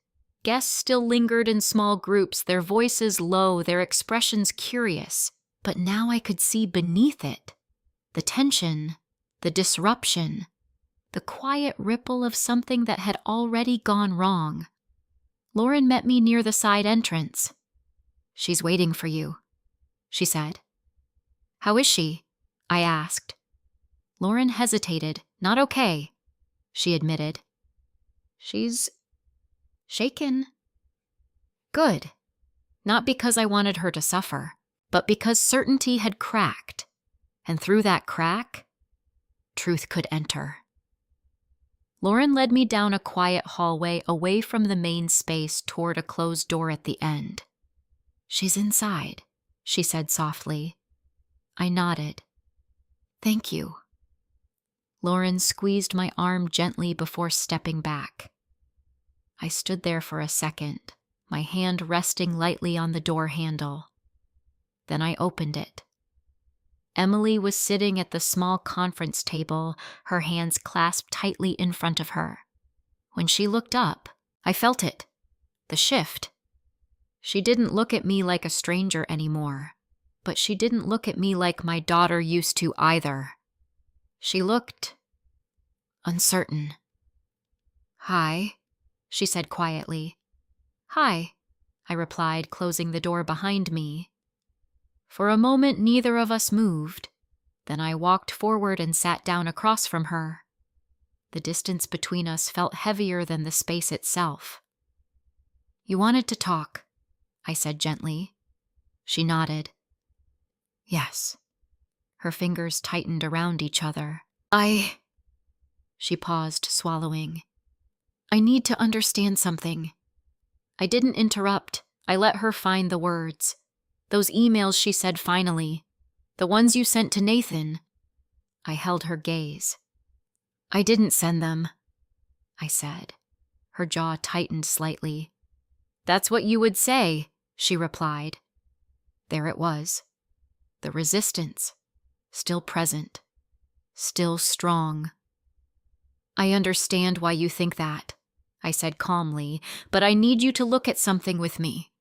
Guests still lingered in small groups, their voices low, their expressions curious. But now I could see beneath it the tension, the disruption, the quiet ripple of something that had already gone wrong. Lauren met me near the side entrance. "She's waiting for you," she said. "How is she?" I asked. Lauren hesitated. "Not okay," she admitted. "She's shaken." Good. Not because I wanted her to suffer, but because certainty had cracked. And through that crack, truth could enter. Lauren led me down a quiet hallway away from the main space toward a closed door at the end. "She's inside," she said softly. I nodded. "Thank you." Lauren squeezed my arm gently before stepping back. I stood there for a second, my hand resting lightly on the door handle. Then I opened it. Emily was sitting at the small conference table, her hands clasped tightly in front of her. When she looked up, I felt it. The shift. She didn't look at me like a stranger anymore, but she didn't look at me like my daughter used to either. She looked uncertain. "Hi," she said quietly. "Hi," I replied, closing the door behind me. For a moment, neither of us moved. Then I walked forward and sat down across from her. The distance between us felt heavier than the space itself. "You wanted to talk," I said gently. She nodded. "Yes." Her fingers tightened around each other. She paused, swallowing. "I need to understand something." I didn't interrupt. I let her find the words. "Those emails," she said finally. "The ones you sent to Nathan." I held her gaze. "I didn't send them," I said. Her jaw tightened slightly. "That's what you would say," she replied. There it was. The resistance. Still present. Still strong. "I understand why you think that," I said calmly, "but I need you to look at something with me."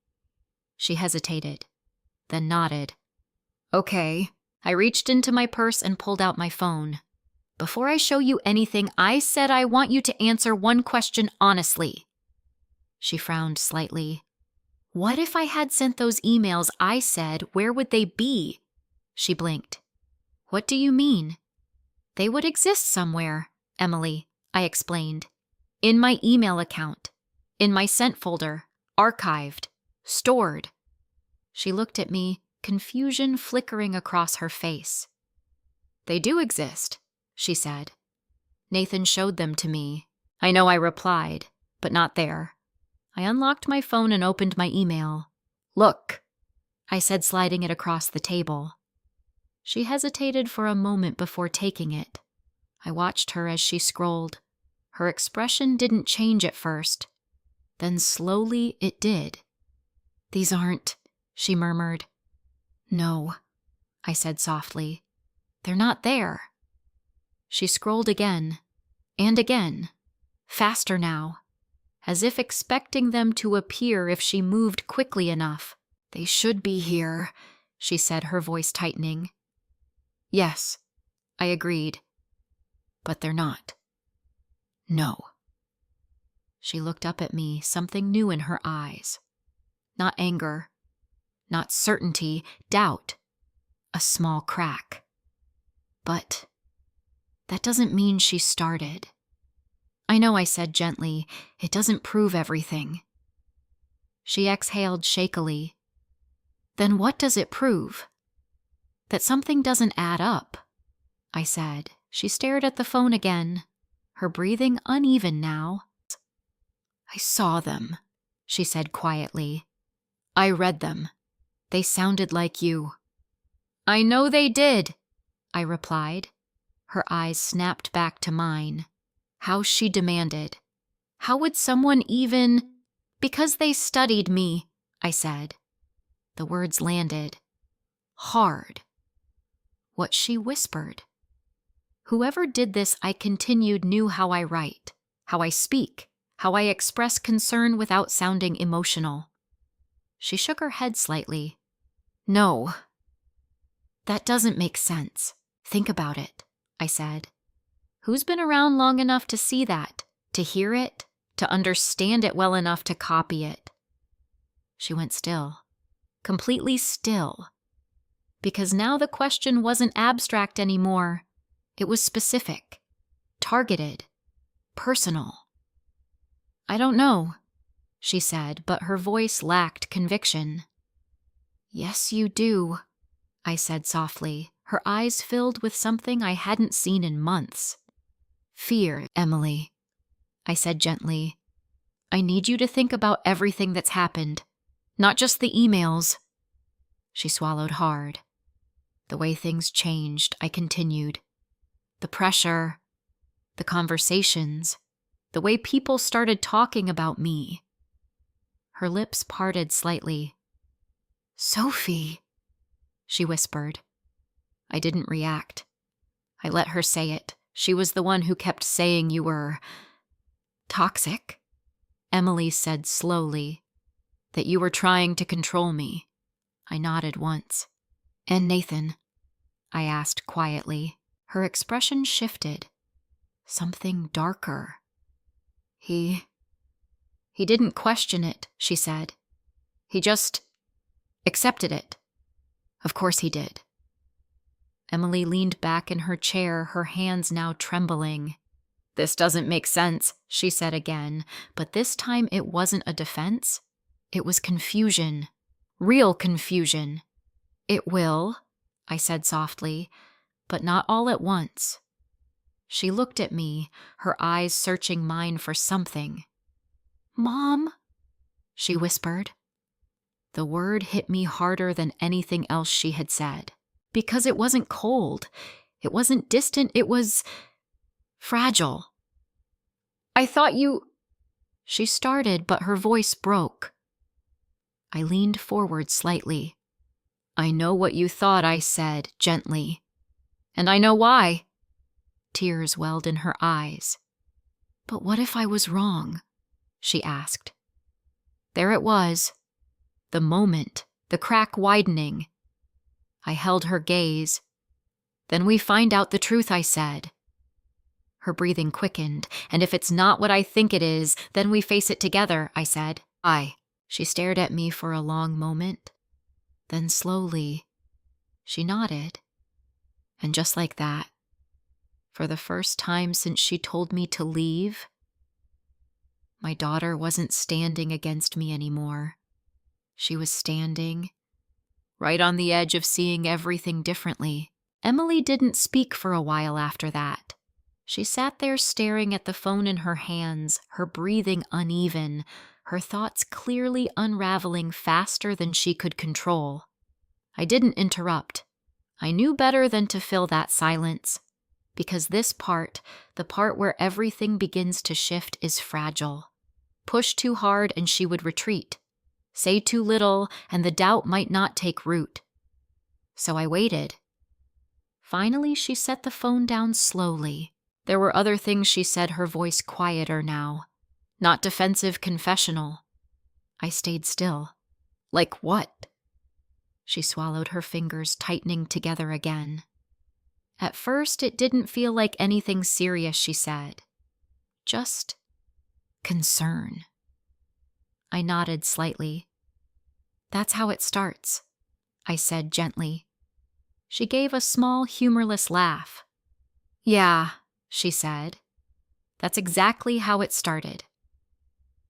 She hesitated, then nodded. "Okay." I reached into my purse and pulled out my phone. "Before I show you anything, I said I want you to answer one question honestly." She frowned slightly. "What if I had sent those emails I said, where would they be?" She blinked. "What do you mean?" "They would exist somewhere, Emily," I explained. "In my email account. In my sent folder. Archived. Stored." She looked at me, confusion flickering across her face. "They do exist," she said. "Nathan showed them to me." I know I replied, but not there. I unlocked my phone and opened my email. "Look," I said, sliding it across the table. She hesitated for a moment before taking it. I watched her as she scrolled. Her expression didn't change at first. Then slowly it did. "These aren't," she murmured. "No," I said softly. "They're not there." She scrolled again, and again, faster now, as if expecting them to appear if she moved quickly enough. "They should be here," she said, her voice tightening. "Yes," I agreed. "But they're not." "No." She looked up at me, something new in her eyes. Not anger, not certainty, doubt. A small crack. "But that doesn't mean she started." "I know," I said gently. "It doesn't prove everything." She exhaled shakily. "Then what does it prove?" "That something doesn't add up," I said. She stared at the phone again, her breathing uneven now. "I saw them," she said quietly. "I read them. They sounded like you." "I know they did," I replied. Her eyes snapped back to mine. How she demanded. How would someone even... "Because they studied me," I said. The words landed. Hard. What she whispered. Whoever did this, I continued, knew how I write, how I speak, how I express concern without sounding emotional. She shook her head slightly. "No. That doesn't make sense. Think about it," I said. "Who's been around long enough to see that, to hear it, to understand it well enough to copy it?" She went still, completely still. Because now the question wasn't abstract anymore. It was specific, targeted, personal. "I don't know," she said, but her voice lacked conviction. "Yes, you do," I said softly, her eyes filled with something I hadn't seen in months. "Fear, Emily," I said gently. "I need you to think about everything that's happened, not just the emails." She swallowed hard. "The way things changed," I continued. "The pressure, the conversations, the way people started talking about me." Her lips parted slightly. "Sophie," she whispered. I didn't react. I let her say it. She was the one who kept saying you were... toxic. Emily said slowly. That you were trying to control me. I nodded once. And Nathan? I asked quietly. Her expression shifted. Something darker. He didn't question it, she said. He just accepted it. Of course he did. Emily leaned back in her chair, her hands now trembling. This doesn't make sense, she said again, but this time it wasn't a defense. It was confusion. Real confusion. It will, I said softly, but not all at once. She looked at me, her eyes searching mine for something. Mom, she whispered. The word hit me harder than anything else she had said, because it wasn't cold, it wasn't distant, it was fragile. I thought you... She started, but her voice broke. I leaned forward slightly. I know what you thought, I said, gently. And I know why. Tears welled in her eyes. But what if I was wrong? She asked. There it was. The moment, the crack widening. I held her gaze. Then we find out the truth, I said. Her breathing quickened, and if it's not what I think it is, then we face it together, I said. She stared at me for a long moment. Then slowly, she nodded. And just like that, for the first time since she told me to leave, my daughter wasn't standing against me anymore. She was standing right on the edge of seeing everything differently. Emily didn't speak for a while after that. She sat there staring at the phone in her hands, her breathing uneven, her thoughts clearly unraveling faster than she could control. I didn't interrupt. I knew better than to fill that silence, because this part, the part where everything begins to shift, is fragile. Push too hard and she would retreat. Say too little and the doubt might not take root. So I waited. Finally, she set the phone down slowly. There were other things she said, her voice quieter now. Not defensive, confessional. I stayed still. Like what? She swallowed, her fingers tightening together again. At first, it didn't feel like anything serious, she said. Just concern. I nodded slightly. That's how it starts, I said gently. She gave a small, humorless laugh. Yeah, she said. That's exactly how it started.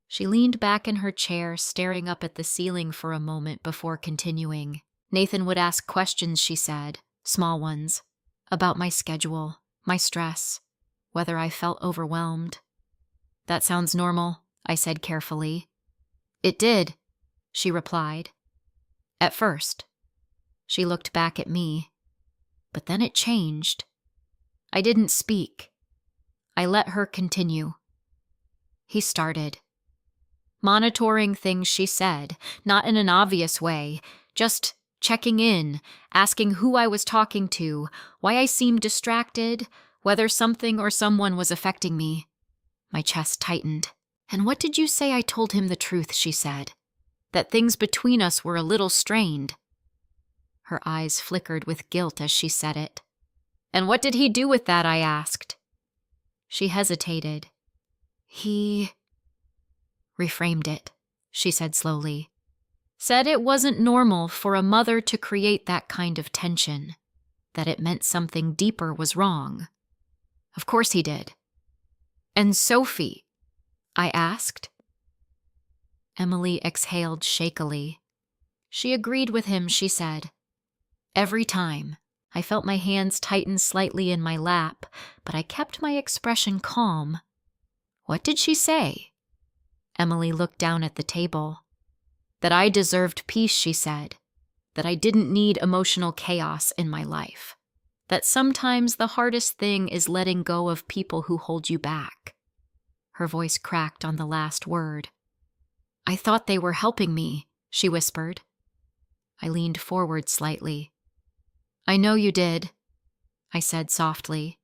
She leaned back in her chair, staring up at the ceiling for a moment before continuing. Nathan would ask questions, she said, small ones, about my schedule, my stress, whether I felt overwhelmed. That sounds normal, I said carefully. It did, she replied. At first. She looked back at me. But then it changed. I didn't speak. I let her continue. He started. Monitoring things she said, not in an obvious way, just checking in, asking who I was talking to, why I seemed distracted, whether something or someone was affecting me. My chest tightened. And what did you say I told him the truth, she said. That things between us were a little strained. Her eyes flickered with guilt as she said it. And what did he do with that, I asked. She hesitated. He reframed it, she said slowly. Said it wasn't normal for a mother to create that kind of tension, that it meant something deeper was wrong. Of course he did. And Sophie? I asked. Emily exhaled shakily. She agreed with him, she said. Every time. I felt my hands tighten slightly in my lap, but I kept my expression calm. What did she say? Emily looked down at the table. That I deserved peace, she said. That I didn't need emotional chaos in my life. That sometimes the hardest thing is letting go of people who hold you back. Her voice cracked on the last word. I thought they were helping me, she whispered. I leaned forward slightly. I know you did, I said softly.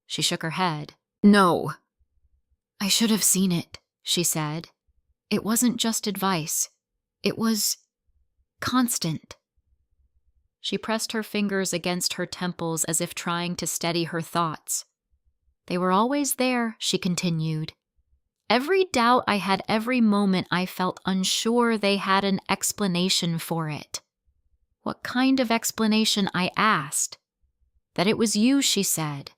She shook her head. No. I should have seen it, she said. It wasn't just advice. It was constant. She pressed her fingers against her temples as if trying to steady her thoughts. They were always there, she continued. Every doubt I had, every moment I felt unsure, they had an explanation for it. What kind of explanation, I asked. That it was you, she said.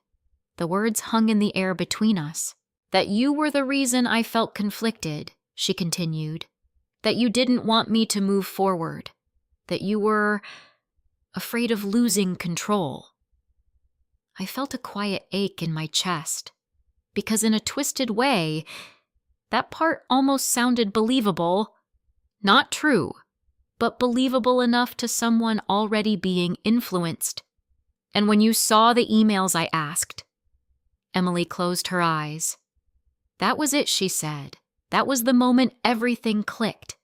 The words hung in the air between us. That you were the reason I felt conflicted, she continued. That you didn't want me to move forward. That you were afraid of losing control. I felt a quiet ache in my chest, because in a twisted way, that part almost sounded believable. Not true, but believable enough to someone already being influenced. And when you saw the emails, I asked. Emily closed her eyes. That was it, she said. That was the moment everything clicked.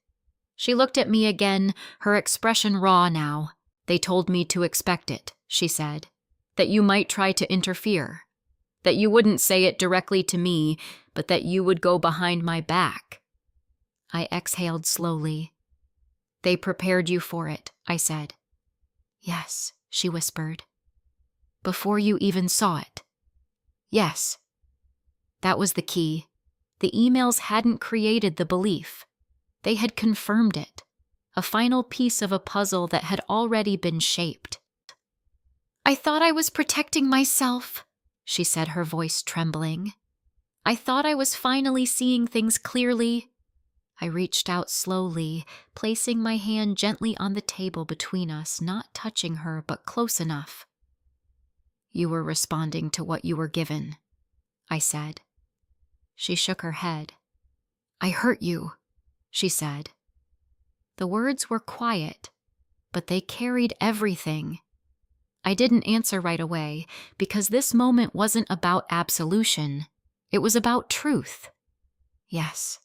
She looked at me again, her expression raw now. They told me to expect it, she said. That you might try to interfere. That you wouldn't say it directly to me, but that you would go behind my back. I exhaled slowly. They prepared you for it, I said. Yes, she whispered. Before you even saw it. Yes. That was the key. The emails hadn't created the belief. They had confirmed it. A final piece of a puzzle that had already been shaped. I thought I was protecting myself, she said, her voice trembling. I thought I was finally seeing things clearly. I reached out slowly, placing my hand gently on the table between us, not touching her, but close enough. You were responding to what you were given, I said. She shook her head. I hurt you, she said. The words were quiet, but they carried everything. I didn't answer right away, because this moment wasn't about absolution. It was about truth. Yes,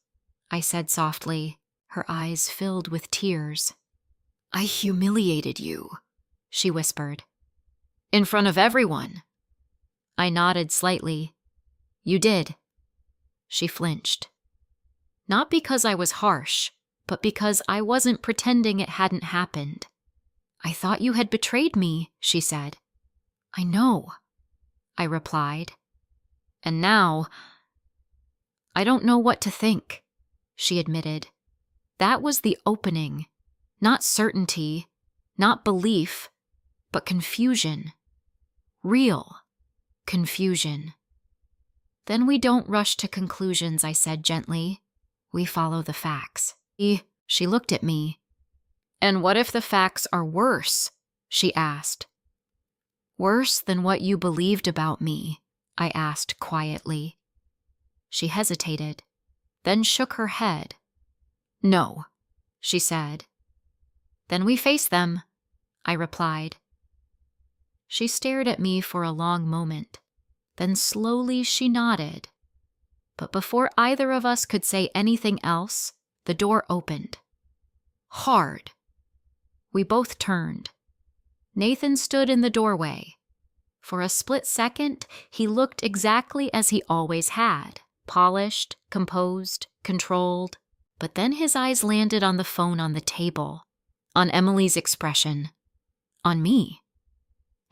I said softly, her eyes filled with tears. I humiliated you, she whispered. In front of everyone. I nodded slightly. You did. She flinched. Not because I was harsh, but because I wasn't pretending it hadn't happened. I thought you had betrayed me, she said. I know, I replied. And now, I don't know what to think, she admitted. That was the opening. Not certainty, not belief, but confusion. Real confusion. Then we don't rush to conclusions, I said gently. We follow the facts. She looked at me. And what if the facts are worse? She asked. Worse than what you believed about me? I asked quietly. She hesitated, then shook her head. No, she said. Then we face them, I replied. She stared at me for a long moment. Then slowly she nodded. But before either of us could say anything else, the door opened. Hard. We both turned. Nathan stood in the doorway. For a split second, he looked exactly as he always had, polished, composed, controlled. But then his eyes landed on the phone on the table, on Emily's expression, on me.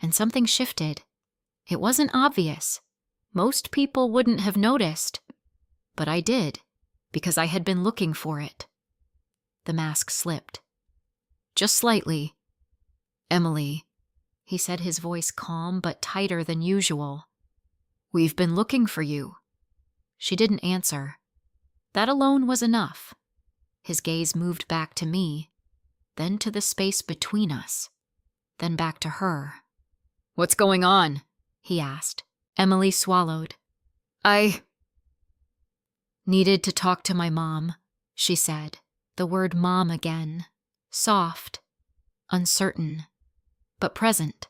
And something shifted. It wasn't obvious. Most people wouldn't have noticed. But I did, because I had been looking for it. The mask slipped. Just slightly. Emily, he said, his voice calm but tighter than usual. We've been looking for you. She didn't answer. That alone was enough. His gaze moved back to me, then to the space between us, then back to her. What's going on? He asked. Emily swallowed. I needed to talk to my mom, she said, the word mom again, soft, uncertain, but present.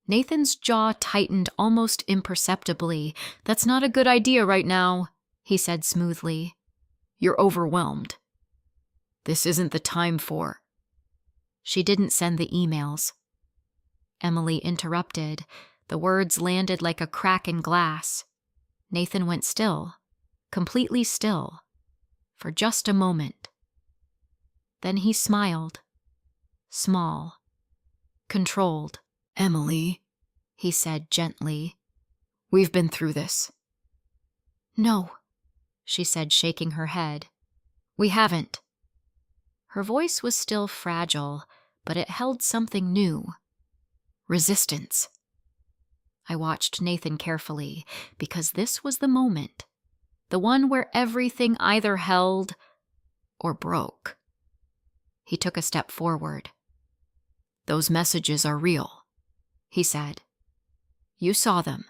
Nathan's jaw tightened almost imperceptibly. That's not a good idea right now, he said smoothly. You're overwhelmed. This isn't the time for... She didn't send the emails. Emily interrupted. The words landed like a crack in glass. Nathan went still, completely still. for just a moment. Then he smiled. Small. Controlled. "Emily," he said gently. "we've been through this." "No," she said, shaking her head. "We haven't." Her voice was still fragile, but it held something new. Resistance. I watched Nathan carefully, because this was the moment. The one where everything either held or broke. He took a step forward. "Those messages are real," he said. "You saw them."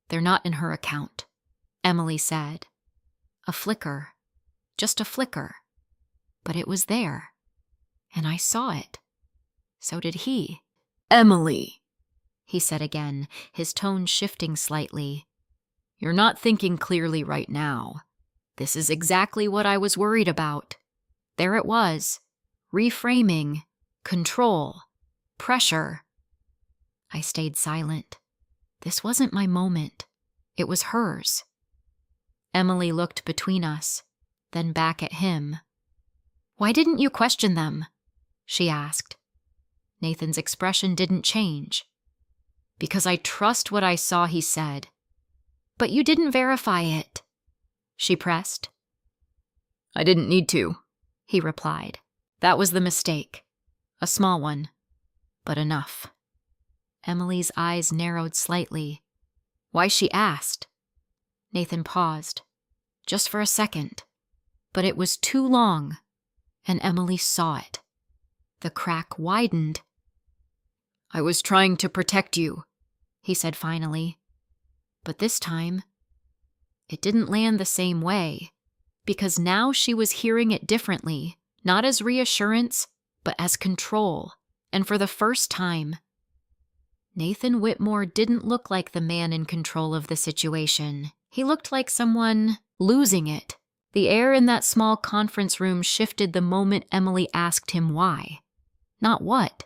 "They're not in her account," Emily said. A flicker. Just a flicker. But it was there. And I saw it. So did he. "Emily," he said again, his tone shifting slightly. "you're not thinking clearly right now. This is exactly what I was worried about." There it was. Reframing. Control. Pressure. I stayed silent. This wasn't my moment. It was hers. Emily looked between us, then back at him. "Why didn't you question them?" she asked. Nathan's expression didn't change. "Because I trust what I saw," he said. "But you didn't verify it," she pressed. "I didn't need to," he replied. "That was the mistake. A small one, but enough." Emily's eyes narrowed slightly. Why she asked. Nathan paused, just for a second. But it was too long, and Emily saw it. The crack widened. "I was trying to protect you," he said finally. But this time, it didn't land the same way, because now she was hearing it differently, not as reassurance, but as control, and for the first time. Nathan Whitmore didn't look like the man in control of the situation. He looked like someone losing it. The air in that small conference room shifted the moment Emily asked him why. Not what,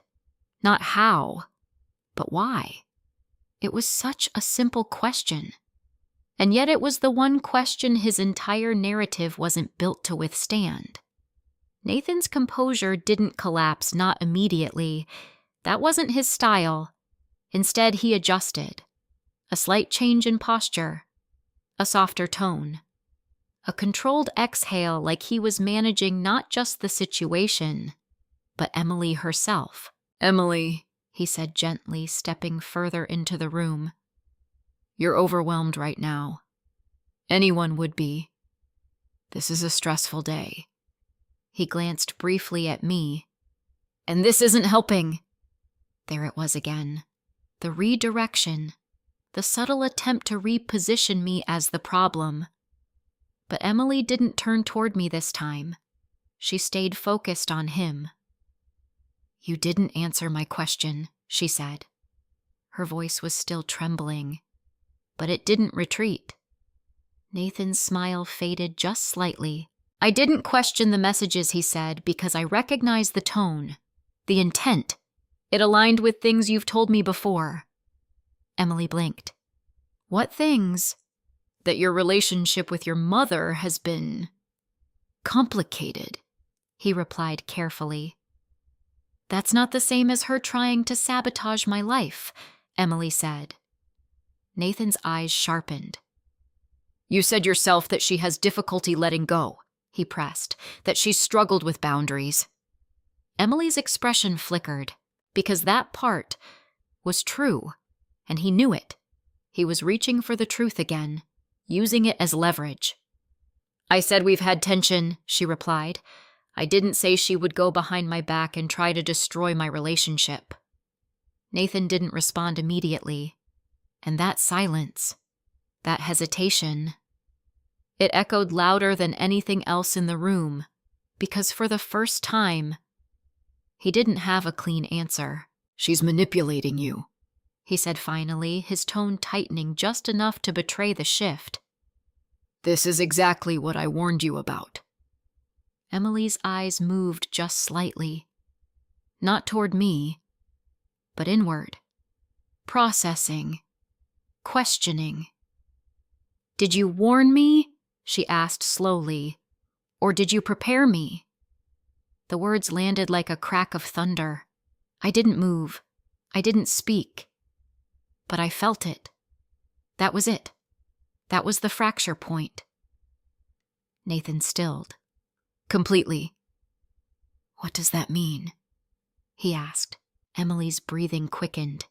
not how, but why. It was such a simple question. And yet it was the one question his entire narrative wasn't built to withstand. Nathan's composure didn't collapse, not immediately. That wasn't his style. Instead, he adjusted. A slight change in posture. A softer tone. A controlled exhale, like he was managing not just the situation, but Emily herself. "Emily," he said gently, stepping further into the room. "You're overwhelmed right now. Anyone would be. This is a stressful day." He glanced briefly at me. "And this isn't helping." There it was again. The redirection. The subtle attempt to reposition me as the problem. But Emily didn't turn toward me this time. She stayed focused on him. "You didn't answer my question," she said. Her voice was still trembling, but it didn't retreat. Nathan's smile faded just slightly. "I didn't question the messages," he said, "because I recognized the tone, the intent. It aligned with things you've told me before." Emily blinked. "What things?" "That your relationship with your mother has been complicated," he replied carefully. "That's not the same as her trying to sabotage my life," Emily said. Nathan's eyes sharpened. "You said yourself that she has difficulty letting go," he pressed, "that she's struggled with boundaries." Emily's expression flickered, because that part was true, and he knew it. He was reaching for the truth again, using it as leverage. "I said we've had tension," she replied. "I didn't say she would go behind my back and try to destroy my relationship." Nathan didn't respond immediately, and that silence, that hesitation, it echoed louder than anything else in the room, because for the first time, he didn't have a clean answer. "She's manipulating you," he said finally, his tone tightening just enough to betray the shift. "This is exactly what I warned you about." Emily's eyes moved just slightly. Not toward me, but inward. Processing. Questioning. "Did you warn me?" she asked slowly, Or did you prepare me?" The words landed like a crack of thunder. I didn't move. I didn't speak. But I felt it. That was it. That was the fracture point. Nathan stilled. Completely. "What does that mean?" he asked. Emily's breathing quickened.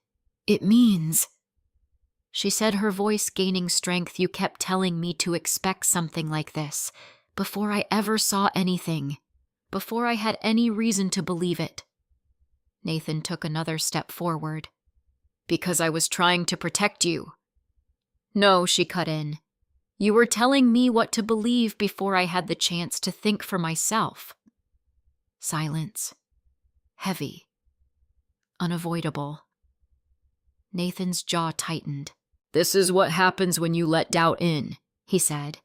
"It means," she said, her voice gaining strength, "you kept telling me to expect something like this, before I ever saw anything, before I had any reason to believe it." Nathan took another step forward. "Because I was trying to protect you." "No," she cut in. "You were telling me what to believe before I had the chance to think for myself." Silence. Heavy. Unavoidable. Nathan's jaw tightened. "This is what happens when you let doubt in," he said.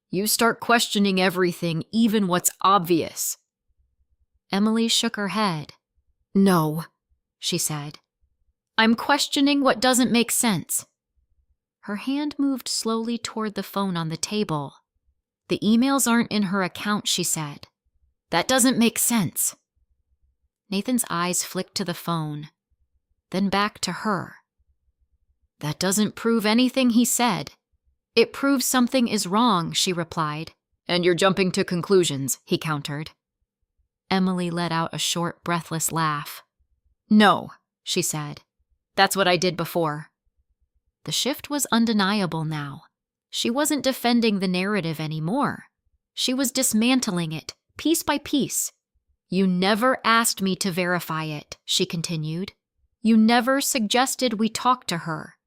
"You start questioning everything, even what's obvious." Emily shook her head. "No," she said. "I'm questioning what doesn't make sense." Her hand moved slowly toward the phone on the table. "The emails aren't in her account," she said. "That doesn't make sense." Nathan's eyes flicked to the phone, then back to her. "That doesn't prove anything he said. It proves something is wrong," she replied. "And you're jumping to conclusions," he countered. Emily let out a short, breathless laugh. "No," she said. "That's what I did before." The shift was undeniable now. She wasn't defending the narrative anymore. She was dismantling it, piece by piece. "You never asked me to verify it," she continued. "You never suggested we talk to her.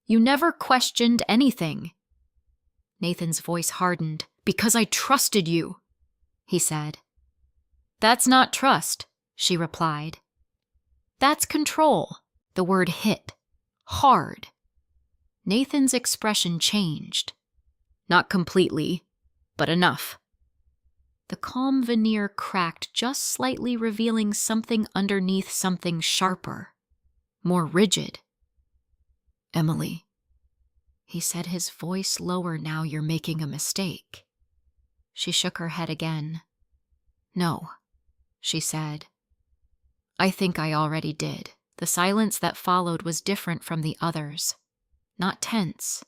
You never questioned anything." Nathan's voice hardened. "Because I trusted you," he said. "That's not trust," she replied. "That's control." The word hit. Hard. Nathan's expression changed. "Not completely, but enough." The calm veneer cracked just slightly, revealing something underneath, something sharper, more rigid. "Emily," he said, his voice lower now, "you're making a mistake." She shook her head again. "No," she said. "I think I already did." The silence that followed was different from the others. Not tense,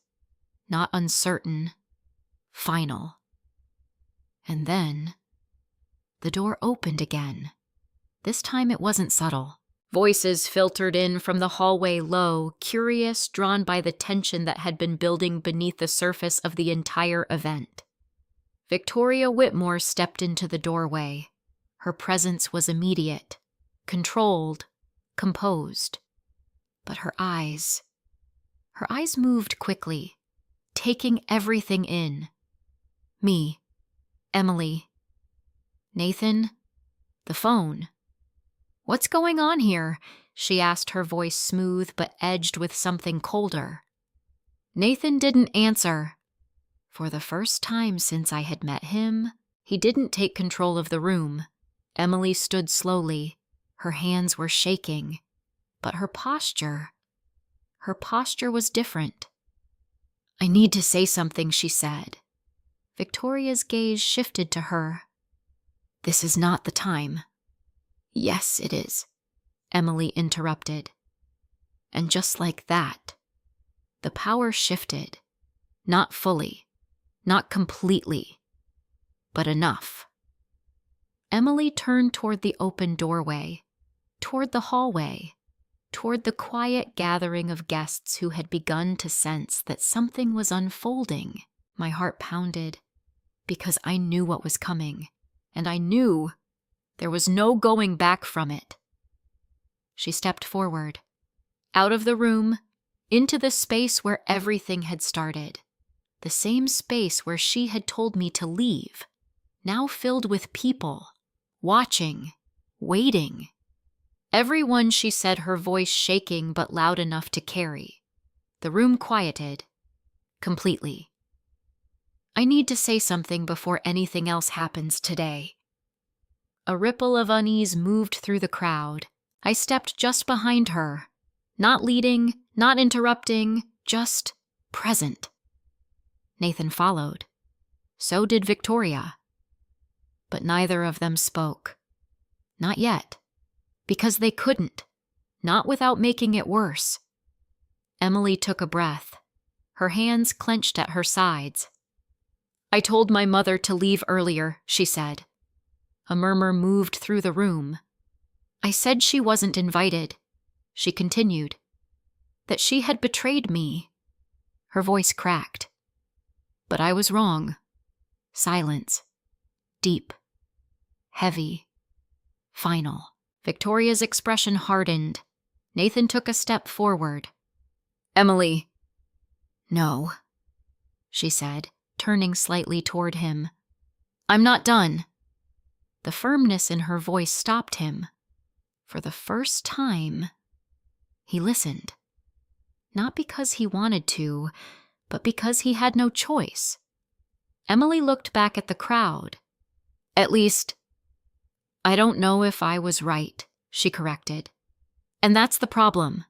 not uncertain, final. And then, the door opened again. This time it wasn't subtle. Voices filtered in from the hallway, low, curious, drawn by the tension that had been building beneath the surface of the entire event. Victoria Whitmore stepped into the doorway. Her presence was immediate, controlled, composed. But her eyes moved quickly, taking everything in. Me, Emily, Nathan, the phone. "What's going on here?" she asked, her voice smooth but edged with something colder. Nathan didn't answer. For the first time since I had met him, he didn't take control of the room. Emily stood slowly. Her hands were shaking, but her posture was different. "I need to say something," she said. Victoria's gaze shifted to her. "This is not the time." "Yes, it is," Emily interrupted. And just like that, the power shifted. Not fully, not completely, but enough. Emily turned toward the open doorway, toward the hallway, toward the quiet gathering of guests who had begun to sense that something was unfolding. My heart pounded, because I knew what was coming, and I knew there was no going back from it. She stepped forward, out of the room, into the space where everything had started, the same space where she had told me to leave, now filled with people, watching, waiting. Everyone, she said, her voice shaking but loud enough to carry. The room quieted, completely. "I need to say something before anything else happens today." A ripple of unease moved through the crowd. I stepped just behind her, not leading, not interrupting, just present. Nathan followed. So did Victoria. But neither of them spoke. Not yet. Because they couldn't. Not without making it worse. Emily took a breath. Her hands clenched at her sides. "I told my mother to leave earlier," she said. A murmur moved through the room. "I said she wasn't invited," she continued. "That she had betrayed me." Her voice cracked. "But I was wrong." Silence. Deep. Heavy. Final. Victoria's expression hardened. Nathan took a step forward. "Emily." "No," she said, turning slightly toward him. "I'm not done." The firmness in her voice stopped him. For the first time, he listened. Not because he wanted to, but because he had no choice. Emily looked back at the crowd. "At least, I don't know if I was right," she corrected. "And that's the problem."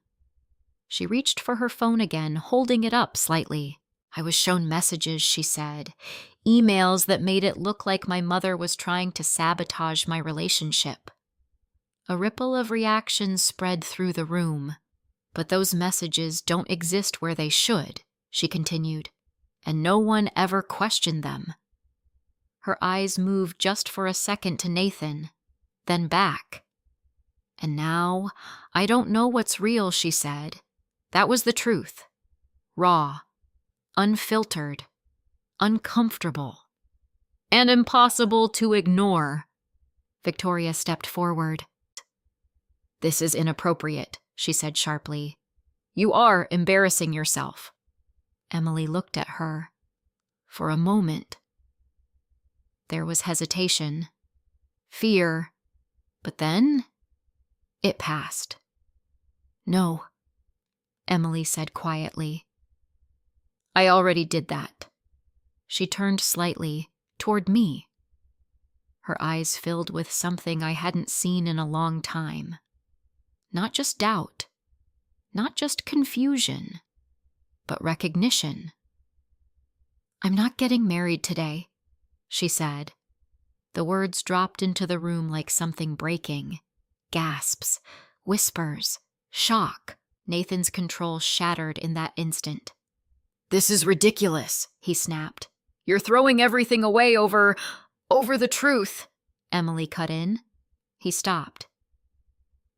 She reached for her phone again, holding it up slightly. "I was shown messages," she said. "Emails that made it look like my mother was trying to sabotage my relationship." A ripple of reaction spread through the room. "But those messages don't exist where they should," she continued, "and no one ever questioned them." Her eyes moved just for a second to Nathan, then back. "And now, I don't know what's real," she said. "That was the truth. Raw, unfiltered, uncomfortable, and impossible to ignore." Victoria stepped forward. "This is inappropriate," she said sharply. "You are embarrassing yourself." Emily looked at her. For a moment, there was hesitation, fear, but then it passed. "No," Emily said quietly. "I already did that." She turned slightly, toward me. Her eyes filled with something I hadn't seen in a long time. Not just doubt, not just confusion, but recognition. "I'm not getting married today," she said. The words dropped into the room like something breaking. Gasps, whispers, shock. Nathan's control shattered in that instant. "This is ridiculous," he snapped. "You're throwing everything away over the truth," Emily cut in. He stopped.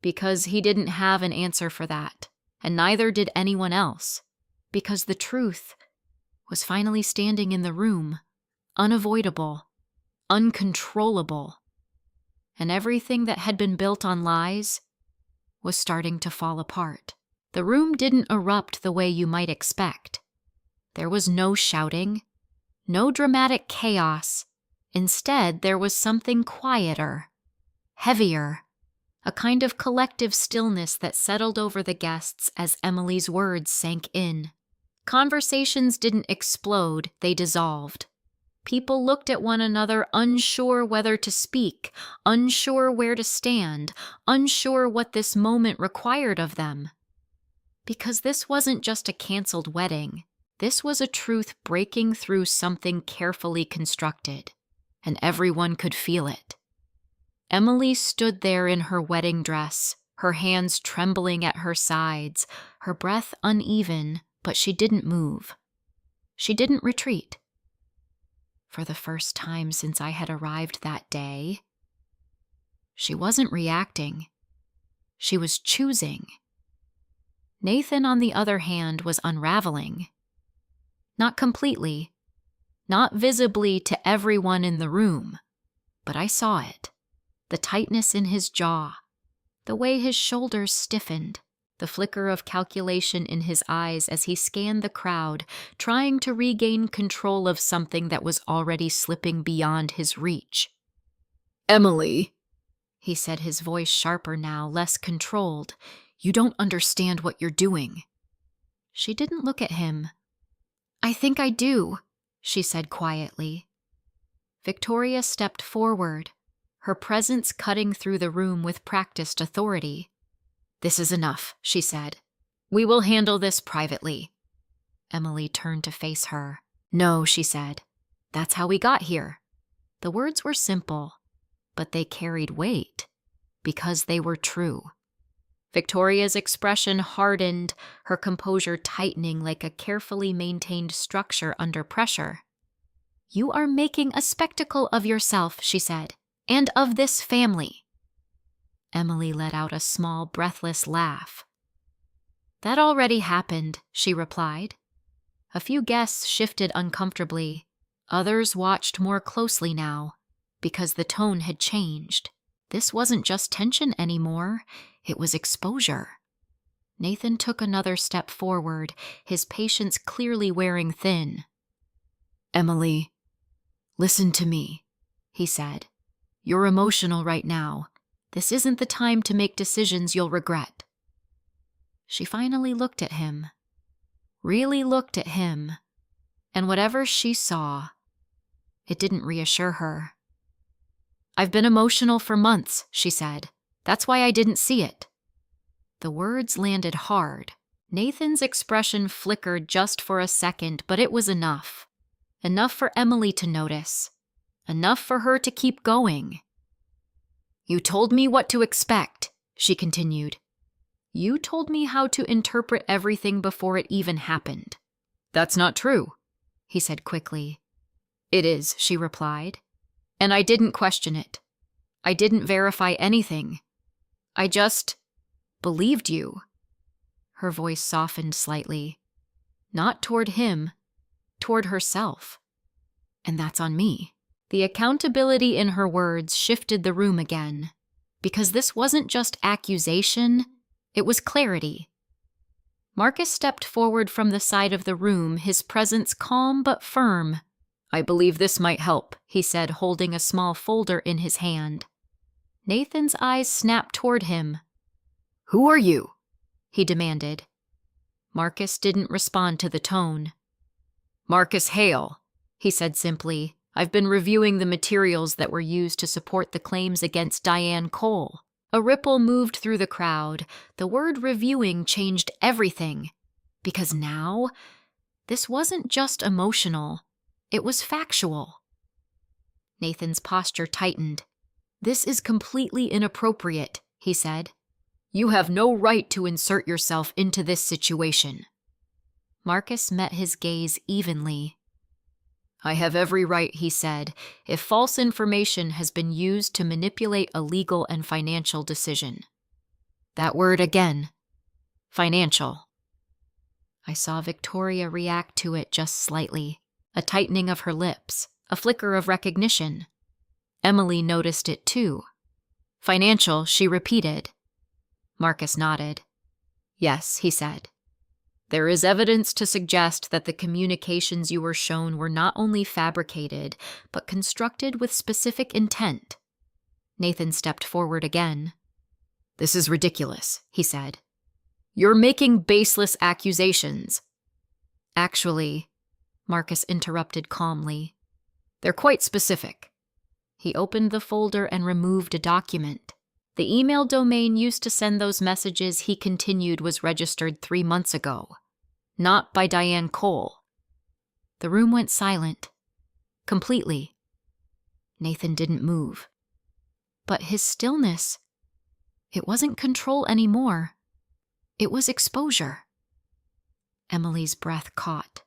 Because he didn't have an answer for that, and neither did anyone else. Because the truth was finally standing in the room, unavoidable, uncontrollable. And everything that had been built on lies was starting to fall apart. The room didn't erupt the way you might expect. There was no shouting, no dramatic chaos. Instead, there was something quieter, heavier, a kind of collective stillness that settled over the guests as Emily's words sank in. Conversations didn't explode, they dissolved. People looked at one another unsure whether to speak, unsure where to stand, unsure what this moment required of them. Because this wasn't just a canceled wedding. This was a truth breaking through something carefully constructed, and everyone could feel it. Emily stood there in her wedding dress, her hands trembling at her sides, her breath uneven, but she didn't move. She didn't retreat. For the first time since I had arrived that day, she wasn't reacting. She was choosing. Nathan, on the other hand, was unraveling. Not completely, not visibly to everyone in the room, but I saw it. The tightness in his jaw, the way his shoulders stiffened, the flicker of calculation in his eyes as he scanned the crowd, trying to regain control of something that was already slipping beyond his reach. "Emily," he said, his voice sharper now, less controlled, "you don't understand what you're doing." She didn't look at him. "I think I do," she said quietly. Victoria stepped forward, her presence cutting through the room with practiced authority. "This is enough," she said. "We will handle this privately." Emily turned to face her. "No," she said. "That's how we got here. The words were simple, but they carried weight because they were true. Victoria's expression hardened, her composure tightening like a carefully maintained structure under pressure. "You are making a spectacle of yourself," she said, "and of this family." Emily let out a small, breathless laugh. "That already happened," she replied. A few guests shifted uncomfortably. Others watched more closely now, because the tone had changed. This wasn't just tension anymore, it was exposure. Nathan took another step forward, his patience clearly wearing thin. "Emily, listen to me," he said. "You're emotional right now. This isn't the time to make decisions you'll regret." She finally looked at him, really looked at him, and whatever she saw, it didn't reassure her. "I've been emotional for months," she said. "That's why I didn't see it." The words landed hard. Nathan's expression flickered just for a second, but it was enough. Enough for Emily to notice. Enough for her to keep going. "You told me what to expect," she continued. "You told me how to interpret everything before it even happened." "That's not true," he said quickly. "It is," she replied. "And I didn't question it. I didn't verify anything. I just believed you." Her voice softened slightly. Not toward him, toward herself. "And that's on me." The accountability in her words shifted the room again, because this wasn't just accusation, it was clarity. Marcus stepped forward from the side of the room, his presence calm but firm. "I believe this might help," he said, holding a small folder in his hand. Nathan's eyes snapped toward him. "Who are you?" he demanded. Marcus didn't respond to the tone. "Marcus Hale," he said simply. "I've been reviewing the materials that were used to support the claims against Diane Cole." A ripple moved through the crowd. The word reviewing changed everything. Because now, this wasn't just emotional. It was factual. Nathan's posture tightened. "This is completely inappropriate," he said. "You have no right to insert yourself into this situation." Marcus met his gaze evenly. "I have every right," he said, "if false information has been used to manipulate a legal and financial decision." That word again. Financial. I saw Victoria react to it just slightly. A tightening of her lips, a flicker of recognition. Emily noticed it too. "Financial," she repeated. Marcus nodded. "Yes," he said. "There is evidence to suggest that the communications you were shown were not only fabricated, but constructed with specific intent." Nathan stepped forward again. "This is ridiculous," he said. "You're making baseless accusations." "Actually," Marcus interrupted calmly, "they're quite specific." He opened the folder and removed a document. The email domain used to send those messages, he continued, was registered 3 months ago. Not by Diane Cole. The room went silent. Completely. Nathan didn't move. But his stillness, it wasn't control anymore. It was exposure. Emily's breath caught.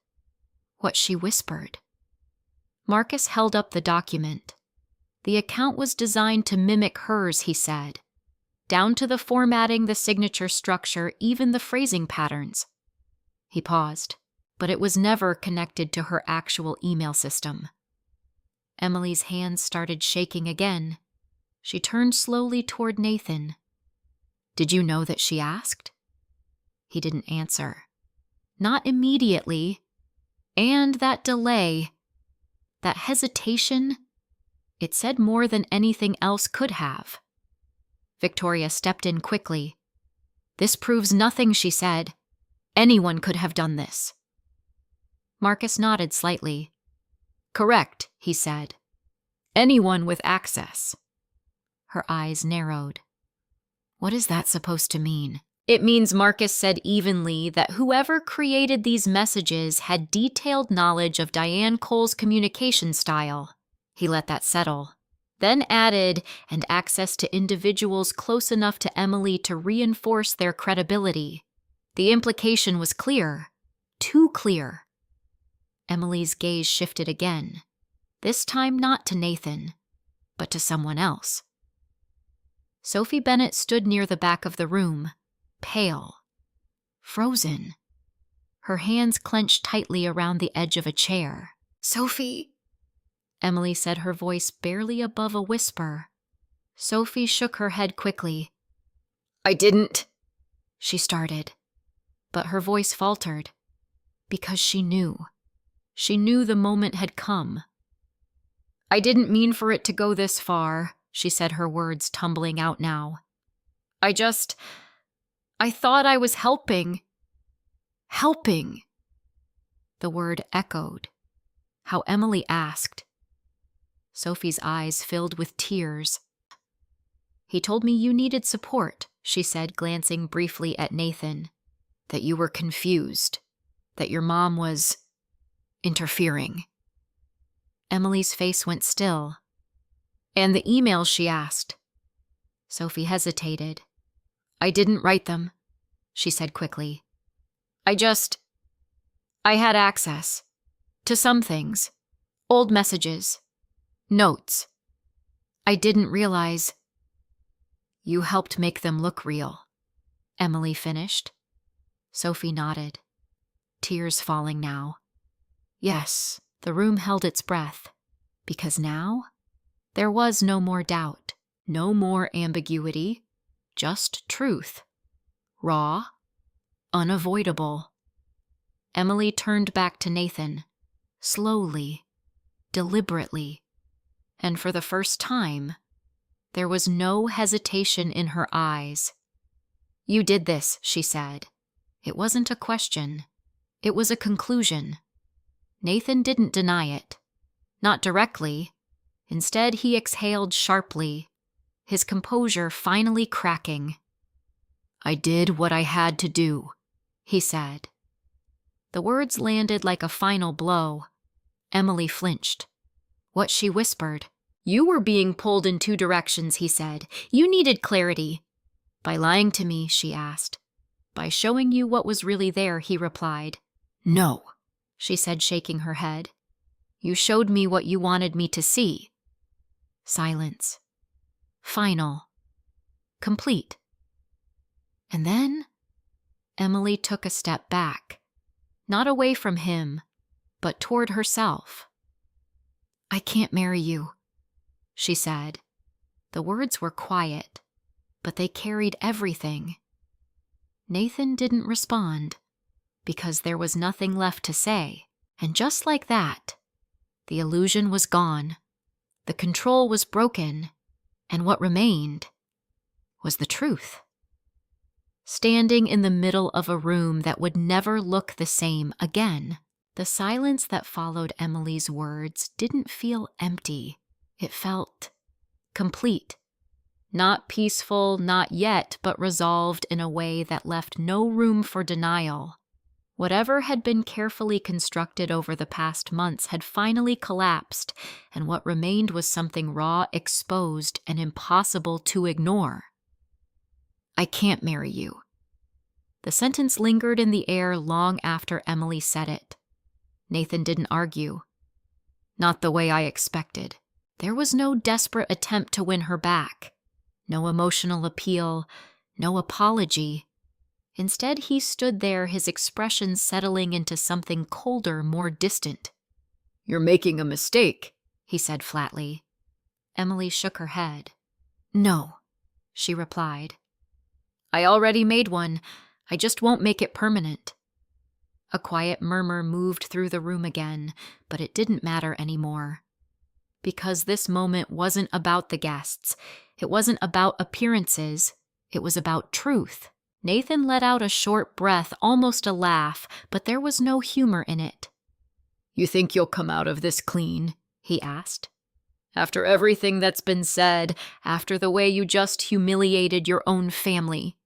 What she whispered. Marcus held up the document. The account was designed to mimic hers, he said. Down to the formatting, the signature structure, even the phrasing patterns. He paused, but it was never connected to her actual email system. Emily's hands started shaking again. She turned slowly toward Nathan. "Did you know that she asked?" He didn't answer. Not immediately. And that delay, that hesitation, it said more than anything else could have. Victoria stepped in quickly. "This proves nothing," she said. "Anyone could have done this." Marcus nodded slightly. "Correct," he said. "Anyone with access." Her eyes narrowed. What is that supposed to mean? It means, Marcus said evenly, that whoever created these messages had detailed knowledge of Diane Cole's communication style. He let that settle, then added, and access to individuals close enough to Emily to reinforce their credibility. The implication was clear. Too clear. Emily's gaze shifted again, this time not to Nathan, but to someone else. Sophie Bennett stood near the back of the room, pale, frozen. Her hands clenched tightly around the edge of a chair. "Sophie," Emily said, her voice barely above a whisper. Sophie shook her head quickly. "I didn't," she started, but her voice faltered, because she knew. She knew the moment had come. "I didn't mean for it to go this far," she said, her words tumbling out now. I thought I was helping. Helping." The word echoed. How Emily asked. Sophie's eyes filled with tears. "He told me you needed support," she said, glancing briefly at Nathan. "That you were confused. That your mom was interfering." Emily's face went still. "And the emails," she asked. Sophie hesitated. "I didn't write them," she said quickly. I had access to some things. Old messages. Notes. I didn't realize." "You helped make them look real," Emily finished. Sophie nodded, tears falling now. Yes, the room held its breath, because now there was no more doubt, no more ambiguity, just truth. Raw, unavoidable. Emily turned back to Nathan, slowly, deliberately, and for the first time, there was no hesitation in her eyes. "You did this," she said. It wasn't a question. It was a conclusion. Nathan didn't deny it. Not directly. Instead, he exhaled sharply, his composure finally cracking. "I did what I had to do," he said. The words landed like a final blow. Emily flinched. What she whispered. "You were being pulled in two directions," he said. "You needed clarity." "By lying to me?" she asked. "By showing you what was really there," he replied. "No," she said, shaking her head. "You showed me what you wanted me to see." Silence. Final. Complete. And then Emily took a step back, not away from him, but toward herself. "I can't marry you," she said. The words were quiet, but they carried everything. Nathan didn't respond, because there was nothing left to say. And just like that, the illusion was gone. The control was broken, and what remained was the truth. Standing in the middle of a room that would never look the same again, the silence that followed Emily's words didn't feel empty. It felt complete. Not peaceful, not yet, but resolved in a way that left no room for denial. Whatever had been carefully constructed over the past months had finally collapsed, and what remained was something raw, exposed, and impossible to ignore. "I can't marry you." The sentence lingered in the air long after Emily said it. Nathan didn't argue. "Not the way I expected." There was no desperate attempt to win her back. No emotional appeal, no apology. Instead, he stood there, his expression settling into something colder, more distant. "You're making a mistake," he said flatly. Emily shook her head. "No," she replied. "I already made one. I just won't make it permanent." A quiet murmur moved through the room again, but it didn't matter anymore. Because this moment wasn't about the guests. It wasn't about appearances. It was about truth. Nathan let out a short breath, almost a laugh, but there was no humor in it. "You think you'll come out of this clean?" he asked. "After everything that's been said, after the way you just humiliated your own family."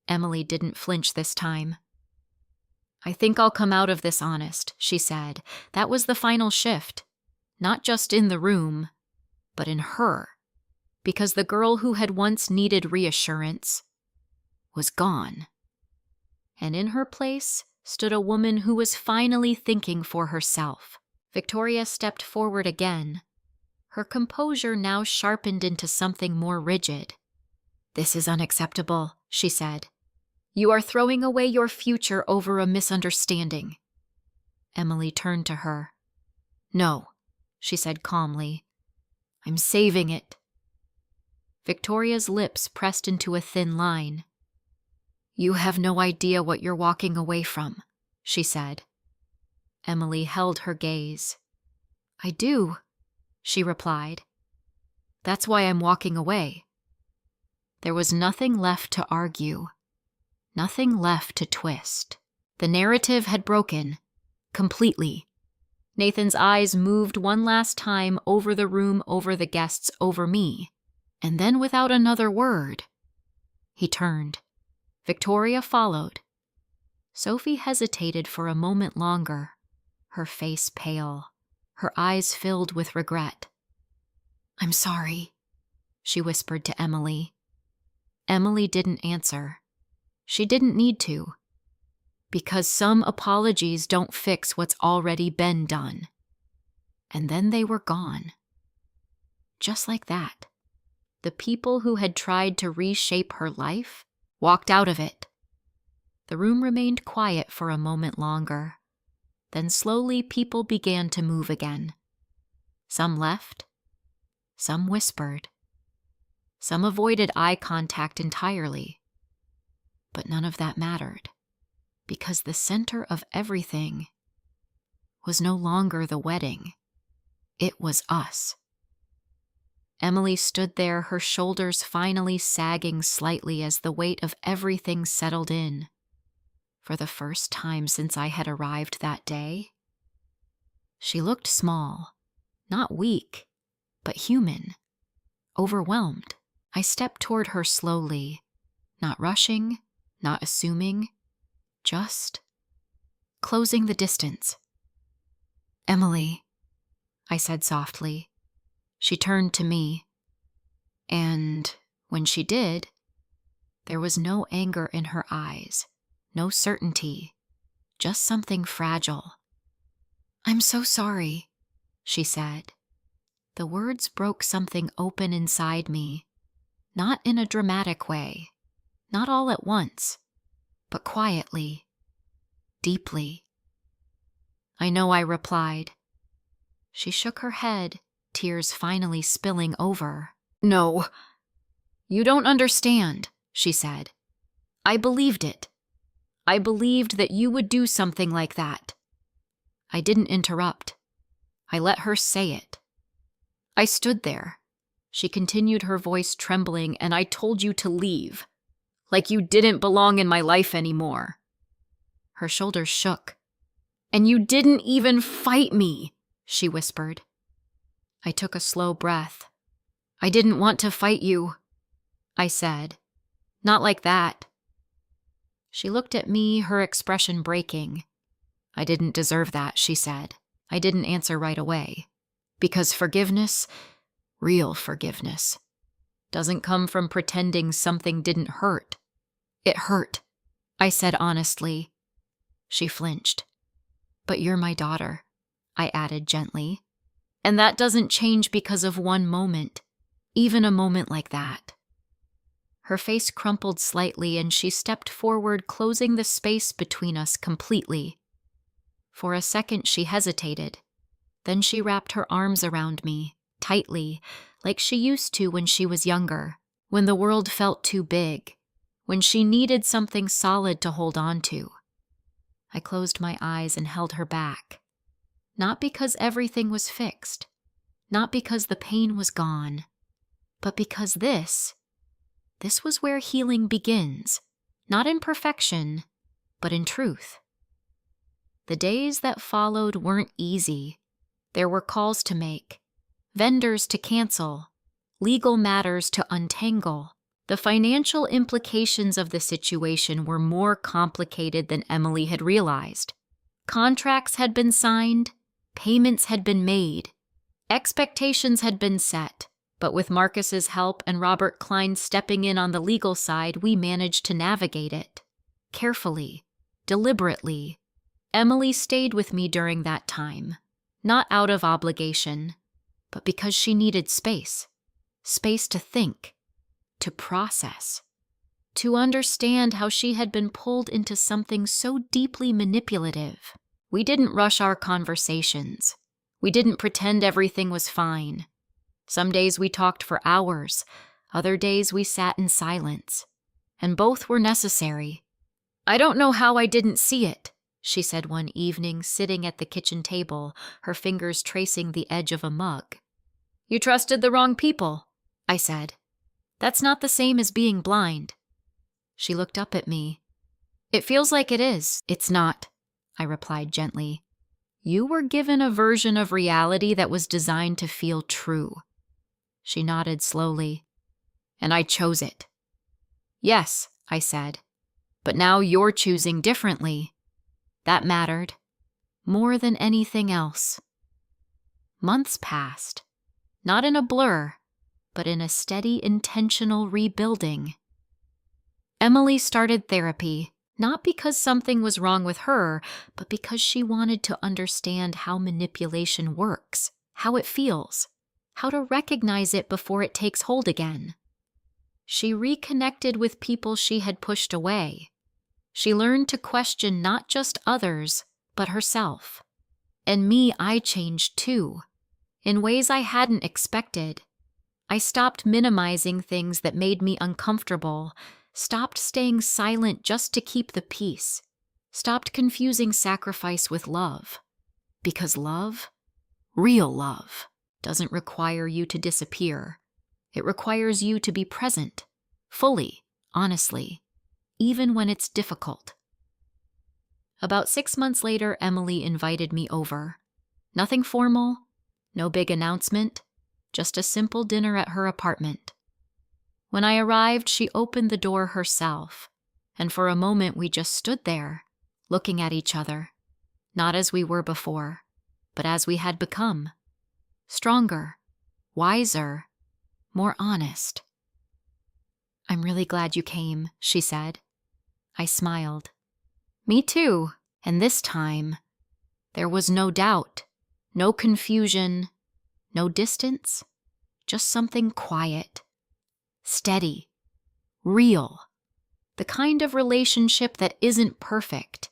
Emily didn't flinch this time. "I think I'll come out of this honest," she said. That was the final shift. Not just in the room, but in her, because the girl who had once needed reassurance was gone. And in her place stood a woman who was finally thinking for herself. Victoria stepped forward again, her composure now sharpened into something more rigid. "This is unacceptable," she said. "You are throwing away your future over a misunderstanding." Emily turned to her. "No," she said calmly. "I'm saving it." Victoria's lips pressed into a thin line. "You have no idea what you're walking away from," she said. Emily held her gaze. "I do," she replied. "That's why I'm walking away." There was nothing left to argue, nothing left to twist. The narrative had broken, completely. Nathan's eyes moved one last time over the room, over the guests, over me, and then without another word, he turned. Victoria followed. Sophie hesitated for a moment longer, her face pale, her eyes filled with regret. "I'm sorry," she whispered to Emily. Emily didn't answer. She didn't need to, because some apologies don't fix what's already been done. And then they were gone. Just like that. The people who had tried to reshape her life walked out of it. The room remained quiet for a moment longer. Then slowly people began to move again. Some left. Some whispered. Some avoided eye contact entirely. But none of that mattered, because the center of everything was no longer the wedding. It was us. Emily stood there, her shoulders finally sagging slightly as the weight of everything settled in. For the first time since I had arrived that day, she looked small, not weak, but human, overwhelmed. I stepped toward her slowly, not rushing, not assuming, just closing the distance. "Emily," I said softly. She turned to me, and when she did, there was no anger in her eyes, no certainty, just something fragile. "I'm so sorry," she said. The words broke something open inside me, not in a dramatic way, not all at once, but quietly, deeply. "I know," I replied. She shook her head, tears finally spilling over. "No, you don't understand," she said. "I believed it. I believed that you would do something like that." I didn't interrupt. I let her say it. "I stood there," she continued, her voice trembling, "and I told you to leave, like you didn't belong in my life anymore." Her shoulders shook. "And you didn't even fight me," she whispered. I took a slow breath. "I didn't want to fight you," I said. "Not like that." She looked at me, her expression breaking. "I didn't deserve that," she said. I didn't answer right away. Because forgiveness, real forgiveness, doesn't come from pretending something didn't hurt. It hurt, I said honestly. She flinched. "But you're my daughter," I added gently. "And that doesn't change because of one moment, even a moment like that." Her face crumpled slightly and she stepped forward, closing the space between us completely. For a second she hesitated. Then she wrapped her arms around me, tightly, like she used to when she was younger, when the world felt too big, when she needed something solid to hold on to. I closed my eyes and held her back. Not because everything was fixed, not because the pain was gone, but because this was where healing begins, not in perfection, but in truth. The days that followed weren't easy. There were calls to make, vendors to cancel, legal matters to untangle. The financial implications of the situation were more complicated than Emily had realized. Contracts had been signed, payments had been made, Expectations had been set, but with Marcus's help and Robert Klein stepping in on the legal side, we managed to navigate it. Carefully, deliberately, Emily stayed with me during that time, not out of obligation, but because she needed space. Space to think, to process, to understand how she had been pulled into something so deeply manipulative. We didn't rush our conversations. We didn't pretend everything was fine. Some days we talked for hours, other days we sat in silence, and both were necessary. "I don't know how I didn't see it," she said one evening, sitting at the kitchen table, her fingers tracing the edge of a mug. "You trusted the wrong people," I said. "That's not the same as being blind." She looked up at me. "It feels like it is." "It's not," I replied gently. "You were given a version of reality that was designed to feel true." She nodded slowly. "And I chose it." "Yes," I said, "but now you're choosing differently." That mattered, more than anything else. Months passed, not in a blur, but in a steady, intentional rebuilding. Emily started therapy, not because something was wrong with her, but because she wanted to understand how manipulation works, how it feels, how to recognize it before it takes hold again. She reconnected with people she had pushed away. She learned to question not just others, but herself. And me, I changed too, in ways I hadn't expected. I stopped minimizing things that made me uncomfortable, stopped staying silent just to keep the peace, stopped confusing sacrifice with love. Because love, real love, doesn't require you to disappear. It requires you to be present, fully, honestly, even when it's difficult. About 6 months later, Emily invited me over. Nothing formal, no big announcement, just a simple dinner at her apartment. When I arrived, she opened the door herself, and for a moment we just stood there, looking at each other, not as we were before, but as we had become. Stronger, wiser, more honest. "I'm really glad you came," she said. I smiled. "Me too." And this time, there was no doubt, no confusion, no distance, just something quiet, steady, real. The kind of relationship that isn't perfect,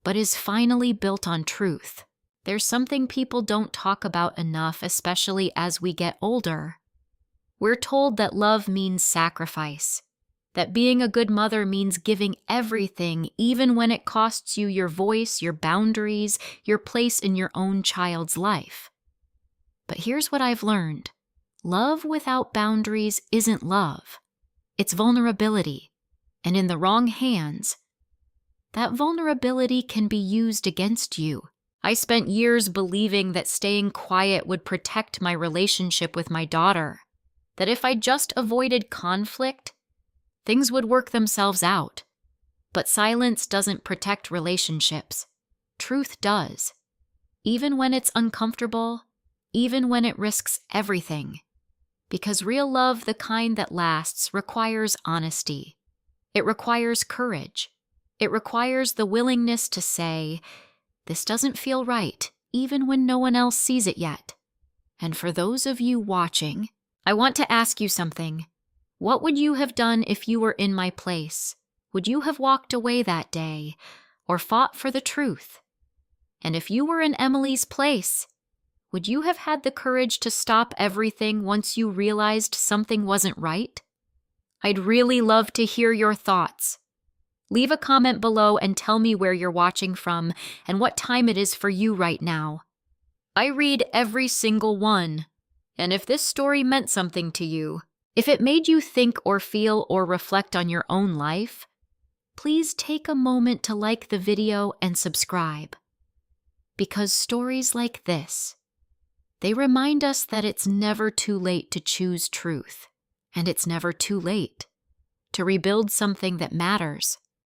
but is finally built on truth. There's something people don't talk about enough, especially as we get older. We're told that love means sacrifice, that being a good mother means giving everything, even when it costs you your voice, your boundaries, your place in your own child's life. But here's what I've learned. Love without boundaries isn't love. It's vulnerability. And in the wrong hands, that vulnerability can be used against you. I spent years believing that staying quiet would protect my relationship with my daughter, that if I just avoided conflict, things would work themselves out. But silence doesn't protect relationships. Truth does. Even when it's uncomfortable, even when it risks everything. Because real love, the kind that lasts, requires honesty. It requires courage. It requires the willingness to say, "This doesn't feel right," even when no one else sees it yet. And for those of you watching, I want to ask you something. What would you have done if you were in my place? Would you have walked away that day, or fought for the truth? And if you were in Emily's place, would you have had the courage to stop everything once you realized something wasn't right? I'd really love to hear your thoughts. Leave a comment below and tell me where you're watching from and what time it is for you right now. I read every single one. And if this story meant something to you, if it made you think or feel or reflect on your own life, please take a moment to like the video and subscribe. Because stories like this, they remind us that it's never too late to choose truth, and it's never too late to rebuild something that matters,